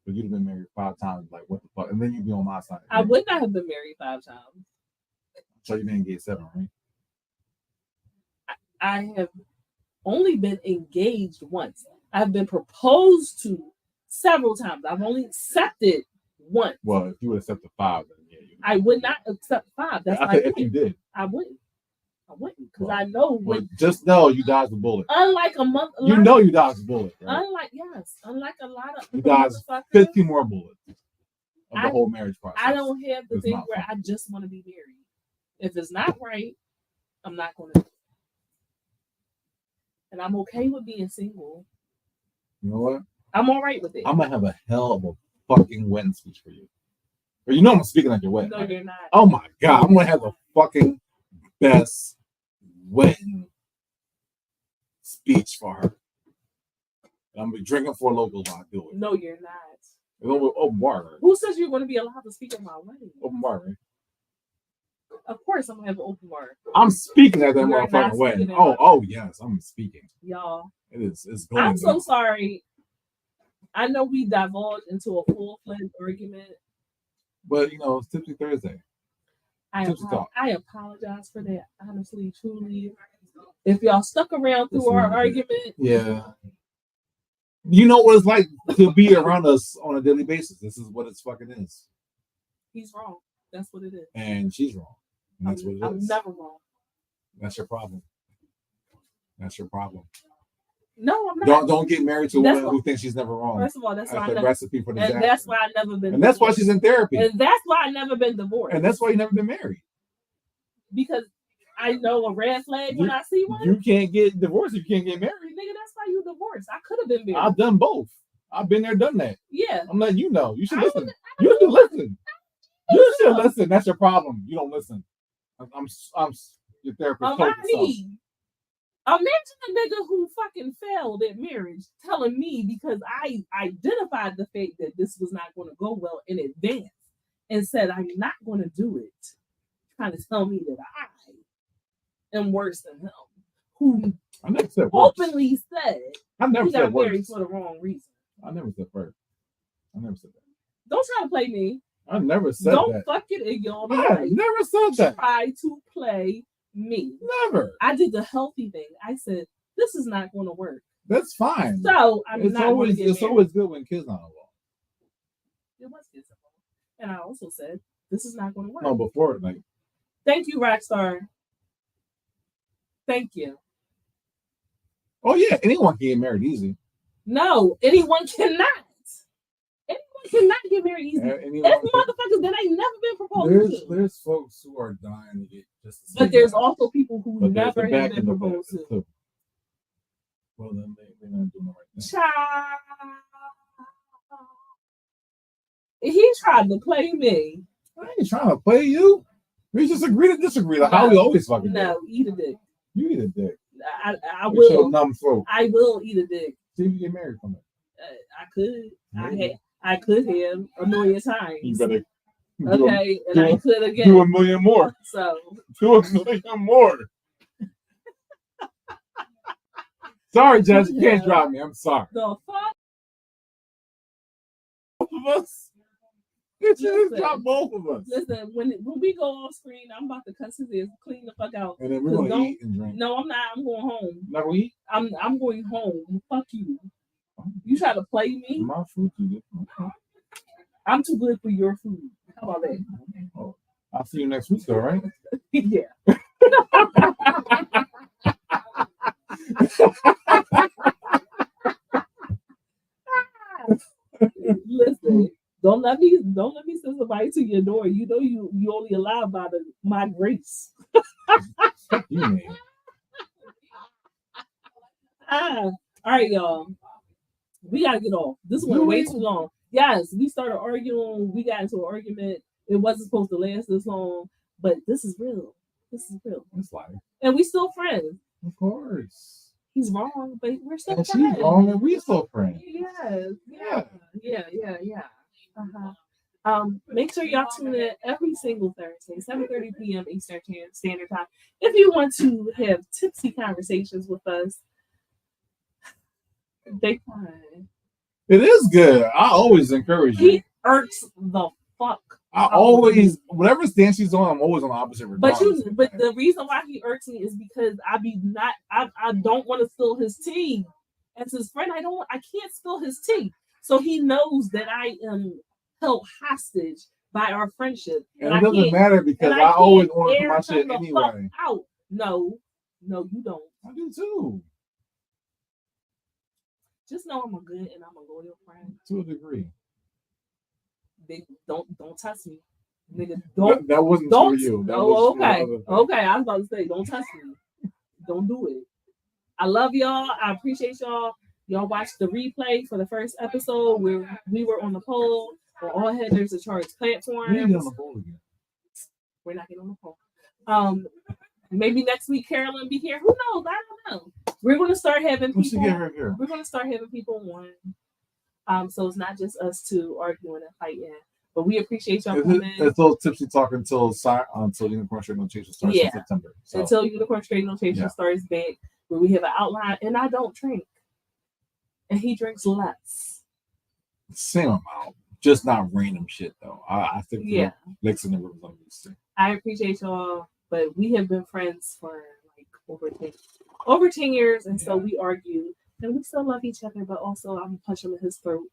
But you'd have been married 5 times, like, what the fuck? And then you'd be on my side. I would not have been married 5 times. So you've been engaged 7, right? I have only been engaged once. I've been proposed to several times. I've only accepted once. Well, if you would accept the 5, then yeah. I would not accept 5. That's why if you did. I wouldn't. Because I know when. Just know you dodged the bullet. Unlike a month. You know you dodged the bullet, right? Unlike a lot of. You dodged 50 more bullets of the whole marriage process. I don't have the thing where I just want to be married. If it's not right, I'm not going to. And I'm okay with being single. You know what? I'm all right with it. I'm going to have a hell of a fucking wedding speech for you. Or you know I'm speaking at your wedding. No, right? you're not. Oh my God. I'm going to have the fucking best wedding speech for her. And I'm going to be drinking for local while I do it. No, you're not. It's open bar. Right? Who says you're going to be allowed to speak at my wedding? Open bar, right? Of course, I'm going to have an open bar. I'm speaking at that You're motherfucking not wedding. speaking at Oh, yes. I'm speaking. Y'all. It's going I'm so down. sorry. I know we divulged into a full-fledged argument. But, you know, it's Tipsy Thursday. Tipsy Talk. I apologize for that, honestly, truly. If y'all stuck around through our argument. Yeah. You know what it's like to be around us on a daily basis. This is what it's fucking is. He's wrong. That's what it is. And she's wrong. And that's what it is. I'm never wrong. That's your problem. That's your problem. No, I'm not. Don't get married to a woman who thinks she's never wrong. First of all, that's why the recipe for disaster. And that's why I've never been. And that's why she's in therapy. And that's why I've never been divorced. And that's why you never been married. Because I know a red flag when I see one. You can't get divorced if you can't get married. Nigga, that's why you divorced. I could have been married. I've done both. I've been there, done that. Yeah. I'm letting you know. You should listen. You should listen. You should listen. That's your problem. You don't listen. I'm your therapist. Imagine a nigga who fucking failed at marriage telling me, because I identified the fact that this was not going to go well in advance and said I'm not going to do it, trying to tell me that I am worse than him, who I never said openly said I never he said got married worse. for the wrong reason. I never said first. I never said that. Don't try to play me. I never said Don't that. fuck it in your I life. never said that. Try to play me. Never. I did the healthy thing. I said, this is not going to work. That's fine. So I'm not going to get It's married. always good when kids not involved. It was kids involved. And I also said, this is not going to work. No, before, like. Thank you, Rockstar. Thank you. Oh, yeah. Anyone can get married easy. No, anyone cannot. Anyone cannot get married easy. There's motherfuckers that ain't never been proposed to. There's folks who are dying to get just the But there's also people who never have been proposed to. Well, then they're not doing the right thing. Child. He tried to play me. I ain't trying to play you. We just agree to disagree. Like how we always fucking do. No, eat a dick. You eat a dick. I will. Your numb throat. I will eat a dick. See if you get married from it. I could. I could have a million times. You better. Okay, and I could again. Do a million more. So. Do a million more. Sorry, Judge. You can't drop me. I'm sorry. The fuck? Both of us. You just drop both of us. Listen, when we go off screen, I'm about to cuss his ass, clean the fuck out. And then we're gonna eat and drink. No, I'm not. I'm going home. Not gonna eat? I'm going home. Fuck you. You try to play me? My food too good. Okay. I'm too good for your food. How about that? Oh, I'll see you next week, though, right? Yeah. Listen, don't let me send somebody to your door. You know you only allowed by my grace. You man. All right, y'all. We gotta get off. This went way too long. Yes, we started arguing. We got into an argument. It wasn't supposed to last this long, but this is real. This is real. It's like, And we still friends. of course. He's wrong, but we're still And friends. she's wrong, and we still friends. Yes. Yeah. Make sure y'all tune in every single Thursday, 7:30 p.m. Eastern Standard Time. If you want to have tipsy conversations with us, they fine. It is good. I always encourage you. He irks the fuck. I always, whatever stance she's on, I'm always on the opposite. But the reason why he irks me is because I don't want to spill his tea. As his friend, I can't spill his tea. So he knows that I am held hostage by our friendship. And it doesn't matter because I always want to put my shit anyway. Out. No, you don't. I do too. Just know I'm a good and I'm a loyal friend. To a degree. They don't test me. Nigga, don't. That wasn't for you. Okay. I was about to say, don't test me. Don't do it. I love y'all. I appreciate y'all. Y'all watched the replay for the first episode where we were on the poll for all headers to charge platforms. We need to get on the poll again. We're not getting on the poll. Maybe next week Carolyn be here. Who knows? I don't know. We're gonna start having people. We're gonna start having people on. So it's not just us two arguing and fighting. But we appreciate y'all coming. It's still Tipsy Talk until Unicorn Straight Notation starts in September. So. Until Unicorn Straight Notation starts back, where we have an outline, and I don't drink. And he drinks less. Same amount. Just not random shit though. I think Lex and the Rivers on these. I appreciate y'all, but we have been friends for like over 10 years, and so we argue, and we still love each other, but also I'm gonna punch him in his throat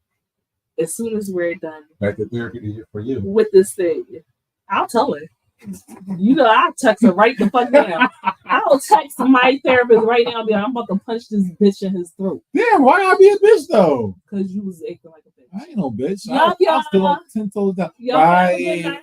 as soon as we're done. Back to therapy for you. With this thing. I'll tell her. You know, I'll text her right the fuck now. I'll text my therapist right now and be like, I'm about to punch this bitch in his throat. Damn, why gotta be a bitch though? Because you was acting like a bitch. I ain't no bitch. Love y'all. I'm still 10 toes down. Bye.